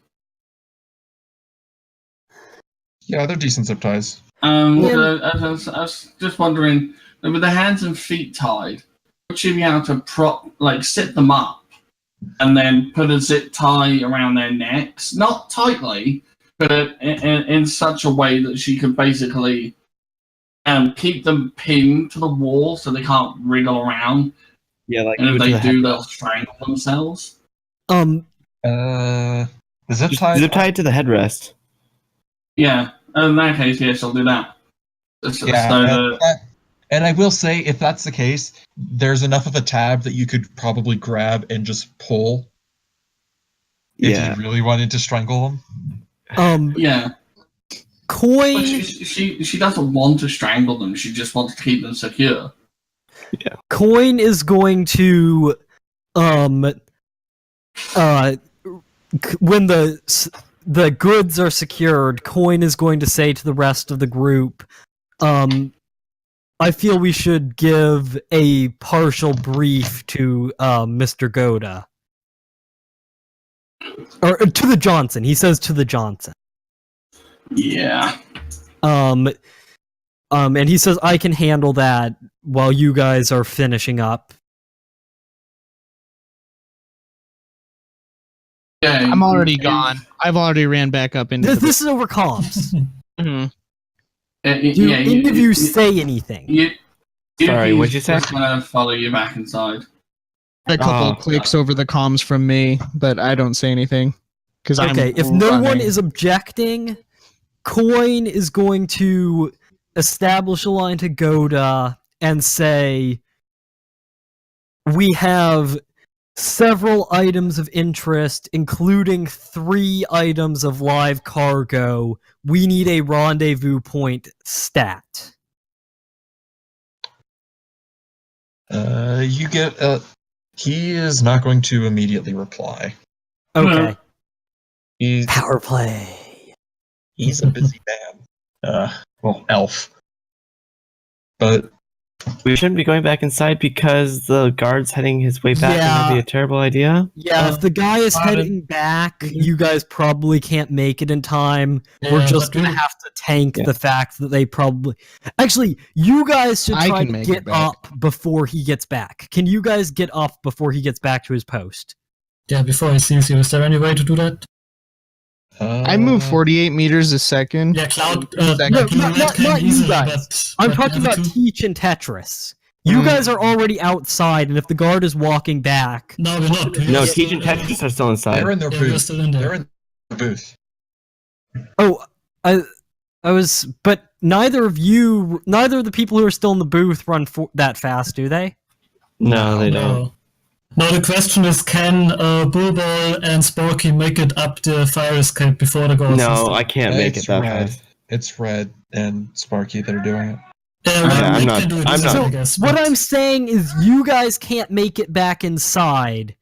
Yeah, they're decent zip ties. So I was just wondering, with the hands and feet tied, would she be able to sit them up, and then put a zip tie around their necks, not tightly, but in such a way that she could basically keep them pinned to the wall so they can't wriggle around. Yeah, like And if you they would do, they'll strangle themselves. The zip tie. zip tie it to the headrest. Yeah, in that case, yes, I'll do that. Yeah, and I will say, if that's the case, there's enough of a tab that you could probably grab and just pull if Yeah. you really wanted to strangle them. Yeah. Coin. But she doesn't want to strangle them. She just wants to keep them secure. Yeah. Coin is going to when the goods are secured, Coin is going to say to the rest of the group, I feel we should give a partial brief to Mr. Goda. Or to the Johnson. He says to the Johnson. Yeah. And he says, I can handle that while you guys are finishing up. Yeah, I'm already you- gone. I've already ran back up into This is over comms. Mhm. Do any of you say anything? Sorry, what'd you say? Just gonna follow you back inside. A couple Oh. clicks over the comms from me, but I don't say anything. Okay, if no one is objecting, Coin is going to establish a line to Goda and say, we have several items of interest, including 3 items of live cargo. We need a rendezvous point stat. You get he is not going to immediately reply. Okay. He's Power play. a busy man. Well, elf. But We shouldn't be going back inside because the guard's heading his way back, and that'd be a terrible idea. Yeah, if the guy is heading back, you guys probably can't make it in time. We're Yeah, just but gonna have to tank the fact that they probably... Actually, you guys should I try can to make get it back. up before he gets back. Can you guys get up before he gets back to his post? Yeah, before he sees you, is there any way to do that? I move 48 meters a second. Yeah, Cloud. Second. No, can not can you easily, guys. but I'm talking the other about two- Teach and Tetris. You guys are already outside, and if the guard is walking back... No, we're not. We're No, still Teach and in- Tetris are still inside. they're in their Yeah, we're booth. still in They're there. in the booth. Oh, I was... But neither of the people who are still in the booth run that fast, do they? No, they don't. No. No, the question is, can Bulbul and Sporky make it up the fire escape before the ghost? No, I can't make it It's that red. fast. It's Red and Sparky that are doing it. Yeah, Okay, I'm they not- can do it I'm easily, not- I guess, What but- I'm saying is you guys can't make it back inside,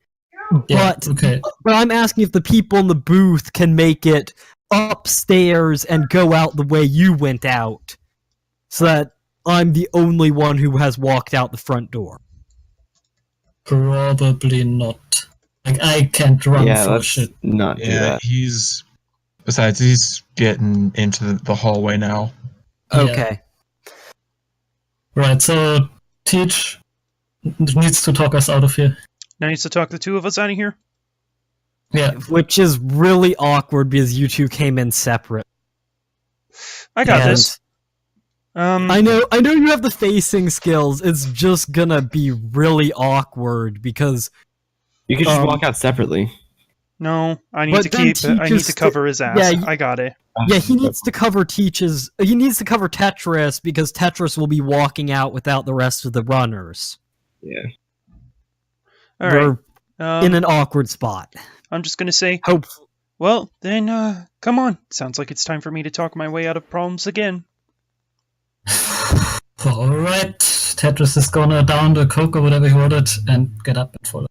Yeah, but okay. but I'm asking if the people in the booth can make it upstairs and go out the way you went out, so that I'm the only one who has walked out the front door. Probably not. Like, I can't run Yeah, for let's shit. not do Yeah, that. he's getting into the hallway now. Yeah. Okay. Right, so Teach needs to talk us out of here. Now needs to talk the two of us out of here. Yeah. Which is really awkward because you two came in separate. I got And this. I know you have the facing skills. It's just gonna be really awkward because You could just walk out separately. No, I need But to then keep. I need teachers to cover his ass. yeah, I got it. yeah, he needs to cover He needs to cover Tetris because Tetris will be walking out without the rest of the runners. Yeah. All right. They're in an awkward spot. I'm just gonna say. Hope. Well, then, come on. Sounds like it's time for me to talk my way out of problems again. Alright. Tetris is gonna down the coke or whatever he ordered and get up and follow.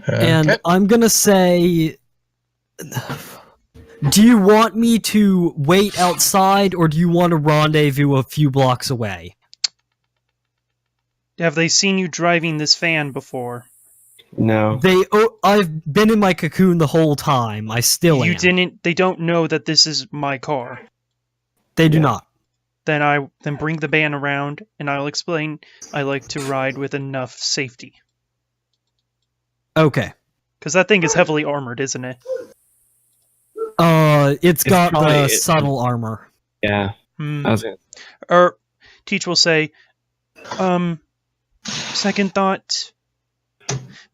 And Okay. I'm gonna say, do you want me to wait outside or do you want to rendezvous a few blocks away? Have they seen you driving this van before? No. I've been in my cocoon the whole time. I still You am. didn't. They don't know that this is my car. They do not. Then bring the van around, and I'll explain. I like to ride with enough safety. Okay. Because that thing is heavily armored, isn't it? It's got probably- the subtle armor. Yeah. Hmm. I was gonna... Or Teach will say, second thought.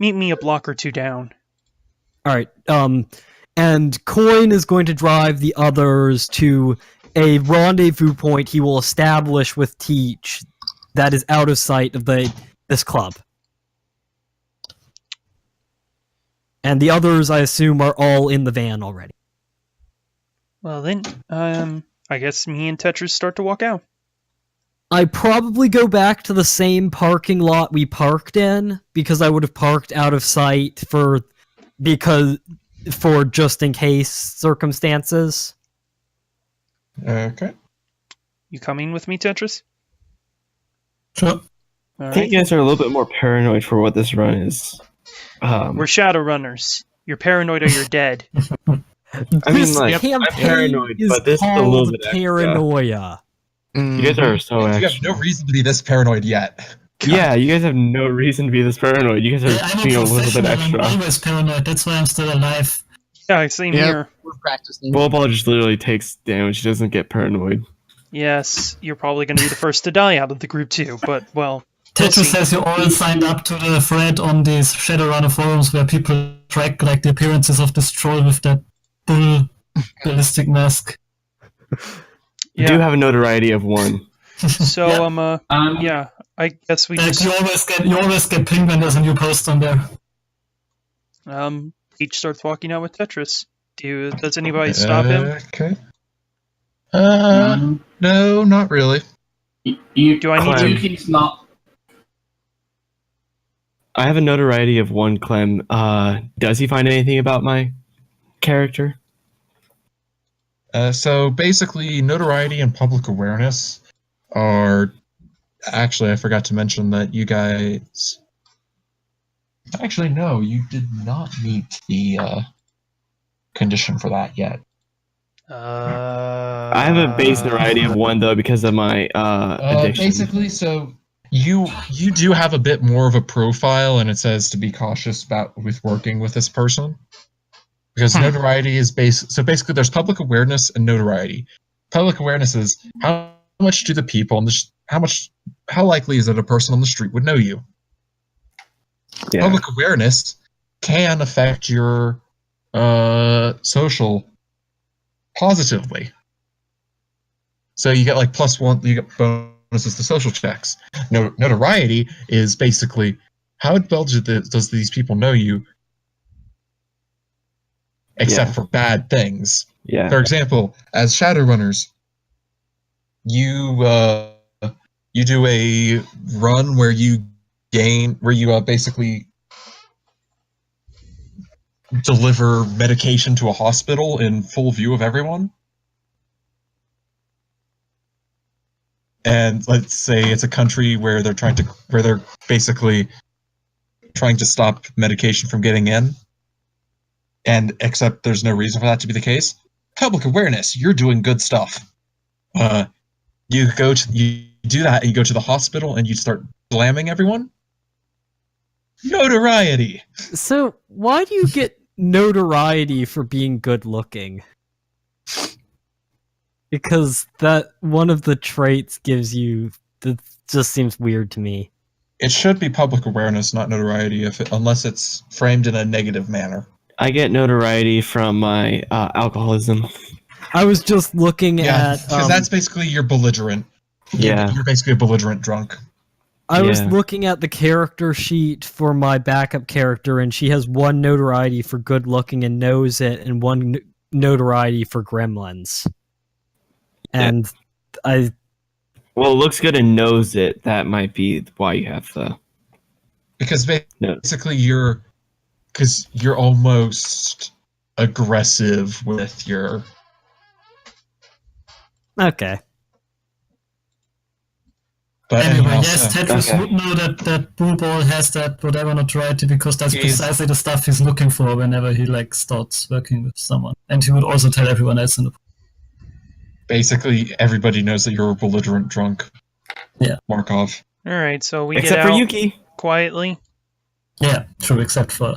Meet me a block or two down. All right. And Coin is going to drive the others to a rendezvous point he will establish with Teach that is out of sight of this club. And the others, I assume, are all in the van already. Well then, I guess me and Tetris start to walk out. I probably go back to the same parking lot we parked in because I would have parked out of sight for just in case circumstances. Okay. You coming with me, Tetris? Sure. All I think right. you guys are a little bit more paranoid for what this run is. We're Shadowrunners. You're paranoid or you're dead. I mean, This like, I'm campaign paranoid, is but this is a little called bit extra. Paranoia. You guys are so You have extra. no reason to be this paranoid yet. Yeah, you guys have no reason to be this paranoid. You guys I'm are a being a little bit professional. I'm extra. always paranoid. That's why I'm still alive. Yeah, same Yep. here. We're practicing. Bullball just literally takes damage. He doesn't get paranoid. Yes, you're probably going to be the first to die out of the group too, but, well... we'll Tetris see. says you all signed up to the thread on these Shadowrunner forums where people track like the appearances of this troll with that bull ballistic mask. You do have a notoriety of 1. So, Yeah. yeah, I guess we Like, just... you always get pinged when there's a new post on there. Peach starts walking out with Tetris. Does anybody stop him? Okay. No, not really. Do I need to... Yuki's not. I have a notoriety of 1, Clem. Does he find anything about my character? So basically, notoriety and public awareness are... Actually, I forgot to mention that you guys... Actually, no, you did not meet the condition for that yet. I have a base notoriety of 1, though, because of my addiction. Basically, so you do have a bit more of a profile, and it says to be cautious with working with this person. Because notoriety is so basically there's public awareness and notoriety. Public awareness is how much do the people on how likely is it a person on the street would know you? Yeah. Public awareness can affect your social positively. So you get like +1, you get bonuses to social checks. Notoriety is basically how well does these people know you, except for bad things. Yeah. For example, as Shadowrunners, you do a run where you basically deliver medication to a hospital in full view of everyone. And let's say it's a country where they're basically trying to stop medication from getting in. And except there's no reason for that to be the case. Public awareness, you're doing good stuff. You do that and you go to the hospital and you start blamming everyone. Notoriety. So, why do you get notoriety for being good looking? Because that one of the traits gives you... That just seems weird to me. It should be public awareness, not notoriety, unless it's framed in a negative manner. I get notoriety from my alcoholism. I was just looking at... because that's basically you're belligerent. Yeah. You're basically a belligerent drunk. I was looking at the character sheet for my backup character, and she has 1 notoriety for good looking and knows it, and 1 notoriety for gremlins. And well, it looks good and knows it. That might be why you have the... Because basically you're almost aggressive with your... Okay. But Anyway, anyhow, yes, Tetris would know that Bullball has that whatever notoriety because that's precisely the stuff he's looking for whenever he starts working with someone. And he would also tell everyone else in the... Basically, everybody knows that you're a belligerent drunk. Yeah. Markov. Alright, so we Except get for out Yuki. quietly. Yeah, true, except for...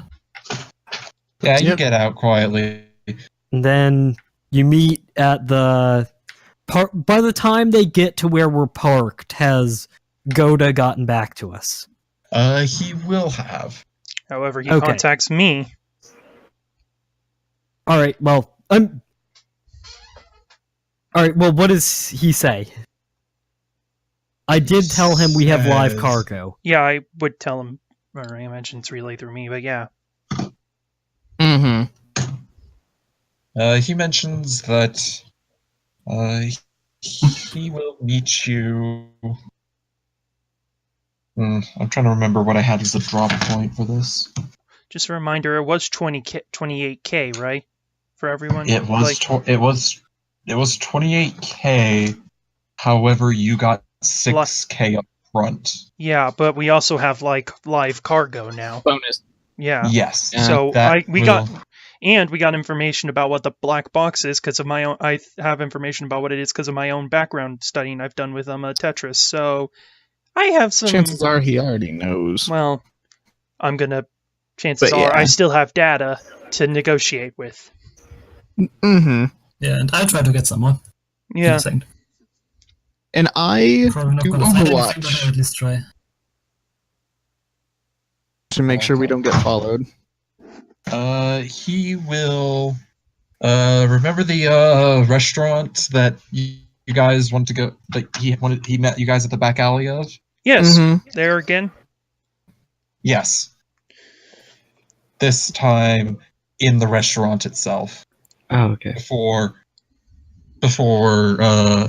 Yeah, you get out quietly. And then you meet at the... By the time they get to where we're parked, has Goda gotten back to us? He will have. However, he contacts me. Alright, well, Alright, well, what does he say? I did tell him we have live cargo. Yeah, I would tell him, or I mentioned it's relayed through me, but yeah. Mm-hmm. He mentions that He will meet you. I'm trying to remember what I had as a drop point for this. Just a reminder, it was 28K, right? For everyone? It was it was 28K. However, you got 6K up front. Yeah, but we also have like live cargo now. Bonus. Yeah. Yes. So we will- got information about what the black box is because of my own. I have information about what it is because of my own background studying I've done with Tetris. So I have some. Chances are he already knows. Well, I'm gonna. Chances But are I yeah. still have data to negotiate with. Mm-hmm. Yeah, and I'll try to get some more. in Yeah. a second. And I Probably not do gonna find anything, but Overwatch I'll at least try. to make sure we don't get followed. He will. Remember the restaurant that you guys wanted to go? That he met you guys at the back alley of? Yes. Mhm. There again. Yes. This time in the restaurant itself Oh, okay. before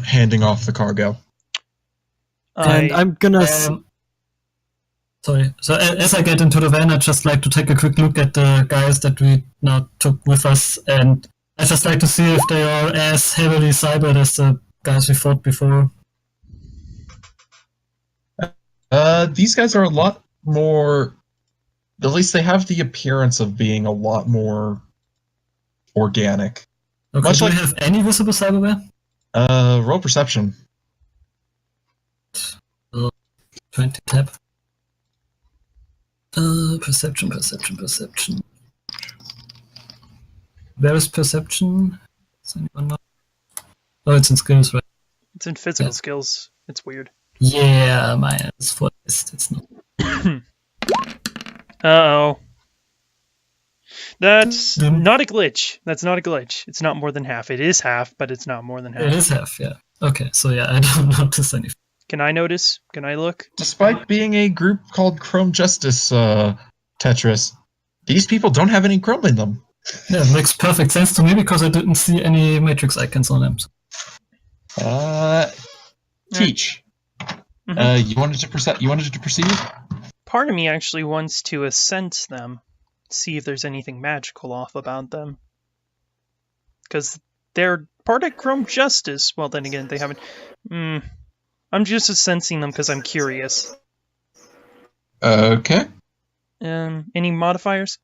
handing off the cargo. And I'm gonna. Sorry. So as I get into the van, I'd just like to take a quick look at the guys that we now took with us, and I'd just like to see if they are as heavily cybered as the guys we fought before. These guys are a lot more. At least they have the appearance of being a lot more organic. Okay, Much do we like- have any visible cyberware? Roll perception. 20 tab. Perception. Where is perception? Does anyone know? Oh, it's in skills, right? It's in physical Yeah. skills. It's weird. Yeah, mine is for this. It's not. Uh-oh. That's Dum. not a glitch. That's not a glitch. It's not more than half. It is half, but it's not more than half. It is half, yeah. Okay, so yeah, I don't notice anything. Can I notice? Can I look? Despite being a group called Chrome Justice Tetris, these people don't have any chrome in them. Yeah, it makes perfect sense to me because I didn't see any matrix icons on them. Teach. Mhm. You wanted to proceed? Part of me actually wants to ascend them, see if there's anything magical off about them. Because they're part of Chrome Justice. Well, then again, they haven't... I'm just sensing them because I'm curious. Okay. Any modifiers?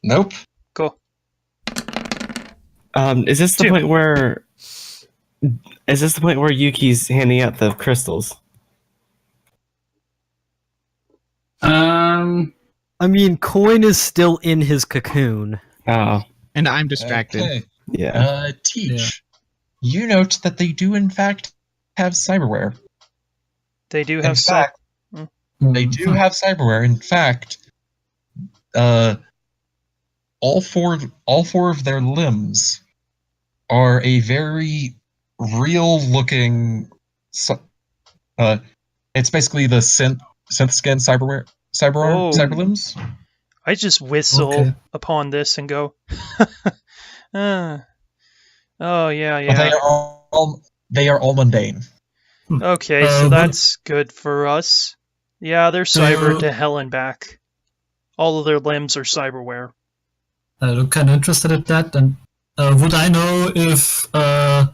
Nope. Cool. Is this the 2. point where? Is this the point where Yuki's handing out the crystals? I mean, Coin is still in his cocoon. Oh, And I'm distracted. Okay. yeah. Teach. You note that they do in fact have cyberware. They do In have some... fact, they do have cyberware. In fact, all four of their limbs are a very real-looking. It's basically the synth skin cyber limbs. I just whistle Okay. upon this and go... Oh, yeah. But they are all mundane. Okay, so what- that's good for us. Yeah, they're cyber to hell and back. All of their limbs are cyberware. I look kind of interested at that. And would I know if the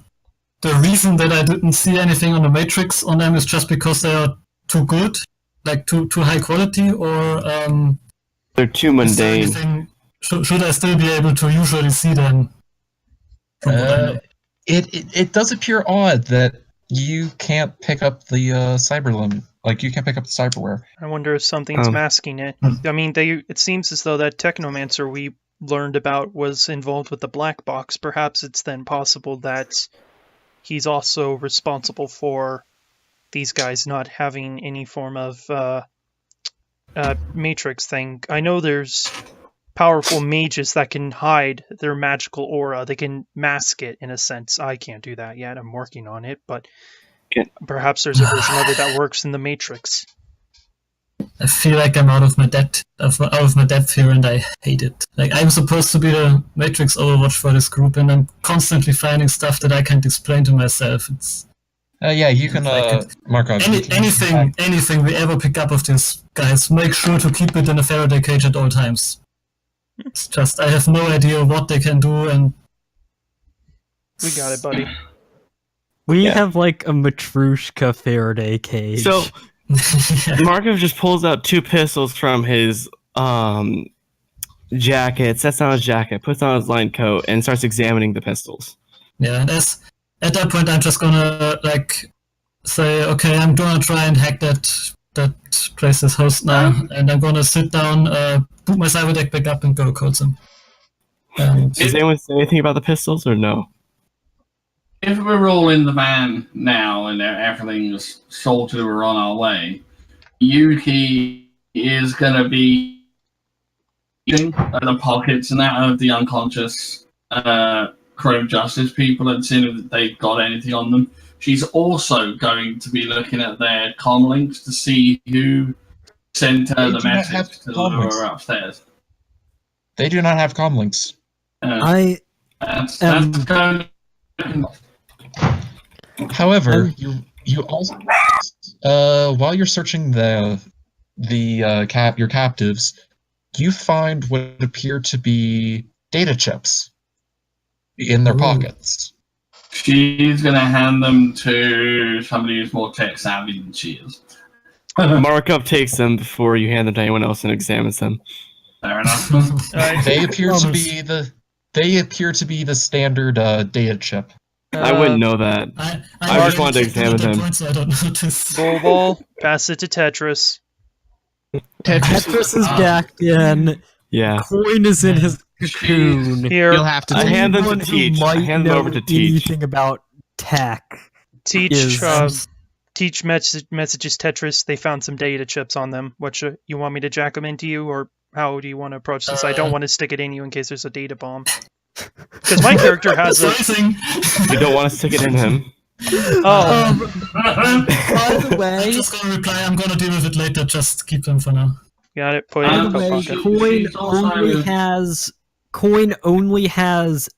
reason that I didn't see anything on the matrix on them is just because they are too good, like too high quality, or They're too is there mundane. anything? Should I still be able to usually see them? From what I know? It does appear odd that you can't pick up the cyber limb. Like you can't pick up the cyberware. I wonder if something's Oh. masking it. I mean, it seems as though that Technomancer we learned about was involved with the black box. Perhaps it's then possible that he's also responsible for these guys not having any form of matrix thing. I know there's powerful mages that can hide their magical aura. They can mask it in a sense. I can't do that yet. I'm working on it, but Okay. perhaps there's a version of it that works in the matrix. I feel like I'm out of my depth here, and I hate it. Like, I'm supposed to be the Matrix Overwatch for this group, and I'm constantly finding stuff that I can't explain to myself. It's yeah, you can, Markov. anything we ever pick up of this, guys, make sure to keep it in a Faraday cage at all times. It's just, I have no idea what they can do, and... We got it, buddy. We have like a Matrushka Faraday cage. So Markov just pulls out 2 pistols from his jacket, sets on his jacket, puts on his line coat, and starts examining the pistols. Yeah, and at that point, I'm just gonna like say, okay, I'm gonna try and hack that Trace's host now, and I'm gonna sit down, boot my cyber deck back up, and go code them. Does anyone say anything about the pistols or no? If we're all in the van now and everything's sorted, we're on our way, Yuki is going to be eating the pockets and that of the unconscious Chrome Justice people and seeing if they've got anything on them. She's also going to be looking at their comm links to see who sent her the message to lure her upstairs. They do not have comm links. That's going. However, you also while you're searching your captives, you find what appear to be data chips in their pockets. She's going to hand them to somebody who's more tech savvy than she is. Markov takes them before you hand them to anyone else and examines them. Fair enough. They appear to be the standard data chip. I wouldn't know that. I just wanted to examine them. So I don't notice. Ball, pass it to Tetris. Tetris is back in. Yeah. Coin is in his cocoon. Here, You'll have to. I hand them to Anyone who Teach. I might hand them know over to Teach. anything about tech. Teach messages Tetris. They found some data chips on them. You want me to jack them into you, or how do you want to approach this? I don't want to stick it in you in case there's a data bomb. Because my character has a... You don't want to stick it in him. Oh. By the way... I'm just gonna reply, I'm gonna deal with it later, just keep them for now. Got it, put it in the pocket. Coin only has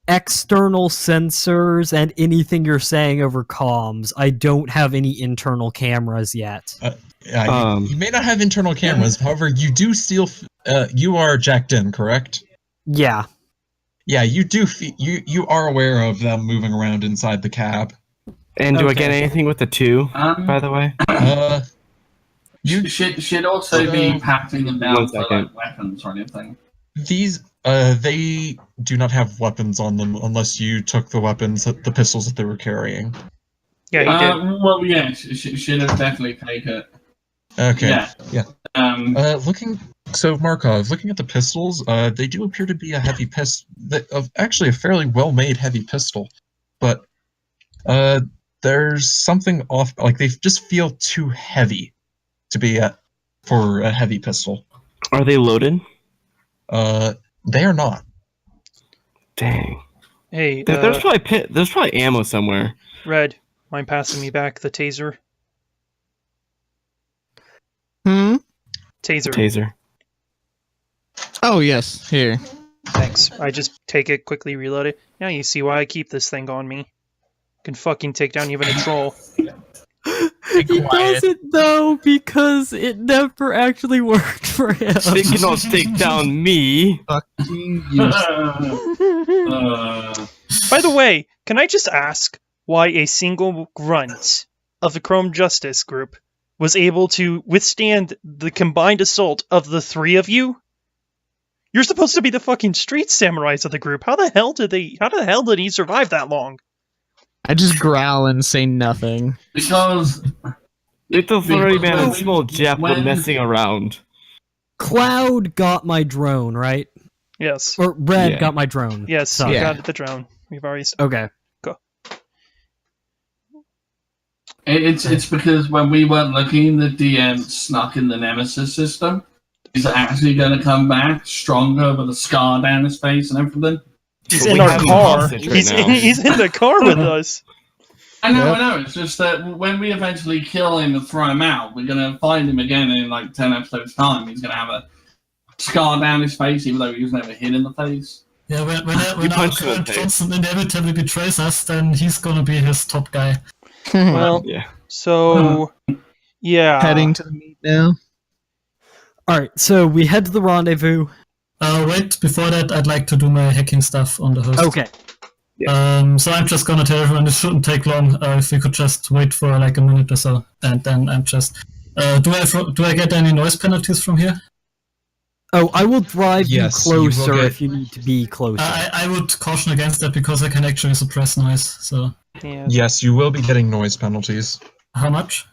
external sensors and anything you're saying over comms. I don't have any internal cameras yet. You may not have internal cameras, however, you do still... you are jacked in, correct? Yeah. Yeah, you do. You are aware of them moving around inside the cab. And do I get anything with the 2, by the way? You should also be patting them down for like weapons or anything. These, they do not have weapons on them unless you took the the pistols that they were carrying. Yeah, he did. Well, yeah, should have definitely taken it. Okay. Yeah. Yeah. Markov, looking at the pistols, they do appear to be a heavy pistol, actually a fairly well-made heavy pistol, but there's something off, like they just feel too heavy to be for a heavy pistol. Are they loaded? They are not. Dang. Hey, there's probably ammo somewhere. Red, mind passing me back the taser? Taser. Oh yes, here. Thanks. I just take it, quickly reload it. Now you see why I keep this thing on me. Can fucking take down even a troll. He doesn't though, because it never actually worked for him. They cannot take down me. Fucking useless. By the way, can I just ask why a single grunt of the Chrome Justice group was able to withstand the combined assault of the 3 of you? You're supposed to be the fucking street samurais of the group. How the hell did he survive that long? I just growl and say nothing. Because Little furry man and small Jap were messing around. Cloud got my drone, right? Yes. Or Red got my drone. Yes, So- I got the drone. We've already... Okay. it's because when we weren't looking, the DM snuck in the Nemesis system. He's actually going to come back stronger with a scar down his face and everything. He's But in we our have him car. hostage right He's now. in the car with us. I know, Yep. I know. It's just that when we eventually kill him and throw him out, we're gonna find him again in like 10 episodes' time. He's gonna have a scar down his face, even though he was never hit in the face. Yeah, when You our punched him in the current face. Johnson inevitably betrays us, then he's gonna be his top guy. Well, Yeah. so yeah. Heading to the meet now. All right, so we head to the rendezvous. Wait, before that, I'd like to do my hacking stuff on the host. Okay. So I'm just gonna tell everyone this shouldn't take long. If we could just wait for like a minute or so, and then I'm just. Do I get any noise penalties from here? Oh, I will drive Yes, you you will closer get- if you need to be closer. I would caution against that because I can actually suppress noise. So Yeah. Yes, you will be getting noise penalties. how much?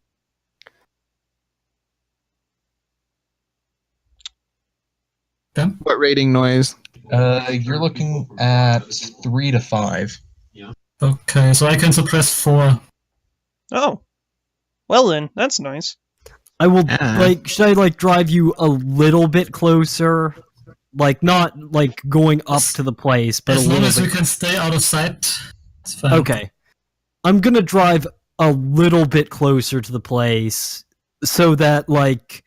Okay. What rating noise? You're looking at 3 to 5. Okay, so I can suppress 4. Oh. Well then, that's nice. I will Ah. should I drive you a little bit closer? Like not like going up to the place, but As a long little as we bit. can stay out of sight, it's fine. Okay. I'm gonna drive a little bit closer to the place so that like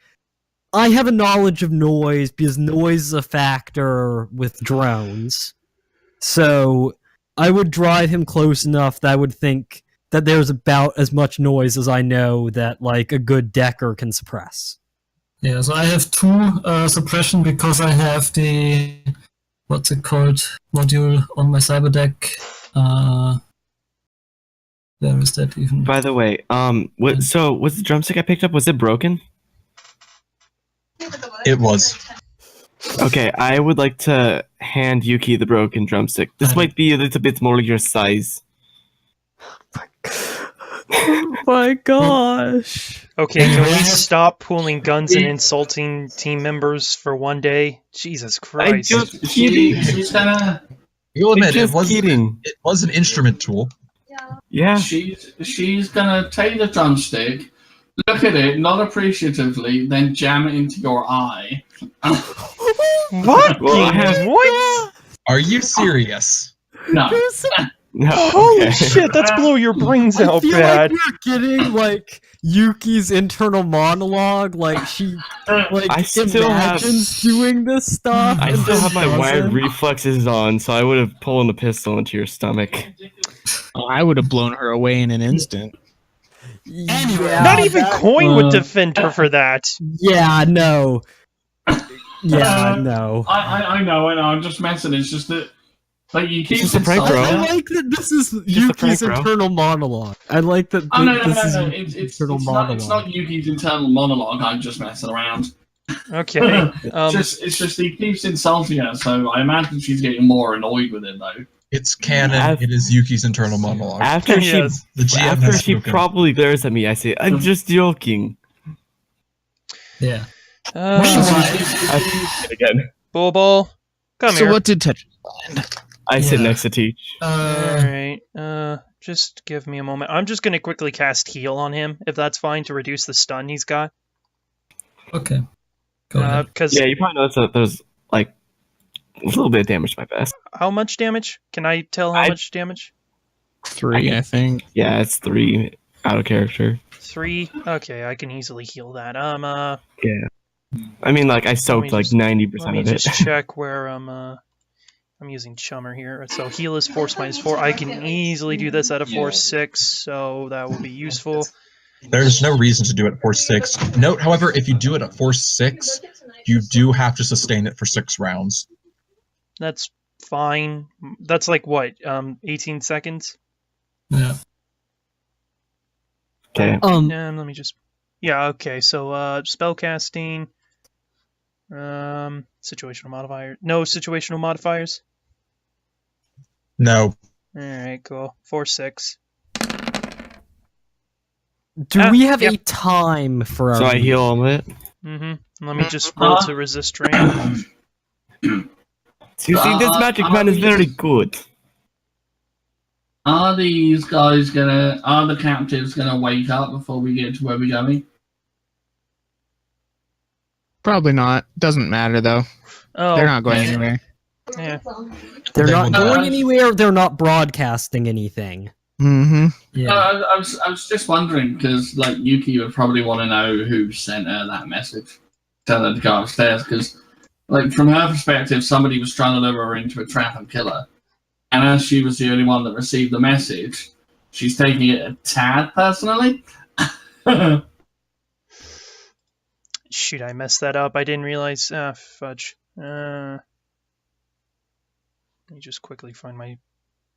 I have a knowledge of noise because noise is a factor with drones. So I would drive him close enough that I would think that there's about as much noise as I know that like a good decker can suppress. Yeah, so I have 2 suppression because I have the what's it called module on my cyber deck. Where is that even? By the way, so was the drumstick I picked up, was it broken? It was. Okay, I would like to hand Yuki the broken drumstick. This might be a little bit more your size. Oh my gosh. Okay, Anyway, can we I have- stop pooling guns and insulting team members for one day? Jesus I Christ. just kidding. She's gonna. You'll admit, Just kidding. it was an instrument tool. Yeah. She's gonna take the drumstick, look at it, not appreciatively, then jam it into your eye. What? Well, I have- What? Are you serious? No. No, Holy okay. shit, that's blow your brains I out feel bad. like we're getting like Yuki's internal monologue, like she like I still have- imagines doing this stuff. I and still then have my doesn't. wired reflexes on, so I would have pulled the pistol into your stomach. Oh, I would have blown her away in an instant. Anyway, Yeah, Not even that- Coin would defend her for that. Yeah, no. Yeah, no. I know, I'm just messing. It's just that. Like, you keep just a prank, insulting bro. I her. like that this is a Yuki's prank, bro. internal monologue. I like that Oh, no, this is It's, Yuki's it's, internal it's, monologue. it's not Yuki's internal monologue. I'm just messing around. Okay. It's just he keeps insulting her, so I imagine she's getting more annoyed with it, though. It's canon. I've- It is Yuki's internal monologue. After she, Yes. The GM after has she spoken. probably glares at me, I say, "I'm just joking." Yeah. Again, Bulbul, come So here. what did touch? I sit Yeah. next to Teach. Alright, just give me a moment. I'm just gonna quickly cast heal on him, if that's fine, to reduce the stun he's got. Okay. Go ahead. Because Yeah, you probably noticed that there's like a little bit of damage to my vest. how much damage? Can I tell how I- much damage? 3, I think. Yeah, it's 3 out of character. 3? Okay, I can easily heal that. Yeah, I mean, like I soaked like just- 90% Let me of it. just check where I'm using Chummer here. So heal is force -4. I can easily do this at a force 6, so that will be useful. There's no reason to do it at Force 6. Note, however, if you do it at Force 6, you do have to sustain it for 6 rounds. That's fine. That's like what? 18 seconds? Yeah. Okay. Let me just. Yeah. Okay. So spellcasting. Situational modifier. No situational modifiers. No. All right. Cool. 4/6. Do we have yep. a time for our So I heal all of it. Mm-hmm. Let me just roll to resist drain. You see, this magic man is very good. Are these guys gonna? Are the captives gonna wake up before we get to where we're going? Probably not. Doesn't matter though. Oh, They're not going okay. anywhere. Yeah. They're They not will going not. anywhere. They're not broadcasting anything. Mm-hmm. Yeah. I was just wondering because like Yuki would probably want to know who sent her that message, tell her to go upstairs. Because like from her perspective, somebody was trying to lure her into a trap and kill her, and as she was the only one that received the message, she's taking it a tad personally. Shoot, I messed that up. I didn't realize. Fudge. Let me just quickly find my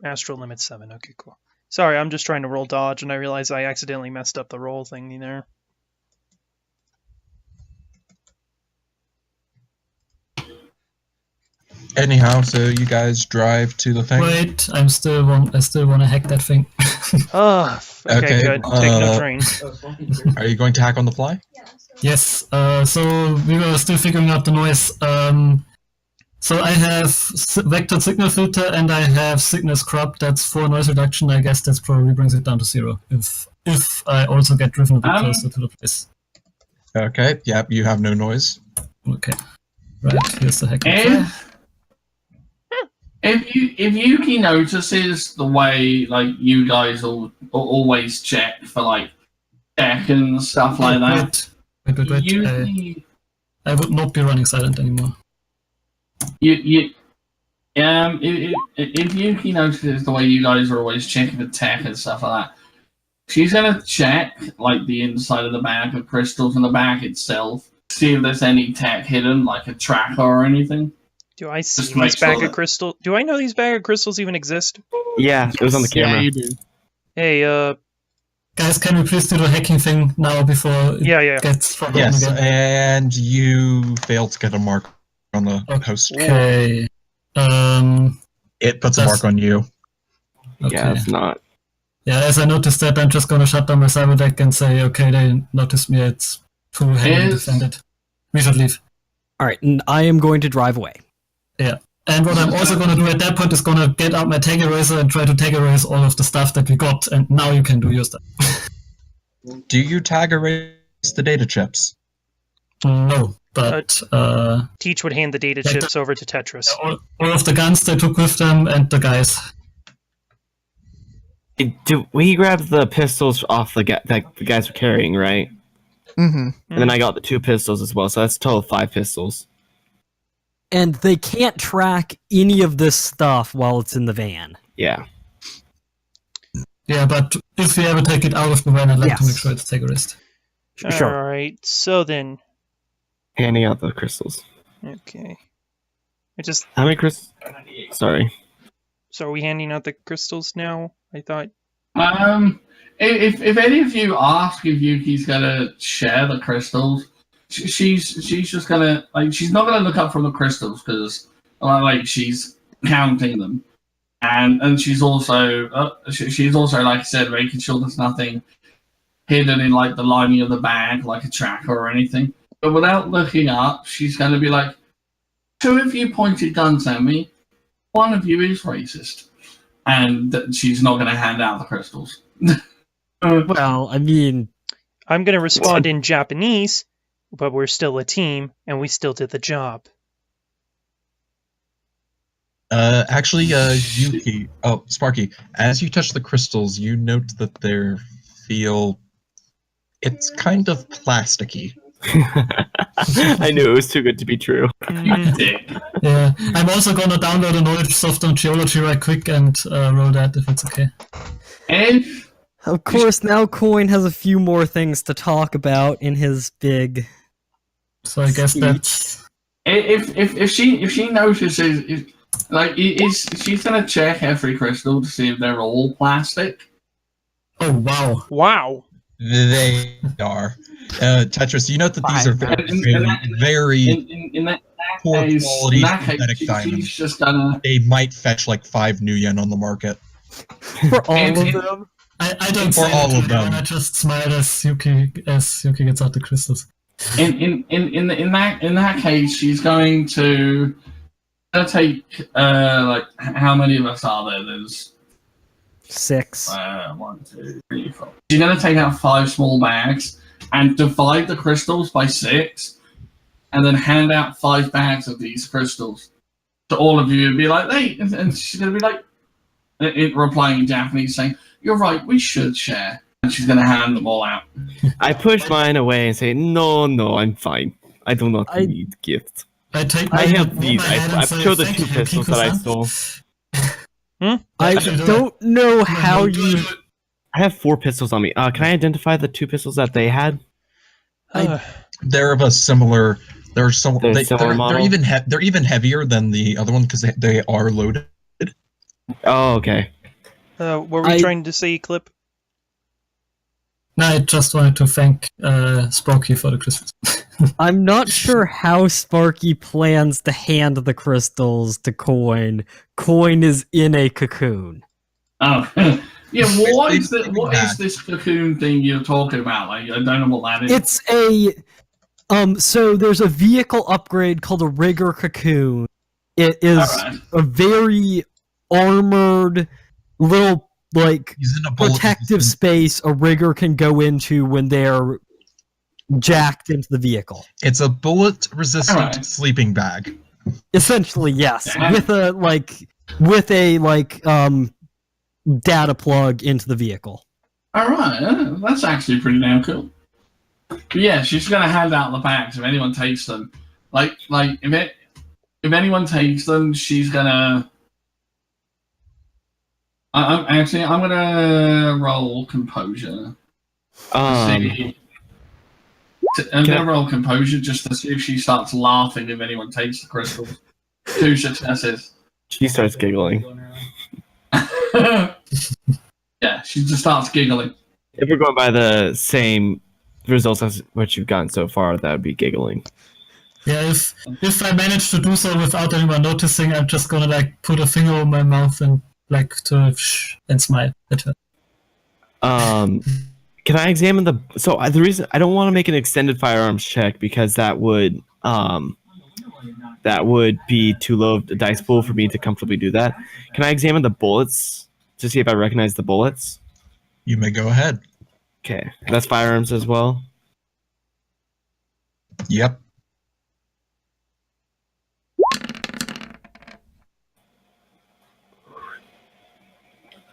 Astral Limit 7. Okay, cool. Sorry, I'm just trying to roll dodge, and I realized I accidentally messed up the roll thingy there. Anyhow, so you guys drive to the thing? Wait, I still want to hack that thing. Oh, okay, good. Taking a train. Are you going to hack on the fly? Yes. So we were still figuring out the noise. So I have vector signal filter and I have signal scrub. That's for noise reduction. I guess that probably brings it down to 0. If I also get driven a bit closer to the place. Okay. Yep. You have no noise. Okay. Right. Here's the hack. If Yuki notices the way like you guys always check for like tech and stuff like that, Wait. Yuki, I would not be running silent anymore. if Yuki notices the way you guys are always checking for tech and stuff like that, she's gonna check like the inside of the bag of crystals and the bag itself, see if there's any tech hidden, like a tracker or anything. Do I see Just make these bag sure of crystal? Do I know these bag of crystals even exist? Yeah, it was on the camera. Yeah, you do. Hey, Guys, can we please do the hacking thing now before it yeah. gets forgotten Yes, again? and you failed to get a mark on the host. Okay. It puts a mark on you. Okay. Yeah, it's not. Yeah, as I noticed that, I'm just gonna shut down my cyber deck and say, okay, they noticed me, it's too heavily defended. We should leave. Alright, I am going to drive away. Yeah. And what I'm also gonna do at that point is gonna get out my tag eraser and try to tag erase all of the stuff that we got, and now you can do your stuff. Do you tag erase the data chips? No, but Teach would hand the data Yeah, chips over to Tetris. all of the guns they took with them and the guys. Do we grab the pistols off that the guys were carrying, right? Mm-hmm. And then I got the 2 pistols as well, so that's a total of 5 pistols. And they can't track any of this stuff while it's in the van. Yeah. Yeah, but if we ever take it out of the van, I'd like to Yes. make sure it's tag erased. Sure. Alright, so then... Handing out the crystals. Okay. How many crystals? Sorry. So are we handing out the crystals now? I thought... If any of you ask if Yuki's gonna share the crystals, she's just gonna like she's not gonna look up from the crystals because like she's counting them, and she's also like I said making sure there's nothing hidden in like the lining of the bag like a tracker or anything. But without looking up, she's gonna be like, 2 of you pointed guns at me, 1 of you is racist, and she's not gonna hand out the crystals. Well, I mean... I'm going to respond in Japanese, but we're still a team, and we still did the job. Actually, Yuki. Oh, Sparky. As you touch the crystals, you note that they feel. It's kind of plasticky. I knew it was too good to be true. Yeah, I'm also gonna download a knowledge soft on geology right quick and roll that if it's okay. Of course, now Coin has a few more things to talk about in his big... So I guess that's... If she notices, she's gonna check every crystal to see if they're all plastic. Oh, wow. Wow. They are. Tetris, you note that these are very In that poor case, quality synthetic diamonds. she's just gonna. They might fetch like 5 new yen on the market. For all of them? I don't For say all that of them. I just smile as Yuki gets out the crystals. In that case, she's going to take like how many of us are there? There's 6. 1, 2, 3, 4. She's going to take out 5 small bags and divide the crystals by 6, and then hand out 5 bags of these crystals to all of you and be like, "Hey," and she's going to be like, replying in Japanese, saying, you're right, we should share. And she's going to hand them all out. I push mine away and say, no, I'm fine. I do not need gifts. I take I my have these. I showed the 2 pistols that I stole. I don't know how you... I have 4 pistols on me. Can I identify the 2 pistols that they had? They're of a similar. They're model? they're even heavier than the other one because they are loaded. Oh, okay. Were we trying to say Clip? No, I just wanted to thank Sparky for the crystals. I'm not sure how Sparky plans to hand the crystals to Coin. Coin is in a cocoon. Oh, yeah. What is this cocoon thing you're talking about? Like, I don't know what that is. It's a so there's a vehicle upgrade called a Rigger Cocoon. It is a very armored little protective space a Rigger can go into when they're jacked into the vehicle. It's a bullet-resistant sleeping bag. Essentially, yes, with a data plug into the vehicle. All right, that's actually pretty damn cool. But yeah, she's gonna hand out the bags if anyone takes them. If anyone takes them, she's gonna. I'm gonna roll composure. I'm gonna roll composure just to see if she starts laughing if anyone takes the crystals. 2 successes. She starts giggling. Yeah, she just starts giggling. If we're going by the same results as what you've gotten so far, that would be giggling. Yeah, if I manage to do so without anyone noticing, I'm just gonna put a finger on my mouth and and smile at her. Can I examine the reason I don't want to make an extended firearms check because that would be too low of a dice pool for me to comfortably do that. Can I examine the bullets to see if I recognize the bullets? You may go ahead. Okay, that's firearms as well. Yep.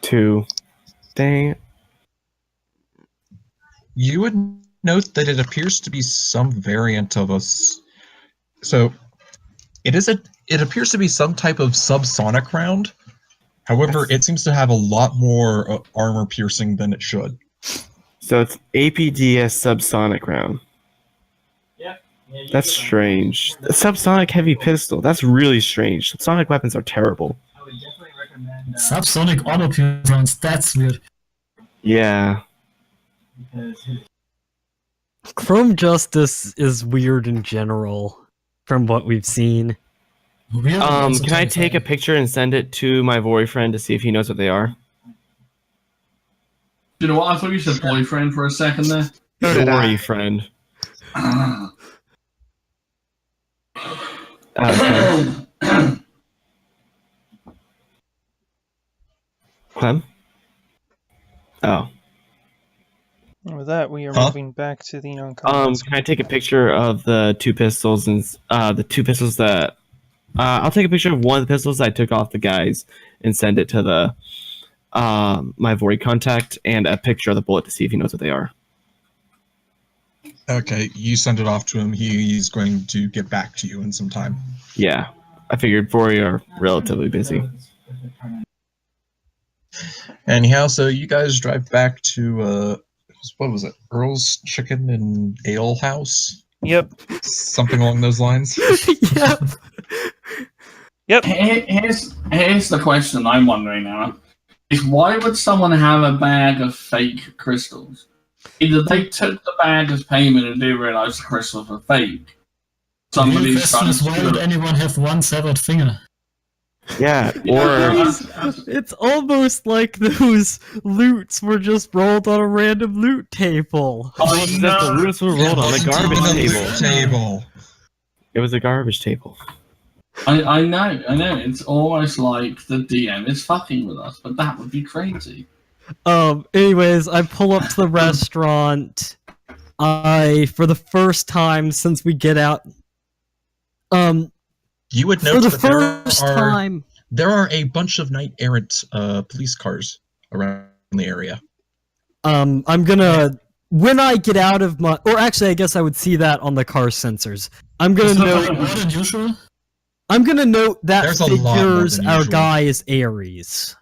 Two. Dang it. You would note that it appears to be some variant of us. So it appears to be some type of subsonic round. However, it seems to have a lot more armor piercing than it should. So it's APDS subsonic round. That's strange. The subsonic heavy pistol. That's really strange. Subsonic weapons are terrible. Subsonic auto piercing rounds. That's weird. Yeah. Chrome Justice is weird in general, from what we've seen. Can I take a picture and send it to my boyfriend to see if he knows what they are? You know what? I thought you said boyfriend for a second there. Boyfriend. Clem? Oh. With that, we are moving back to the non-combat. Can I take a picture of the 2 pistols and the 2 pistols that? I'll take a picture of one of the pistols I took off the guys and send it to the my void contact and a picture of the bullet to see if he knows what they are. Okay, you send it off to him. He's going to get back to you in some time. Yeah, I figured Vori are relatively busy. Anyhow, so you guys drive back to what was it? Earl's Chicken and Ale House? Yep. Something along those lines. Yep. Yep. Here's the question I'm wondering now: is why would someone have a bag of fake crystals? Either they took the bag as payment and didn't realize the crystals were fake. Somebody's trying to why would anyone have one severed finger? Yeah, or it's almost like those loots were just rolled on a random loot table. The loots were rolled on a garbage table. It was a garbage table. I know. It's almost like the DM is fucking with us, but that would be crazy. Anyways, I pull up to the restaurant. For the first time since we get out, you would for note the that first time there are a bunch of knight errant police cars around the area. I'm gonna when I get out of my, or actually, I guess I would see that on the car sensors. I'm gonna Is that note. more than usual? I'm gonna note that There's a lot more figures than our usual. guy is Ares.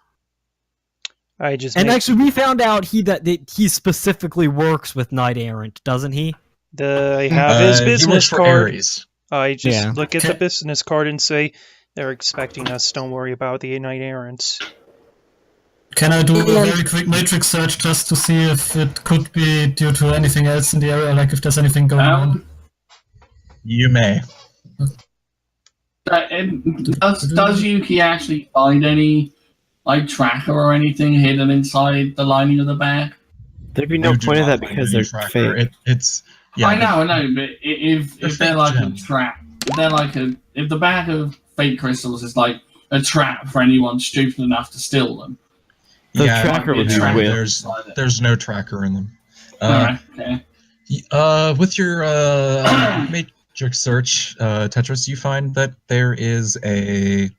I just And make actually, we found out that he specifically works with Knight Errant, doesn't he? I have his He works business for card. Ares. I just Yeah. look at the business card and say, they're expecting us, don't worry about the Knight Errants. Can I do a very quick matrix search just to see if it could be due to anything else in the area, like if there's anything going on? You may. Does Yuki actually find any like tracker or anything hidden inside the lining of the bag? There'd be no You do point of not that find because any they're tracker. fake. It's yeah. I know, but if They're they're fake like gems. a trap, if the bag of fake crystals is like a trap for anyone stupid enough to steal them. The yeah, tracker would be with. there's no tracker in them. Alright, okay. With your matrix search, Tetris, you find that there is that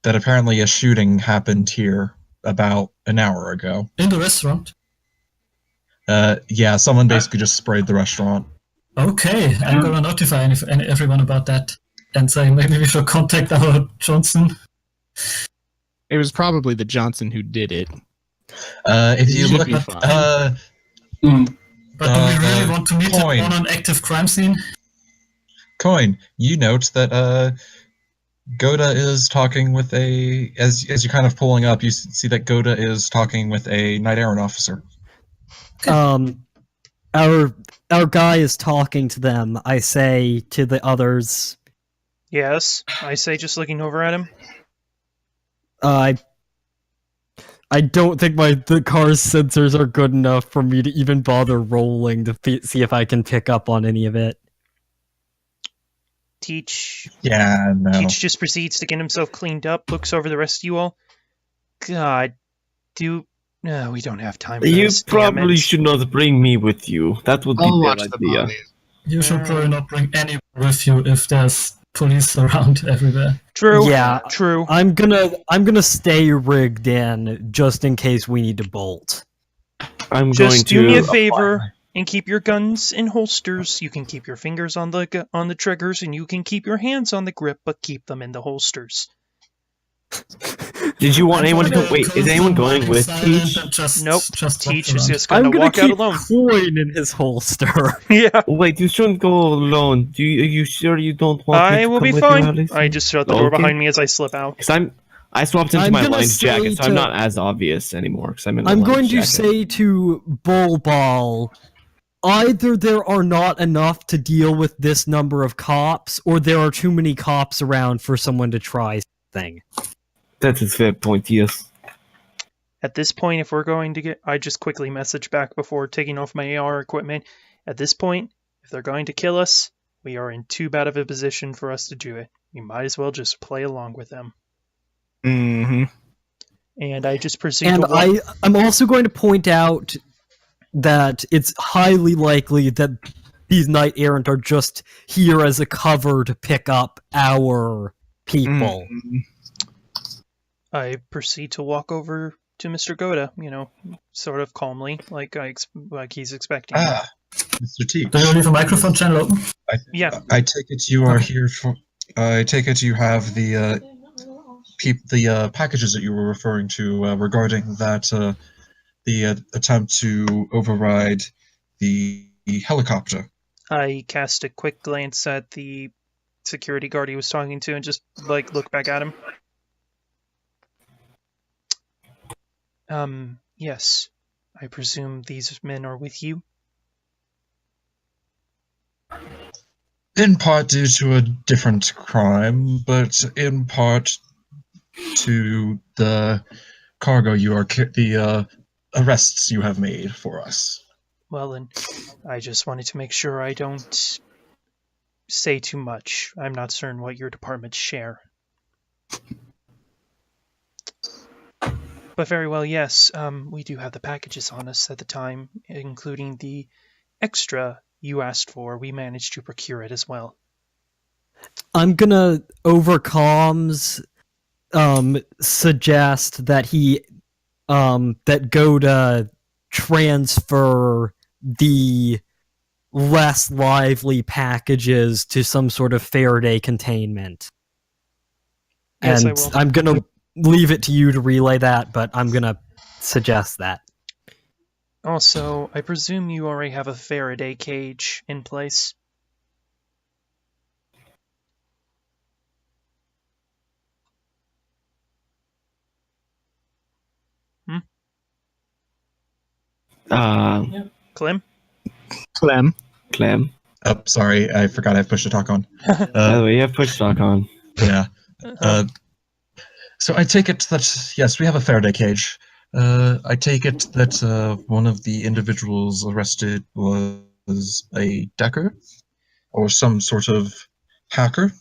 apparently a shooting happened here about an hour ago. In the restaurant? Yeah, someone basically just sprayed the restaurant. Okay, I'm gonna notify everyone about that and say maybe we should contact our Johnson. It was probably the Johnson who did it. If you Should look be at fine. But do we really want to meet him Coin. on an active crime scene? Coin, you note that Goda is talking with as you're kind of pulling up, you see that Goda is talking with a Knight Errant officer. Our guy is talking to them. I say to the others, Yes, I say, just looking over at him. I don't think the car's sensors are good enough for me to even bother rolling to see if I can pick up on any of it. Teach Yeah, no. Teach just proceeds to get himself cleaned up, looks over the rest of you all. God, no, we don't have time for You this. damn probably it. should not bring me with you. That would be I'll the watch the idea. body. You should probably not bring anyone with you if there's police around everywhere. True. Yeah. True. I'm gonna stay rigged in just in case we need to bolt. I'm going Just to do me a favor and keep your guns in holsters. You can keep your fingers on the triggers, and you can keep your hands on the grip, but keep them in the holsters. Did you want anyone to go? Wait, is anyone going with Teach? Nope. Just Teach walk is around. just I'm gonna gonna walk out keep alone. coin in his holster. Yeah, Wait, you shouldn't go alone. Are you sure you don't want me I to will come be with you, fine. Alice? I just shut the door Okay. behind me as I slip out. Because I swapped into I'm my gonna lined say jacket, so I'm to- not as obvious anymore. Because I'm in. The I'm lined going to jacket. say to Bullball, either there are not enough to deal with this number of cops, or there are too many cops around for someone to try something. That's a fair point. Yes. At this point, if we're going to get... I just quickly message back before taking off my AR equipment. At this point, if they're going to kill us, we are in too bad of a position for us to do it. We might as well just play along with them. Mm-hmm. And I just proceed And to walk... I'm also going to point out that it's highly likely that these Knight Errant are just here as a cover to pick up our people. I proceed to walk over to Mr. Goda, sort of calmly, like he's expecting. Ah, Mr. Teach. Do you leave a microphone channel open? Yeah. I take it you are here for. I take it you have the packages that you were referring to regarding that the attempt to override the helicopter. I cast a quick glance at the security guard he was talking to and just look back at him. Yes. I presume these men are with you? In part due to a different crime, but in part to the cargo the arrests you have made for us. Well, and I just wanted to make sure I don't say too much. I'm not certain what your departments share. But very well, yes, we do have the packages on us at the time, including the extra you asked for. We managed to procure it as well. I'm gonna over comms suggest that he that go to transfer the less lively packages to some sort of Faraday containment. Yes, I And will. I'm gonna leave it to you to relay that, but I'm gonna suggest that. Also, I presume you already have a Faraday cage in place. Clem? Clem. Clem. Oh, sorry, I forgot I have push to talk on. By the way, you have push talk on. Yeah. So I take it that, yes, we have a Faraday cage. I take it that one of the individuals arrested was a decker or some sort of hacker.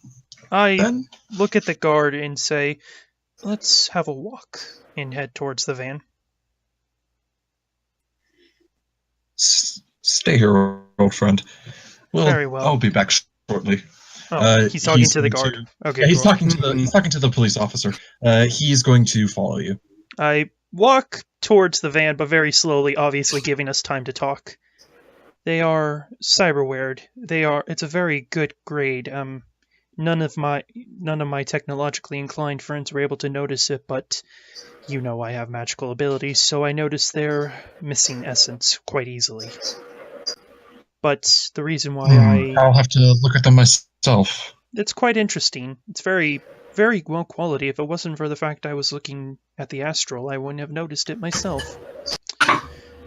I Then look at the guard and say, let's have a walk, and head towards the van. stay here, old friend. Very well. I'll be back shortly. Oh, he's talking to the going guard. Okay, Yeah, he's cool. talking to the police officer. He's going to follow you. I walk towards the van, but very slowly, obviously giving us time to talk. They are cyberwared. It's a very good grade. None of my technologically inclined friends were able to notice it, but you know I have magical abilities, so I noticed their missing essence quite easily. But the reason why I'll have to look at them myself. it's quite interesting. It's very, very well quality. If it wasn't for the fact I was looking at the astral, I wouldn't have noticed it myself.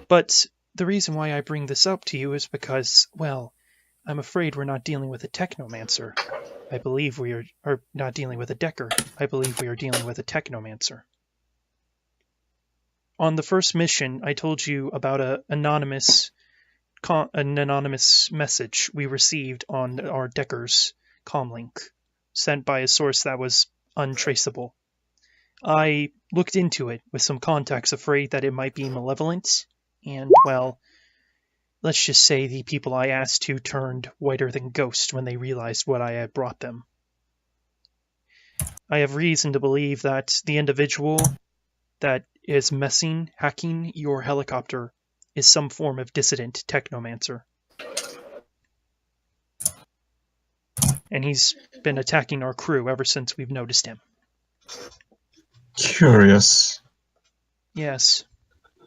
But the reason why I bring this up to you is because, well, I'm afraid we're not dealing with a technomancer. I believe we are not dealing with a decker. I believe we are dealing with a technomancer. On the first mission, I told you about an anonymous message we received on our decker's comlink, sent by a source that was untraceable. I looked into it with some contacts afraid that it might be malevolent, and, well, let's just say the people I asked to turned whiter than ghost when they realized what I had brought them. I have reason to believe that the individual that is hacking your helicopter is some form of dissident technomancer. And he's been attacking our crew ever since we've noticed him. Curious. Yes.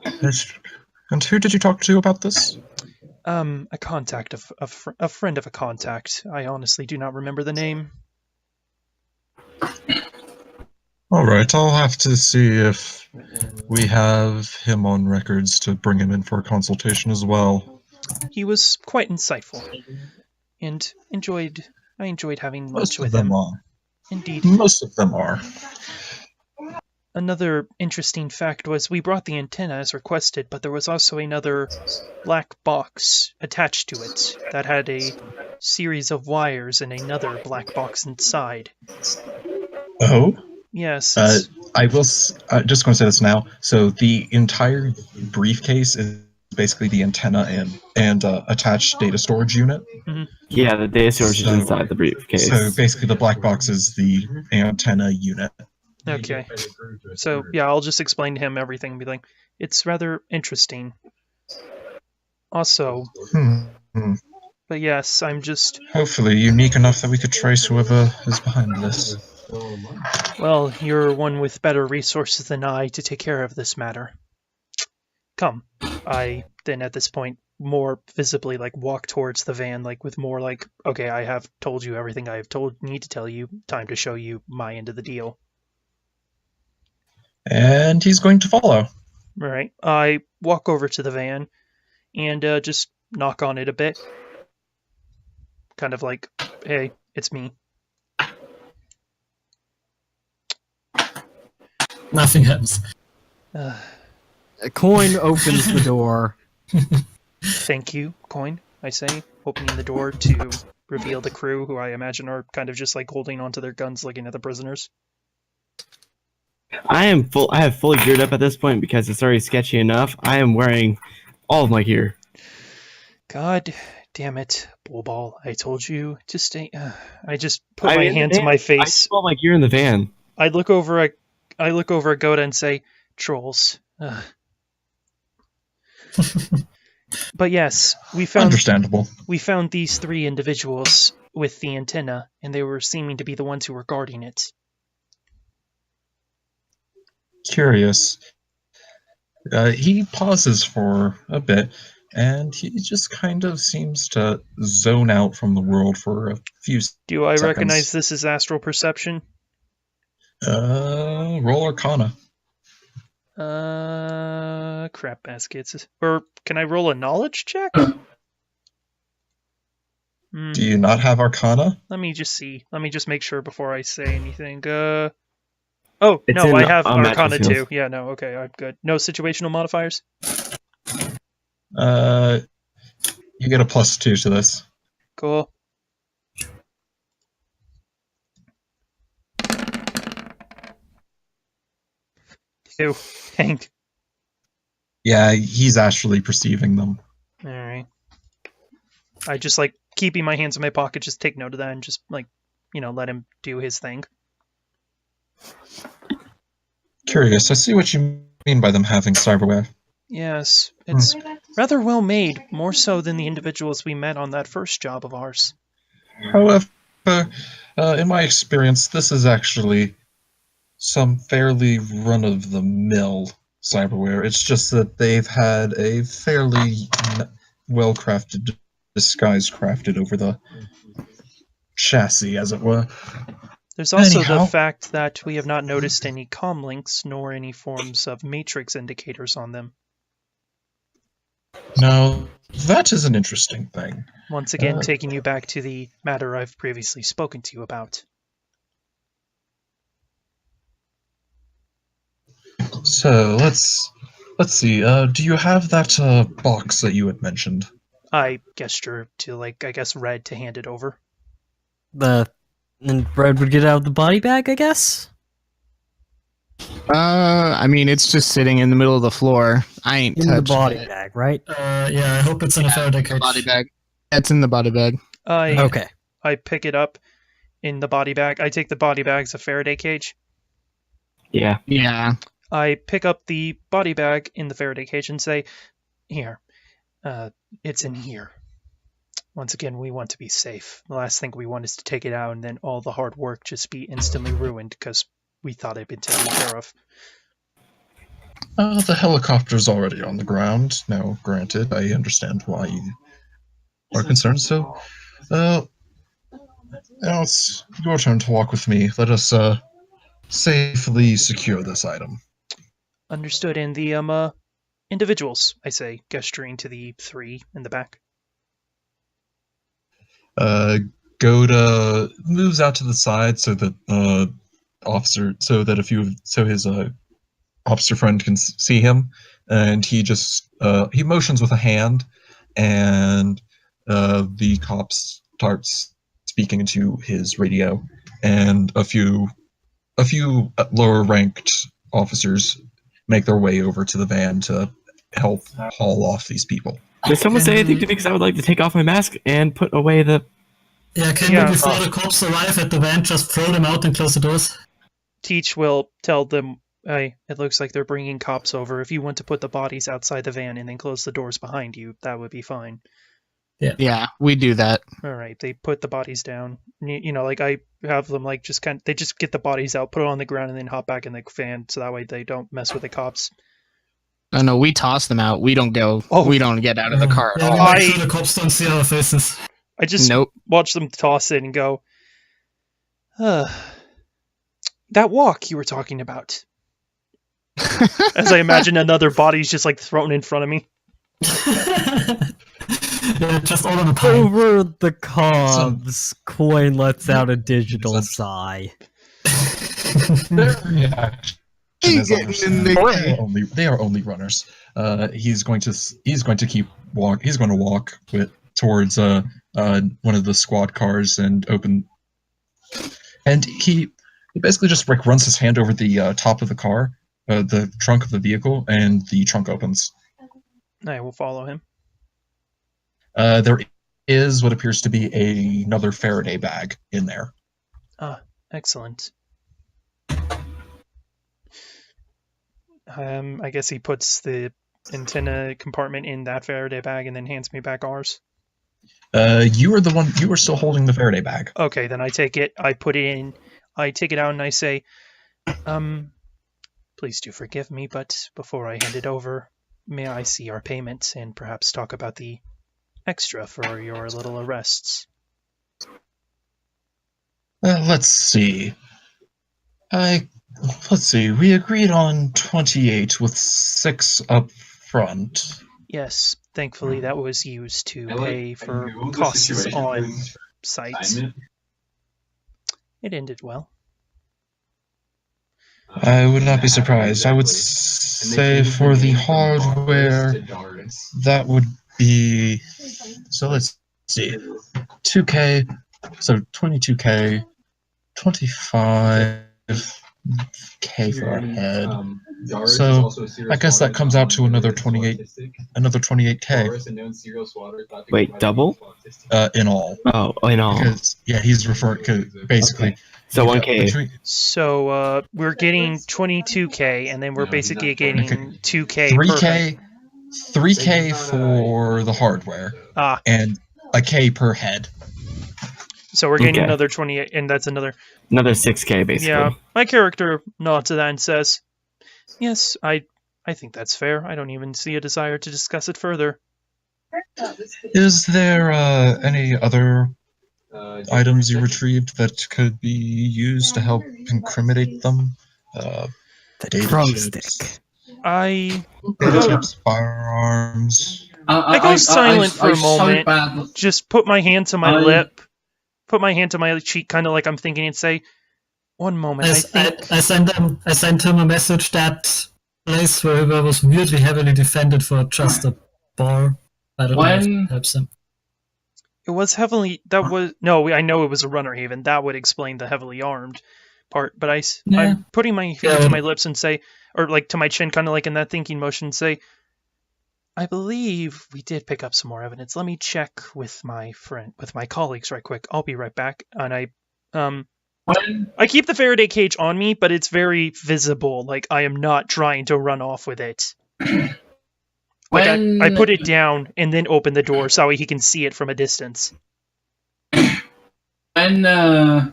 And who did you talk to about this? A contact of a friend of a contact. I honestly do not remember the name. Alright, I'll have to see if we have him on records to bring him in for a consultation as well. He was quite insightful, and I enjoyed having lunch Most with of them him. are. Indeed. Most of them are. Another interesting fact was we brought the antenna as requested, but there was also another black box attached to it that had a series of wires and another black box inside. Oh? Yes. I will. Just going to say this now. So the entire briefcase is basically the antenna and attached data storage unit. Yeah, the data storage is inside the briefcase. So basically, the black box is the antenna unit. Okay. So, yeah, I'll just explain to him everything and be like, it's rather interesting. Also, but yes, I'm just... Hopefully unique enough that we could trace whoever is behind this. Well, you're one with better resources than I to take care of this matter. Come. I then at this point more visibly walk towards the van, with more okay, I have told you everything I have need to tell you. Time to show you my end of the deal. And he's going to follow. All right. I walk over to the van and just knock on it a bit. Kind of hey, it's me. Nothing happens. Coin opens the door. Thank you, Coin, I say, opening the door to reveal the crew, who I imagine are kind of just holding onto their guns, looking at the prisoners. I have fully geared up at this point because it's already sketchy enough. I am wearing all of my gear. God damn it, Bullball! I told you to stay. I just put my hand to my I face. put all my gear in the van. I look over at Goda and say, "Trolls, Ugh. But yes, we found Understandable. these 3 individuals with the antenna, and they were seeming to be the ones who were guarding it. Curious. He pauses for a bit, and he just kind of seems to zone out from the world for a few Do I seconds. recognize this as astral perception? Roll Arcana. Crap baskets. Or can I roll a knowledge check? Do you not have Arcana? Let me just see. Let me just make sure before I say anything. Oh, It's no, in, I have magical Arcana too. fields. Yeah, no, okay, I'm good. No situational modifiers? You get a +2 to this. Cool. Two. Hank. Yeah, he's actually perceiving them. Alright. I just like keeping my hands in my pocket, just take note of that and just like, let him do his thing. Curious, I see what you mean by them having cyberware. Yes, it's rather well made, more so than the individuals we met on that first job of ours. However, in my experience, this is actually some fairly run-of-the-mill cyberware. It's just that they've had a fairly well-crafted disguise crafted over the chassis, as it were. There's also Anyhow. the fact that we have not noticed any comm links nor any forms of matrix indicators on them. Now, that is an interesting thing. Once again, taking you back to the matter I've previously spoken to you about. So, let's see. Do you have that box that you had mentioned? I gesture to, I guess, Red to hand it over. And Red would get out of the body bag, I guess? I mean, it's just sitting in the middle of the floor. I ain't In the touched body it. bag, right? Yeah, I hope it's in a Faraday cage. Body bag. It's in the body bag. Okay. I pick it up in the body bag. I take the body bag as a Faraday cage. Yeah. Yeah. I pick up the body bag in the Faraday cage and say, here, it's in here. Once again, we want to be safe. The last thing we want is to take it out and then all the hard work just be instantly ruined because we thought it'd been taken care of. The helicopter's already on the ground. Now, granted, I understand why you are concerned, so, now it's your turn to walk with me. Let us, safely secure this item. Understood. And the, individuals, I say, gesturing to the 3 in the back. Goda moves out to the side so that, his officer friend can see him, and he just he motions with a hand, and the cop starts speaking into his radio, and a few lower ranked officers make their way over to the van to help haul off these people. Did someone say anything to me? Because I would like to take off my mask and put away the... Yeah, can Yeah. we, before the cops arrive at the van, just throw them out and close the doors? Teach will tell them, hey, it looks like they're bringing cops over. If you want to put the bodies outside the van and then close the doors behind you, that would be fine. Yeah, we do that. All right, they put the bodies down. I have them they just get the bodies out, put it on the ground, and then hop back in the van, so that way they don't mess with the cops. Oh no, we toss them out. We don't go. Oh. We don't get out of the car at Yeah, all. we make sure the cops don't see our faces. I just Nope. watch them toss it and go, that walk you were talking about. As I imagine another body's just thrown in front of me. Yeah, just all on a pile. Over the comms, Coin lets out a digital sigh. Their reaction is He's getting in understandable. the They are only runners. He's going to walk towards one of the squad cars and open. And he basically just runs his hand over the top of the car, the trunk of the vehicle, and the trunk opens. I will follow him. There is what appears to be another Faraday bag in there. Ah, excellent. I guess he puts the antenna compartment in that Faraday bag and then hands me back ours. You were still holding the Faraday bag. Okay, then I take it, I put it in, I take it out and I say, please do forgive me, but before I hand it over, may I see our payment and perhaps talk about the extra for your little arrests? Let's see. Let's see. We agreed on 28 with 6 up front. Yes, thankfully that was used to pay for costs on site. It ended well. I would not be surprised. I would say for the hardware, that would be. So let's see. 2K, so 22K, 25K for our head. So I guess that comes out to another 28K. Wait, double? In all. Oh, in all. Because yeah, he's referring to basically. So 1K. So we're getting 22K, and then we're basically getting 2K. 3K for the hardware. And a K per head. So we're getting another 28, and that's another 6K basically. Yeah, my character nods to that and says, "Yes, I think that's fair. I don't even see a desire to discuss it further." Is there any other items you retrieved that could be used to help incriminate them? The data drumstick. chips, firearms. I go silent for a moment. Just put my hand to my lip, put my hand to my cheek, kind of like I'm thinking, and say, "One moment." I sent him a message that place where he was weirdly heavily defended for just a bar. I don't know if it helps him. It was heavily. I know it was a runner haven. That would explain the heavily armed part. But I'm putting my finger to my lips and say, or like to my chin, kind of like in that thinking motion, say, "I believe we did pick up some more evidence. Let me check with my colleagues right quick. I'll be right back." And I keep the Faraday cage on me, but it's very visible. Like I am not trying to run off with it. Like I put it down and then open the door so he can see it from a distance. When I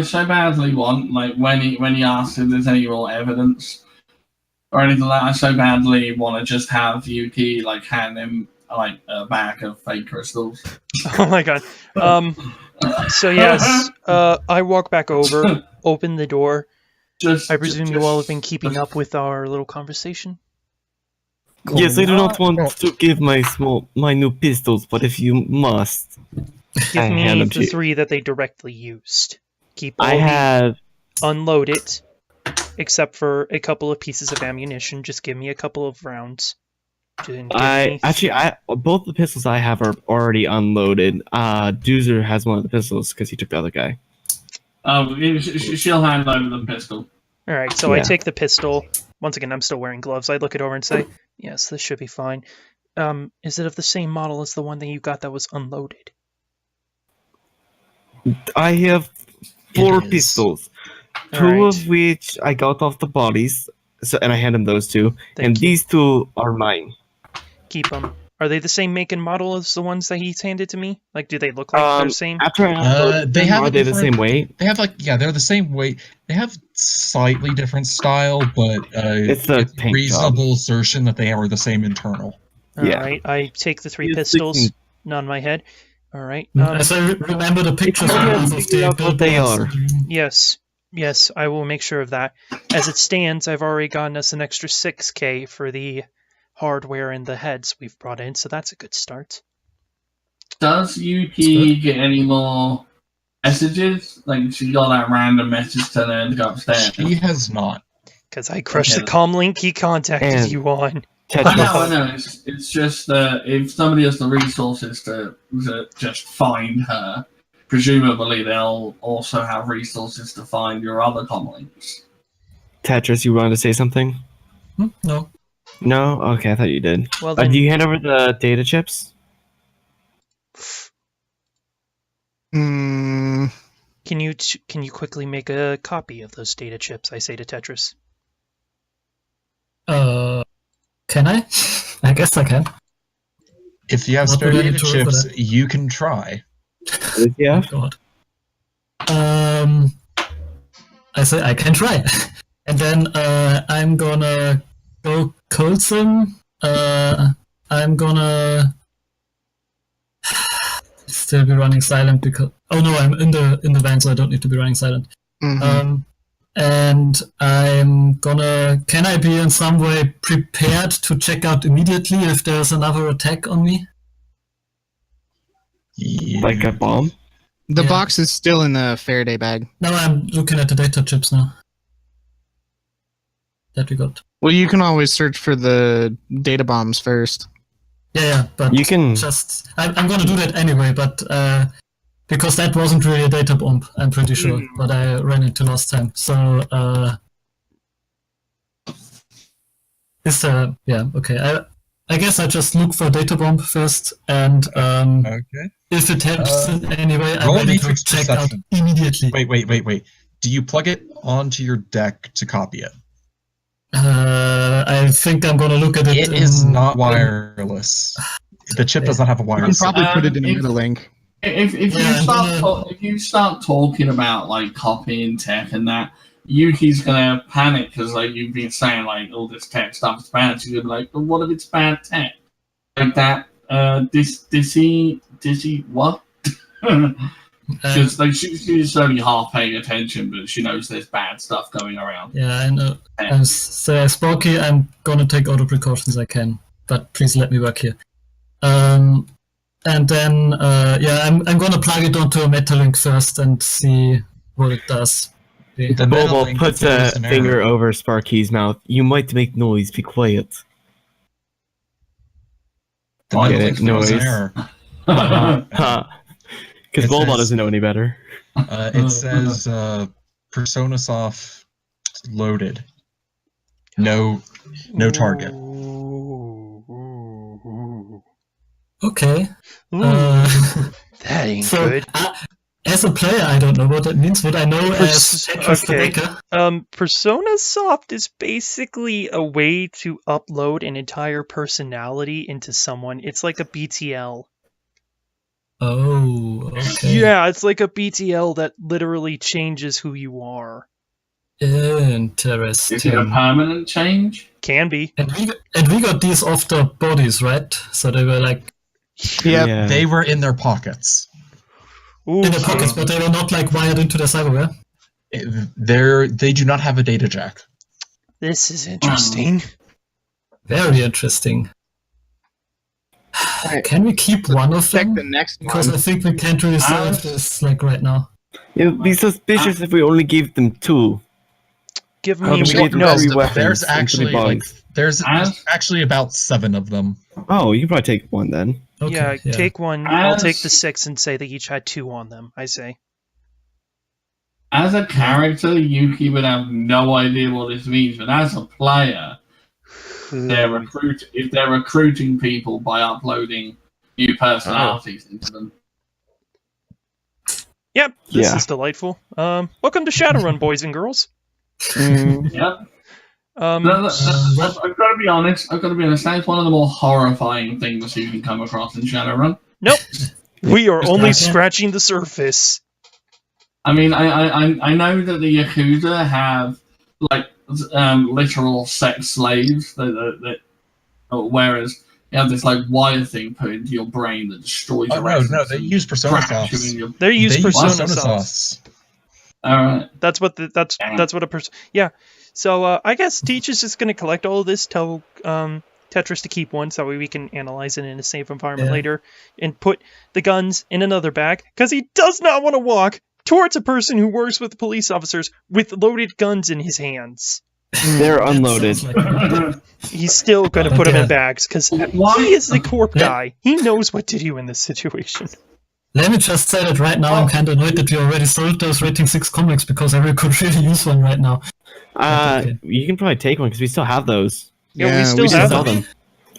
so badly want, like when he asks if there's any real evidence or anything like that, I so badly want to just have Yuki like hand him like a bag of fake crystals. Oh my god. So yes, I walk back over, open the door. I presume you all have been keeping up with our little conversation? Yes, I do not want to give my new pistols, but if you must, give me the 3 that they directly used. Keep all unloaded, except for a couple of pieces of ammunition. Just give me a couple of rounds. Both the pistols I have are already unloaded. Doozer has one of the pistols because he took the other guy. She'll hand over the pistol. All right, so I take the pistol. Once again, I'm still wearing gloves. I look it over and say, "Yes, this should be fine." Is it of the same model as the one that you got that was unloaded? I have 4 pistols, two of which I got off the bodies, and I hand him those 2, and these 2 are mine. Keep them. Are they the same make and model as the ones that he's handed to me? Like, do they look like they're the same? Are they the same weight? They have they're the same weight. They have slightly different style, but it's a reasonable assertion that they are the same internal. All right, I take the 3 pistols, nod my head. All right. As I remember the pictures of what they are. Yes, I will make sure of that. As it stands, I've already gotten us an extra 6K for the hardware and the heads we've brought in, so that's a good start. Does Yuki get any more messages? Like, she got that random message telling her to go upstairs. She has not. Because I crushed the comm link he contacted you on. I know. It's just that if somebody has the resources to just find her, presumably they'll also have resources to find your other comm links. Tetris, you wanted to say something? No. No? Okay, I thought you did. Well, then, do you hand over the data chips? Can you quickly make a copy of those data chips? I say to Tetris. Can I? I guess I can. If you have What spare would I data need to roll for chips, that? you can try. Yeah. Oh God. I say I can try. And then I'm gonna go Colson. I'm gonna still be running silent because I'm in the van, so I don't need to be running silent. Mhm. And I'm gonna. Can I be in some way prepared to check out immediately if there's another attack on me? Like a bomb? The Yeah. box is still in the Faraday bag. No, I'm looking at the data chips now. That we got. Well, you can always search for the data bombs first. Yeah, but You can- just. I'm gonna do that anyway, but because that wasn't really a data bomb, I'm pretty sure, but I ran into last time. So okay. I guess I just look for a data bomb first, and Okay. if it helps in any way, I'm roll ready to matrix check out perception. immediately. Wait. Do you plug it onto your deck to copy it? I think I'm gonna look at it. It is not wireless. The chip does not have a You can wireless. probably put it in a if- meta link. If you start talking about like copying tech and that, Yuki's gonna panic because like you've been saying like all this tech stuff is bad. She's gonna be like, but what if it's bad tech? Like that, Dizzy, what? Because like she's only half paying attention, but she knows there's bad stuff going around. Yeah, I know. So Sparky, I'm gonna take all the precautions I can, but please let me work here. And then I'm gonna plug it onto a Metalink first and see what it does. The Bobo Metalink puts throws a an finger error. over Sparky's mouth. You might make noise. Be quiet. The Get Metalink it? throws an Noise. error. Because It Bobo says- doesn't know any better. It says Persona Soft loaded. No target. Ooh. Okay. Ooh, that ain't So good. as a player, I don't know what that means. Would I know as Tetris the Okay. Decker? Persona Soft is basically a way to upload an entire personality into someone. It's like a BTL. Oh, okay. Yeah, it's like a BTL that literally changes who you are. Interesting. Is it a permanent change? Can be. And we got these off the bodies, right? So they were like Yep. Yeah. They were in their pockets. Ooh, in the pockets, but they were not like wired into the cyberware. They do not have a data jack. this is interesting. Very interesting. Alright. Can we keep one of Check them? the next Because I one. think we can't really solve this like right now. It'd be suspicious if we only gave them two. Give How me do we get no. three weapons There's and three actually like bugs? there's As- actually about 7 of them. Oh, you can probably take one then. Okay, Yeah, take one. I'll As- take the 6 and say they each had 2 on them. I say. As a character, Yuki would have no idea what this means, but as a player, if they're recruiting people by uploading new personalities into them. Yep, this Yeah. is delightful. Welcome to Shadowrun, boys and girls. Yep. Um, I've got to be honest. That's one of the more horrifying things you can come across in Shadowrun. nope. We are only Okay. scratching the surface. I mean, I know that the Yakuza have like literal sex slaves whereas you have this like wire thing put into your brain that destroys Oh your no, essence they and use Persona cracks you Softs. in your. They use They Persona use Persona Softs. Softs. Alright. That's what a person. Yeah. So I guess Teach is just going to collect all of this. Tell Tetris to keep one, so that way we can analyze it in a safe environment Yeah. later, and put the guns in another bag because he does not want to walk towards a person who works with police officers with loaded guns in his hands. They're That unloaded. sounds like- He's still going to put them in Okay. bags because Why- he is the corp Yeah. guy. He knows what to do in this situation. Let me just say that right now I'm kind of annoyed that we already sold those rating 6 comics because I could really use one right now. Okay. You can probably take one because we still have those. Yeah, we still We didn't have sell them. them.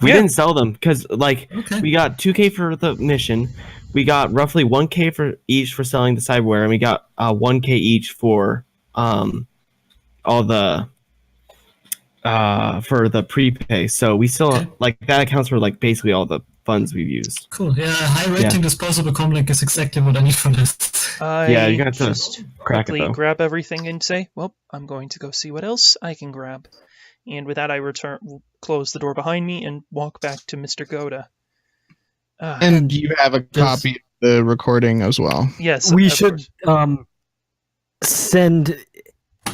We Yeah. didn't sell them because like Okay. we got 2K for the mission. We got roughly 1K for each for selling the cyberware, and we got 1K each for all the for the prepay. So we still like that accounts for like basically all the funds we've used. Cool. Yeah, high rating disposable comlink is exactly what I need for this. Yeah, you got to just crack it, quickly though. grab everything and say, well, I'm going to go see what else I can grab. And with that, I close the door behind me and walk back to Mr. Goda. And you have a copy of the recording as well. Yes, we of should course.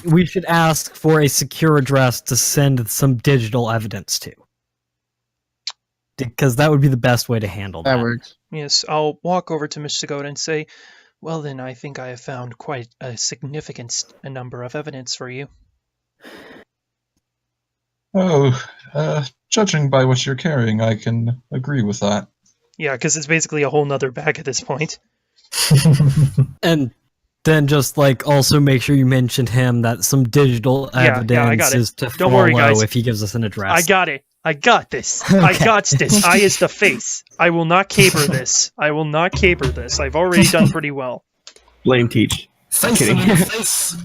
we should ask for a secure address to send some digital evidence to. Because that would be the best way to handle that. That works. Yes, I'll walk over to Mr. Goda and say, well then, I think I have found quite a significant number of evidence for you. Oh, judging by what you're carrying, I can agree with that. Yeah, because it's basically a whole nother bag at this point. And then just like also make sure you mention him that some digital evidence I got it. is to Don't worry, follow guys. if he gives us an address. I got it. I got this. I got this. I is the face. I will not caper this. I will not caper this. I've already done pretty well. Blame Teach. Face Kidding. in the face.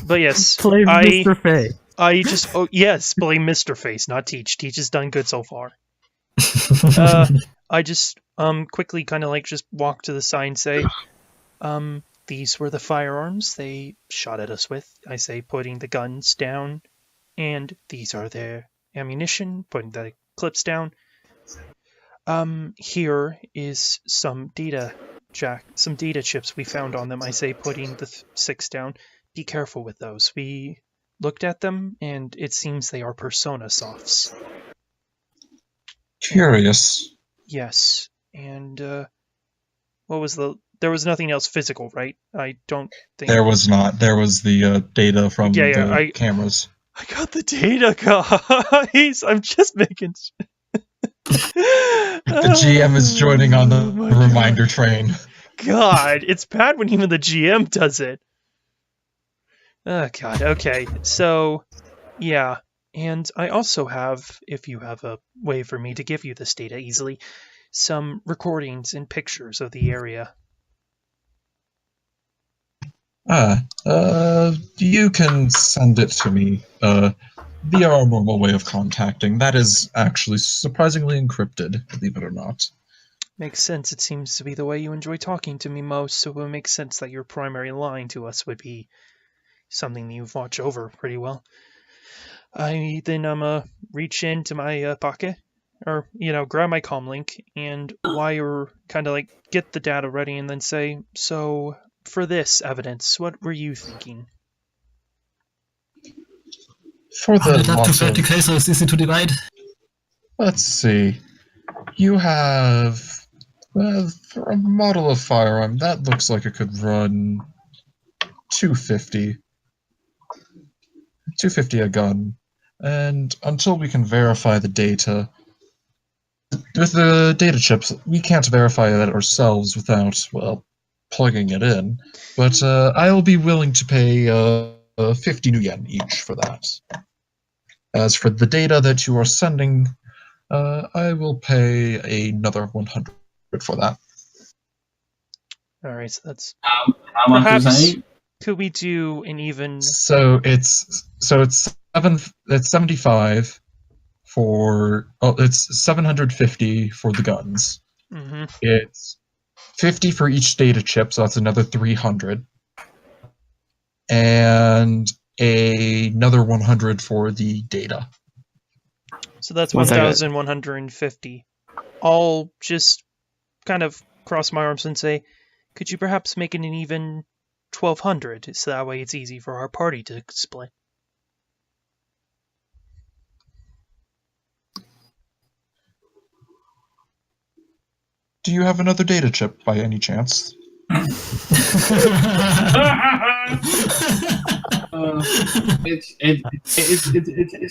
But yes, Blame Mr. Fay. I just yes, blame Mr. Face, not Teach. Teach has done good so far. I just quickly kind of like just walk to the side and say, these were the firearms they shot at us with. I say, putting the guns down, and these are their ammunition, putting the clips down. Here is some data chips we found on them. I say, putting the 6 down. Be careful with those. We looked at them, and it seems they are persona softs. Curious. Yes, and what was there was nothing else physical, right? I don't think There was not. There was the data from Yeah, the cameras. I got the data, guys. I'm just making. The GM is joining on the reminder train. God, it's bad when even the GM does it. Oh God. Okay, so yeah, and I also have, if you have a way for me to give you this data easily, some recordings and pictures of the area. You can send it to me via our normal way of contacting. That is actually surprisingly encrypted, believe it or not. Makes sense. It seems to be the way you enjoy talking to me most, so it would make sense that your primary line to us would be something you watch over pretty well. Then reach into my pocket, or grab my comlink, and while you're kind of like get the data ready, and then say, so for this evidence, what were you thinking? For the Up to loss of, 30k, so it's easy to divide. let's see. You have for a model of firearm that looks like it could run 250 a gun, and until we can verify the data with the data chips, we can't verify that ourselves without plugging it in. But I'll be willing to pay 50 new yen each for that. As for the data that you are sending, I will pay another 100 for that. All right, so that's How much is perhaps. that? Could we do an even? So it's 75 for it's 750 for the guns. Mm-hmm. It's 50 for each data chip, so that's another 300, and another 100 for the data. So that's What's that? 1,150. I'll just kind of cross my arms and say, could you perhaps make it an even 1,200, so that way it's easy for our party to split? Do you have another data chip by any chance? It's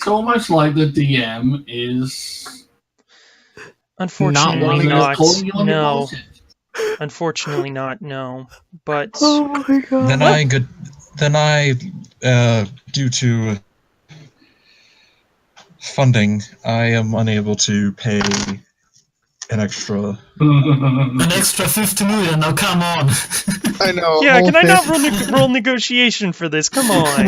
almost like the DM is Unfortunately wanting not. to call you on your No. bullshit. Unfortunately not. No. But Oh my god. Then I, due to funding, I am unable to pay an extra. An extra 50 million, now come on. I know. yeah, whole can I not thing. roll negotiation for this? Come on.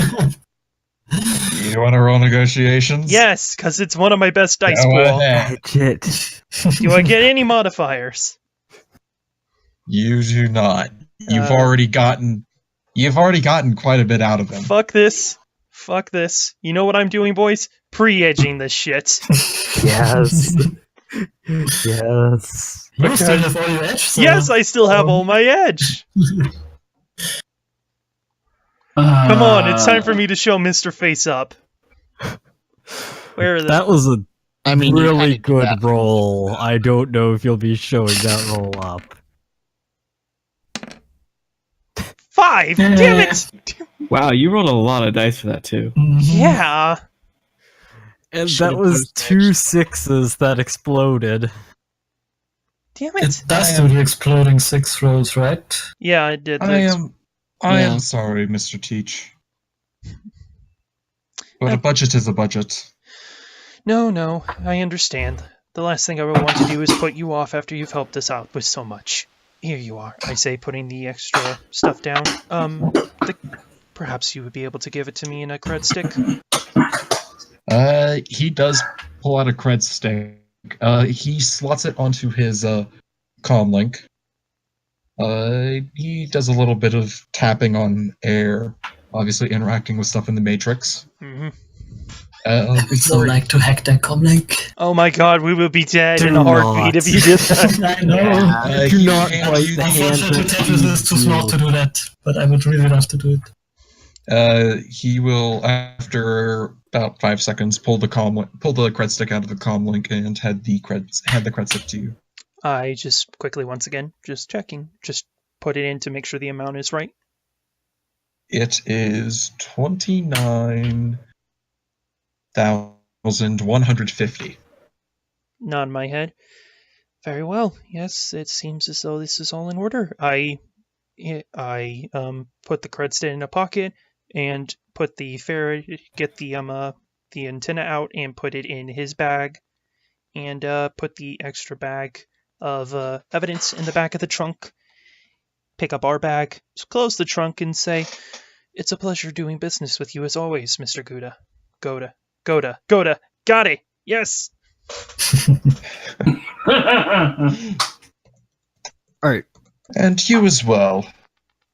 You want to roll negotiations? Yes, because it's one of my best dice Go pool. ahead. Shit. Do I get any modifiers? You do not. You've Uh, already gotten quite a bit out of them. Fuck this. Fuck this. You know what I'm doing, boys? Pre-edging this shit. Yes. Yes. You still have all your edge. So, Yes, I still have all my edge. Come on, it's time for me to show Mr. Face Up. Where are the... That was a I mean, you really kinda did good that. roll. I don't know if you'll be showing that roll up. 5! Damn it! Wow, you rolled a lot of dice for that too. Yeah. And Should've that was noticed 2 6s that exploded. Damn It it. does do the exploding 6 rolls, right? Yeah, I did. I am Yeah. sorry, Mr. Teach. But a budget is a budget. No, I understand. The last thing I would want to do is put you off after you've helped us out with so much. Here you are, I say, putting the extra stuff down. Perhaps you would be able to give it to me in a cred stick? He does pull out a cred stick. He slots it onto his comm link. He does a little bit of tapping on air, obviously interacting with stuff in the Matrix. Mm-hmm. So like to hack their comlink. Oh my god, we would be dead Do in a heartbeat not. if you did that. I know. Do he not hands quite you the the- hand Unfortunately, that Tetris is too feeds small you. to do that, but I would really love to do it. He will, after about 5 seconds, pull the cred stick out of the comm link and hand the cred stick to you. I just quickly, once again, just checking. Just put it in to make sure the amount is right. It is 29,150. Nod my head. Very well. Yes, it seems as though this is all in order. I put the cred stick in a pocket and put the get the antenna out and put it in his bag, and put the extra bag of evidence in the back of the trunk. Pick up our bag, close the trunk, and say, "It's a pleasure doing business with you as always, Mr. Gouda. Goda. Got it. Yes." Alright. And you as well.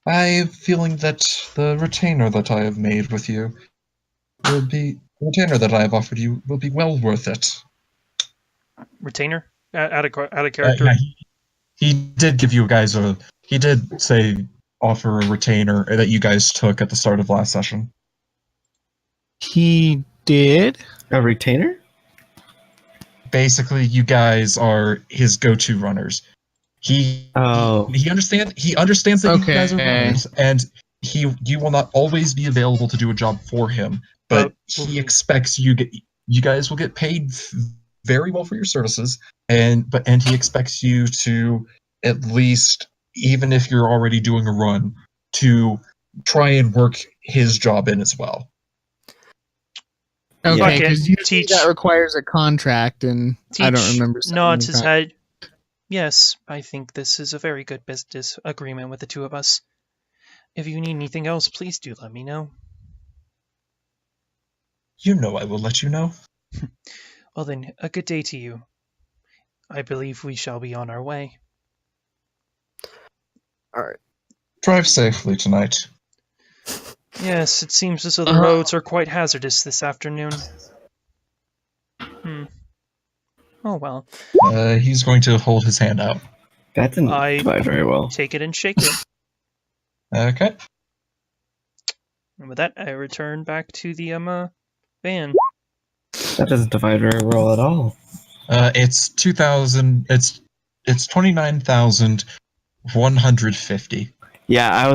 I have a feeling that the retainer that I have made with you the retainer that I have offered you will be well worth it. Retainer? Out of character? Yeah, he did give you guys he did say offer a retainer that you guys took at the start of last session. He did. A retainer? Basically, you guys are his go-to runners. He understands that you guys are runners, and you will not always be available to do a job for him, but he expects you guys will get paid very well for your services, and he expects you to at least, even if you're already doing a run, to try and work his job in as well. Okay, Fuck it. because usually Teach. that requires a contract, and I don't Teach remember. nods signing his a head. Yes, I think this is a very good business agreement with the two of us. If you need anything else, please do let me know. You know I will let you know. Well then, a good day to you. I believe we shall be on our way. Alright. Drive safely tonight. Yes, it seems as though the roads are quite hazardous this afternoon. Oh well. He's going to hold his hand out. That didn't I- divide very well. Take it and shake it. Okay. And with that, I return back to the van. That doesn't divide very well at all. It's 2,000. It's 29,150. Yeah, I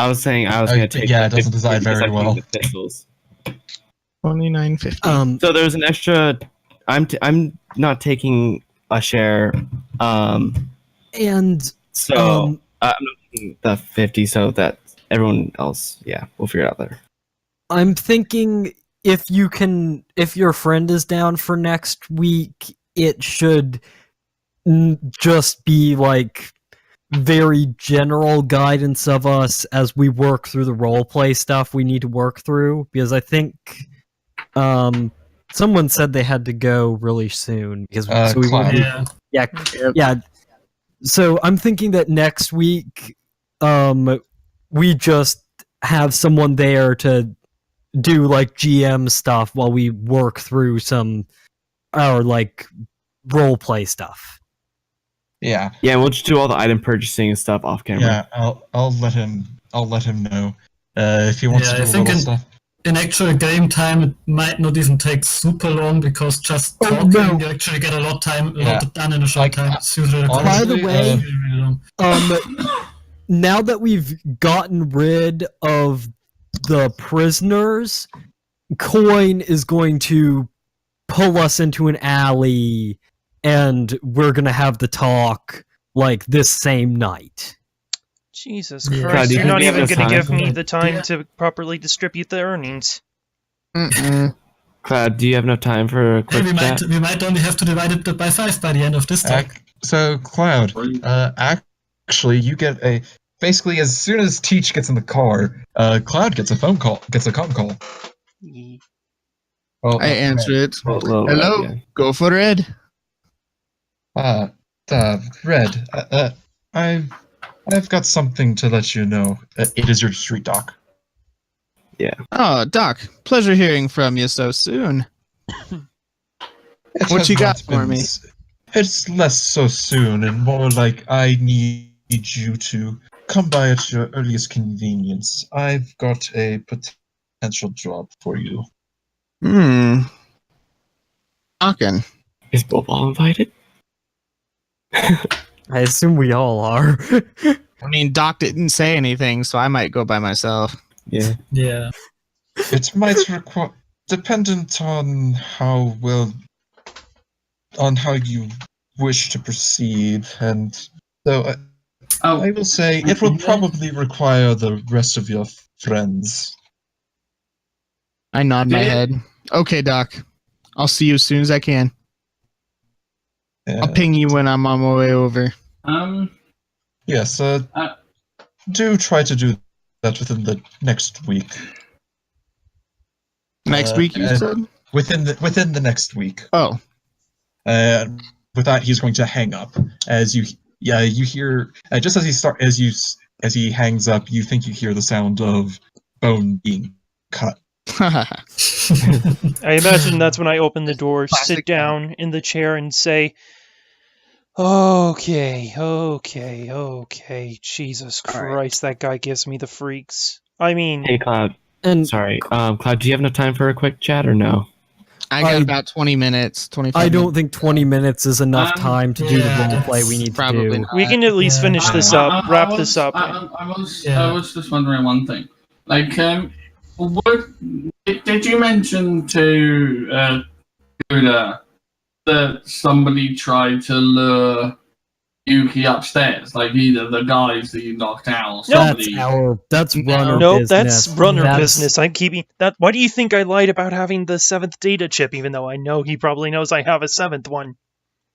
was saying I was going to take. yeah, the it doesn't 50 divide because very I think well. the pistols. 2950. So there's an extra. I'm not taking a share. And So I'm not taking the 50. So that everyone else, yeah, we'll figure it out later. I'm thinking if your friend is down for next week, it should just be like very general guidance of us as we work through the roleplay stuff we need to work through, because I think Someone said they had to go really soon because Cloud. Yeah. yeah, yeah. So I'm thinking that next week, we just have someone there to do like GM stuff while we work through some our like role play stuff. Yeah. Yeah, we'll just do all the item purchasing and stuff off camera. Yeah, I'll let him know if he wants Yeah, to I do a think little stuff. in actual game time, it might not even take super long because just Oh, talking, no. you actually get a lot Yeah. done in a short Like, time. It's usually By the way, really long. now that we've gotten rid of the prisoners, Coin is going to pull us into an alley and we're gonna have the talk like this same night. Jesus Yeah. Christ, God, you're you not think even we have going to enough give me time? the time Yeah. to properly distribute the earnings. Cloud, do you have enough time for a Hey, quick chat? we might only have to divide it by 5 by the end of this talk. So, Cloud, actually, you get basically as soon as Teach gets in the car, Cloud gets a com call. Ye- Well, I answer it. Well, Hello? yeah. Go for it. Red. I've got something to let you know. It is your street doc. Oh, Doc, pleasure hearing from you so soon. It What has you not got for been me? It's less so soon and more like I need you to come by at your earliest convenience. I've got a potential job for you. Talking. Is Bobal invited? I assume we all are. I mean, Doc didn't say anything, so I might go by myself. Yeah. Yeah. It might require, dependent on how you wish to proceed, and so I will say it will probably require the rest of your friends. I nod my head. Okay, Doc. I'll see you as soon as I can. I'll ping you when I'm on my way over. Yes, do try to do that within the next week. Next week, you said? Within the next week. Oh. With that, he's going to hang up. As you hear just as he hangs up, you think you hear the sound of bone being cut. I imagine that's when I open the door, Classic sit down in the chair, and say, Okay. Jesus Christ, that guy gives me the freaks. I mean, Hey, Cloud. And Sorry. Cloud, do you have enough time for a quick chat or no? I got about 20 minutes, 25 I don't minutes. think 20 minutes is enough time to do the yeah, roleplay we need to probably do. not. we can at least finish this up, wrap this up. I was just wondering one thing. Like, did you mention to Kuda that somebody tried to lure Yuki upstairs? Like either the guys that you knocked out or somebody. That's runner Nope, business. that's runner That's- business. I'm keeping that. Why do you think I lied about having the 7th data chip, even though I know he probably knows I have a 7th one?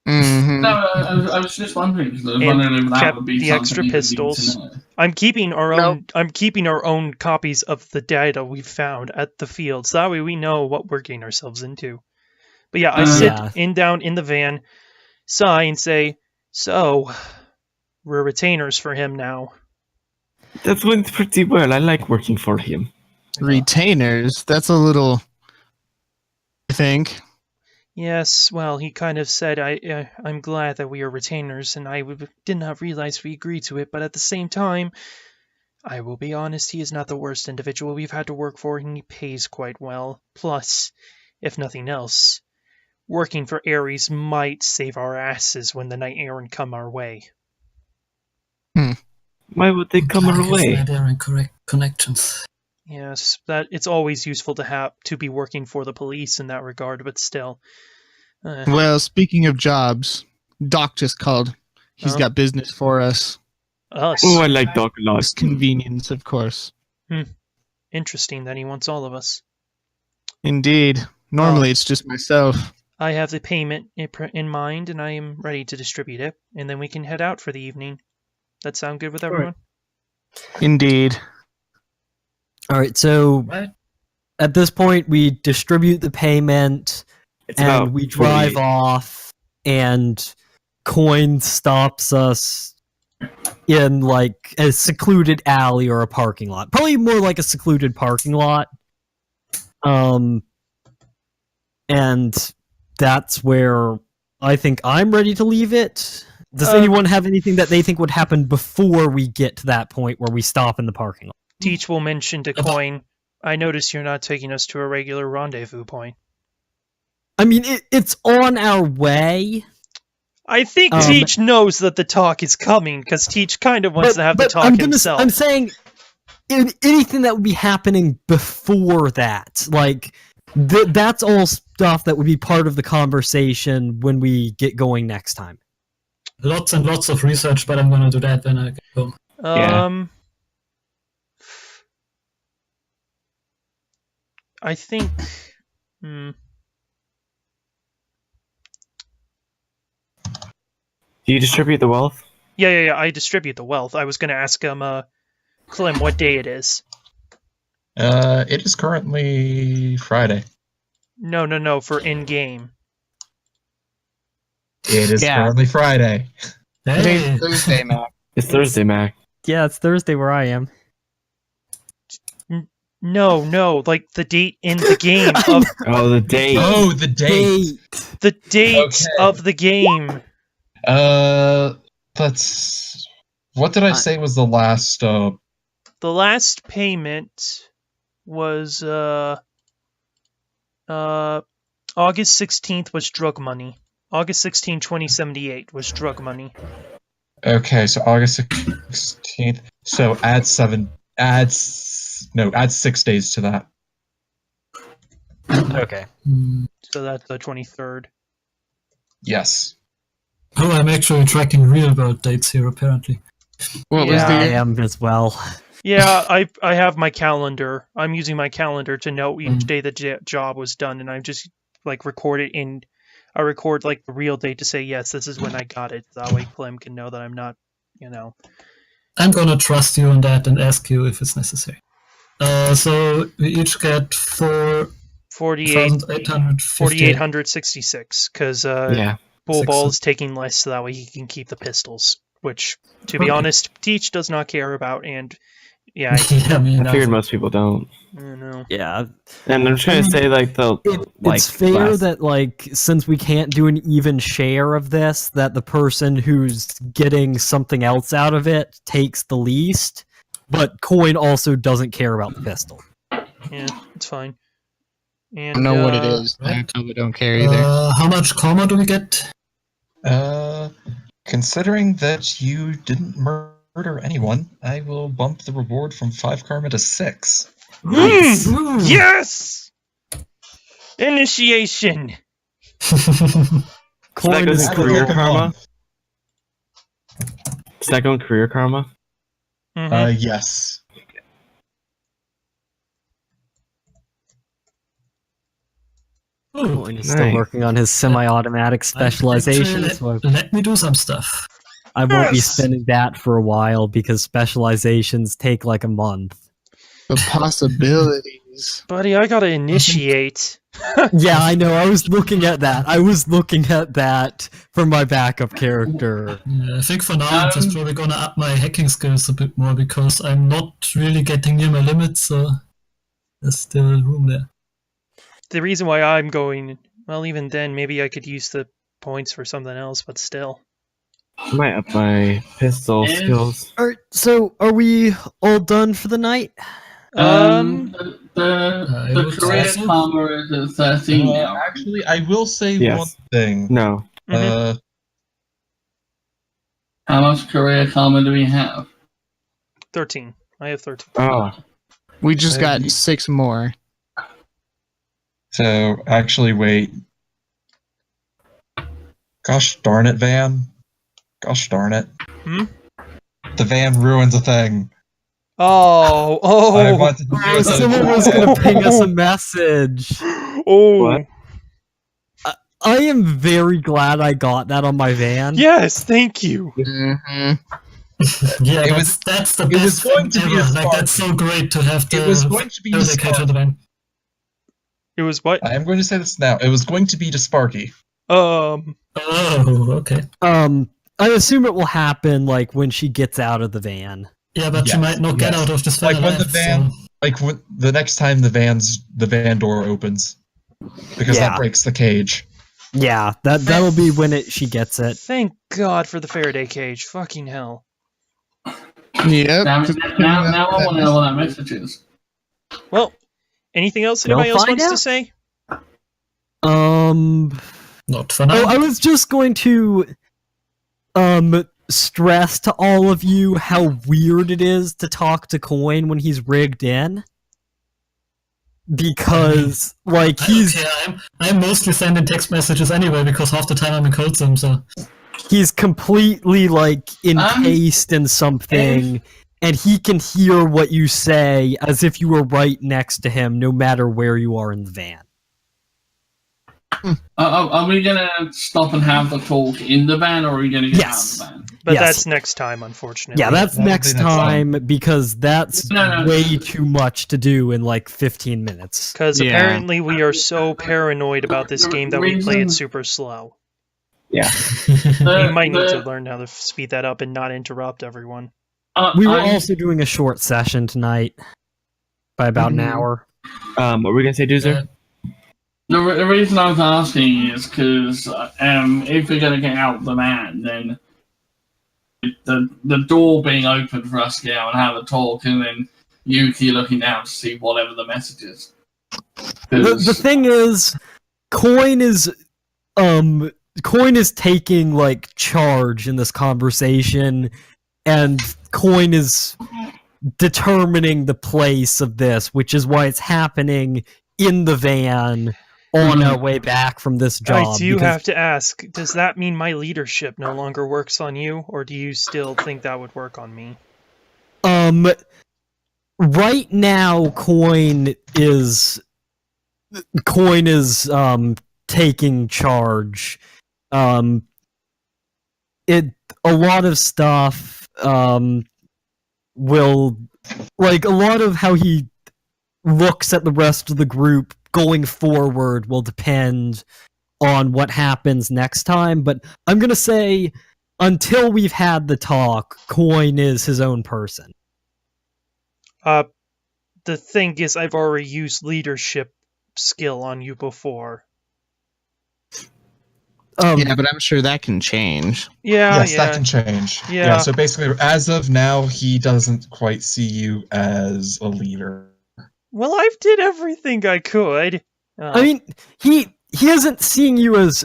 Mhm. No, I was just wondering because I was And wondering if that kept would be the something extra you would need pistols. to know. I'm keeping our Nope. own. I'm keeping our own copies of the data we found at the field, so that way we know what we're getting ourselves into. But yeah, I sit Yeah. down in the van, sigh, and say, "So, we're retainers for him now." That went pretty well. I like working for him. Retainers? That's a little... I think. Yes, well, he kind of said, I'm glad that we are retainers, and did not realize we agreed to it, but at the same time, I will be honest, he is not the worst individual we've had to work for, and he pays quite well. Plus, if nothing else, working for Ares might save our asses when the Night Errant come our way. Why would they come our way? There and correct connections. Yes, that it's always useful to be working for the police in that regard, but still. Well, speaking of jobs, Doc just called. He's Oh. got business for us. Us. Oh, I like Doc a lot. It's convenience, of course. Interesting that he wants all of us. Indeed. Normally, it's just myself. I have the payment in mind, and I am ready to distribute it, and then we can head out for the evening. That sound good with everyone? Indeed. All right, so Right. at this point, we distribute the payment, It's about and we drive 48. off, and Coin stops us in like a secluded alley or a parking lot. Probably more like a secluded parking lot. And that's where I think I'm ready to leave it. Does anyone have anything that they think would happen before we get to that point where we stop in the parking lot? Teach will mention to Coin, I notice you're not taking us to a regular rendezvous point. I mean, it's on our way. I think Teach knows that the talk is coming, because Teach kind of wants to have the talk himself. I'm saying anything that would be happening before that. Like, that's all stuff that would be part of the conversation when we get going next time. Lots and lots of research, but I'm gonna do that when I get home. I think... Do you distribute the wealth? Yeah, I distribute the wealth. I was going to ask him, Clem, what day it is. It is currently Friday. No, for in-game. It is currently Friday. Hey. Today's Thursday, Mac. It's Thursday, Mac. Yeah, it's Thursday where I am. No, like the date in the game of Oh, the date. Oh, the date. the date Okay. of the game. That's... What did I say was the last, The last payment was August 16th was drug money. August 16, 2078 was drug money. Okay, so August 16th. So add 6 days to that. Okay. So that's the 23rd. Yes. Oh, I'm actually tracking real world dates here, apparently. What was Yeah. I the am as well. Yeah, I have my calendar. I'm using my calendar to know each day the job was done, and I just like record it in. I record like the real date to say yes, this is when I got it. That way, Clem can know that I'm not, I'm gonna trust you on that and ask you if it's necessary. So we each get 4,866 because Yeah. Bullball is taking less, so that way he can keep the pistols. Which, to be honest, Teach does not care about, and yeah, Yeah, I mean, I figured most people don't. I don't know. Yeah. And I'm trying to say, like, It's fair that, like, since we can't do an even share of this, that the person who's getting something else out of it takes the least, but Coin also doesn't care about the pistol. Yeah, it's fine. I And, don't know what it is. I probably don't care either. how much karma do we get? Considering that you didn't murder anyone, I will bump the reward from 5 karma to 6. Nice. Yes! Initiation! So that Coin goes is in cool. career karma? Does that go in career karma? Mhm. Yes. Coin is still Nice. working on his semi-automatic specialization, so Let me do some stuff. I won't be Yes! spending that for a while because specializations take like a month. The possibilities. Buddy, I gotta initiate. Yeah, I know. I was looking at that for my backup character. Yeah, I think for now I'm just probably gonna up my hacking skills a bit more because I'm not really getting near my limits, so there's still room there. The reason why I'm going, well, even then, maybe I could use the points for something else, but still. I might up my pistol Yes. skills. Alright, so are we all done for the night? The career also- karma is at 13 now. Actually, I will say Yes. one thing. No. How much career karma do we have? 13. I have 13. Oh. We just got 6 more. So, actually, wait. Gosh darn it, Van. Gosh darn it. Hmm? The van ruins a thing. I Oh! wanted to do Oh, it. someone was gonna ping us a message. Oh! What? I am very glad I got that on my van. Yes, thank you! Mm-hmm. Yeah, It was- that's the it was best going thing to be ever. a Like, that's so great to have the It was going to be a indicator spark. of the van. It was what? I am going to say this now. It was going to be to Sparky. Oh, okay. I assume it will happen like when she gets out of the van. Yeah, but she might not get out of this van. Like when the van, like when the next time the van door opens, because that breaks the cage. Yeah, that'll be when she gets it. Thank God for the Faraday cage. Fucking hell. Yep. Now I want to know what that message is. Well, anything else You'll anybody else find wants out. to say? Not for now. Oh, I was just going to stress to all of you how weird it is to talk to Coin when he's rigged in. Because, like, I'm mostly sending text messages anyway, because half the time I'm in cold sim, so... He's completely, like, encased in something, and he can hear what you say as if you were right next to him, no matter where you are in the van. Are we going to stop and have the talk in the van, or are we going to get out of the van? But Yes. that's next time, unfortunately. Yeah, that's next time, because that's No. way too much to do in, like, 15 minutes. Because Yeah. apparently we are so paranoid about this game that we play it super slow. Yeah. We might need to learn how to speed that up and not interrupt everyone. We were also doing a short session tonight by about an hour. What were we gonna say, Doozer? The reason I was asking is because if we're going to get out of the van, then the door being open for us to get out and have a talk, and then Yuki looking down to see whatever the message is. The thing is, Coin is taking, like, charge in this conversation, and Coin is determining the place of this, which is why it's happening in the van on our way back from this job. I do have to ask, does that mean my leadership no longer works on you, or do you still think that would work on me? Right now, Coin is taking charge. A lot of stuff will, like, a lot of how he looks at the rest of the group going forward will depend on what happens next time, but I'm gonna say until we've had the talk, Coin is his own person. The thing is, I've already used leadership skill on you before. Yeah, but I'm sure that can change. Yes, that can change. Yeah. So basically, as of now, he doesn't quite see you as a leader. Well, I've did everything I could. I mean, he isn't seeing you as...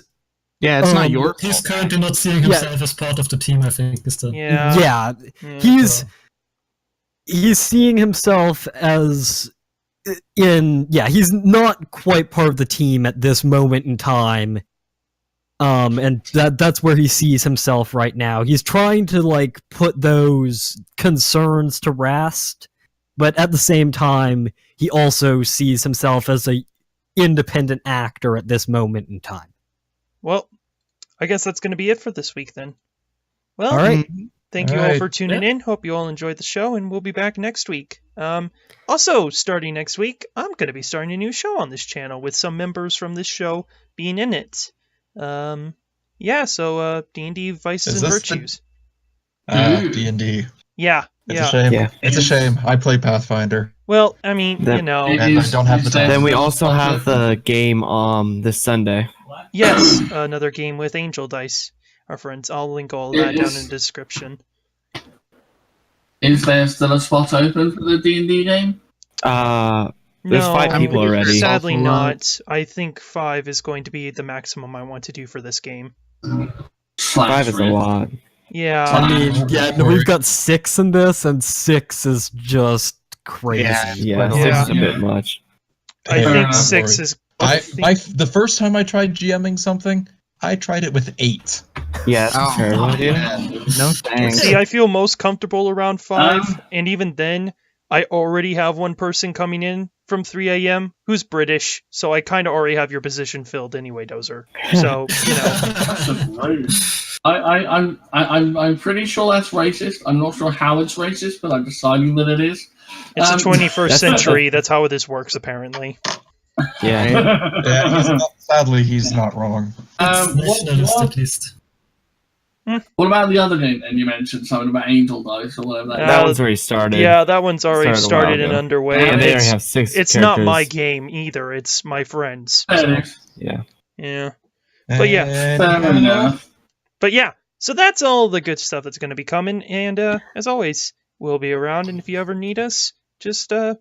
Yeah, it's not your He's fault. currently not seeing himself as part of the team, I think. Is the... Yeah. He's seeing himself as he's not quite part of the team at this moment in time. And that's where he sees himself right now. He's trying to, like, put those concerns to rest, but at the same time, he also sees himself as a independent actor at this moment in time. Well, I guess that's going to be it for this week then. Well, All right. thank you all for tuning in. Hope you all enjoyed the show, and we'll be back next week. Also, starting next week, I'm going to be starting a new show on this channel with some members from this show being in it. So D&D Vices and Virtues. D&D. Yeah. It's a shame. Yeah. It's a shame. I play Pathfinder. Well, I mean, you know. And I don't have the time. Then we also have the game this Sunday. Yes, another game with Angel Dice, our friends. I'll link all of that down in the description. Is there still a spot open for the D&D game? There's 5 people already. Sadly not. I think 5 is going to be the maximum I want to do for this game. 5 is a lot. Yeah. I mean, we've got 6 in this, and 6 is just crazy. Yeah, 6 is a bit much. I think 6 is... The first time I tried GMing something, I tried it with 8. Yeah, that's terrible, dude. No thanks. See, I feel most comfortable around 5, and even then, I already have one person coming in from 3 a.m. who's British, so I kind of already have your position filled anyway, Dozer. So, you know. I'm pretty sure that's racist. I'm not sure how it's racist, but I'm deciding that it is. It's the 21st century. That's how this works, apparently. Yeah. Yeah, sadly, he's not wrong. It's nationalist at least. What about the other game? And you mentioned something about Angel Dice or whatever. That one's where he started. Yeah, that one's already Started a started while and ago. underway. And they already it's have 6 it's characters. not my game either. It's my friend's. Fair So, enough. Yeah. yeah. But yeah. Fair enough. But yeah, so that's all the good stuff that's going to be coming. And as always, we'll be around. And if you ever need us, just I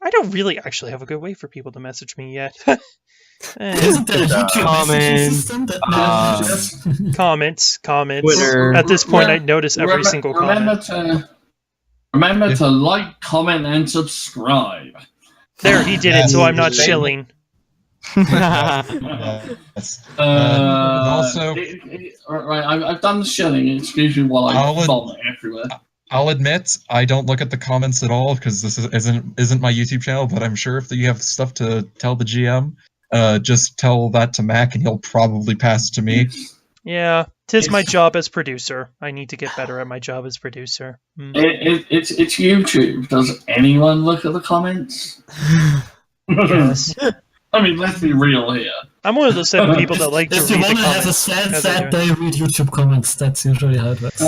don't really actually have a good way for people to message me yet. Isn't there a YouTube messaging system that Comments. Twitter. At this point, Yeah. I notice every single comment. Remember to like, comment, and subscribe. There, he did it, so I'm not shilling. Yes. Also, Right, I've done the shilling. Excuse me while I I'll- vomit everywhere. I'll admit I don't look at the comments at all because this isn't my YouTube channel. But I'm sure if you have stuff to tell the GM, just tell that to Mac, and he'll probably pass it to me. Yeah, 'tis my job as producer. I need to get better at my job as producer. It's YouTube. Does anyone look at the comments? Yes. I mean, let's be real here. I'm one of those type of people that like to if you read the want to have a comments. sad, as I sad do it. day, read YouTube comments. That's usually how it works.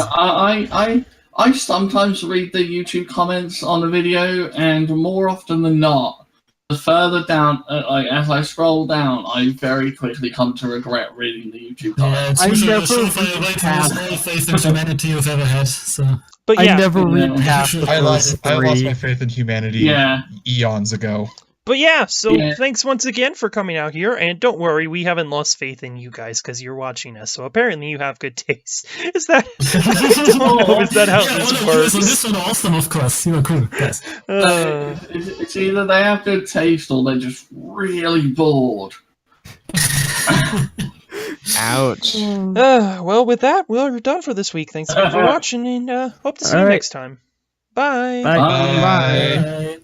I sometimes read the YouTube comments on a video, and more often than not, the further down, as I scroll down, I very quickly come to regret reading the YouTube comments. Yeah, it's I usually never a surefire way to lose all faith in humanity you've ever had. So But yeah, I never read Yeah. past the I lost first 3. my faith in humanity Yeah. eons ago. But yeah, so Yeah. thanks once again for coming out here, and don't worry, we haven't lost faith in you guys because you're watching us. So apparently you have good taste. Is that? I don't know. Is that how yeah, this all of you works? on this one are awesome, of course. You are cool, guys. It's either they have good taste or they're just really bored. Ouch. Well, with that, we're done for this week. Thanks again for watching, and hope to see you All right. next time. Bye. Bye. Bye. Bye.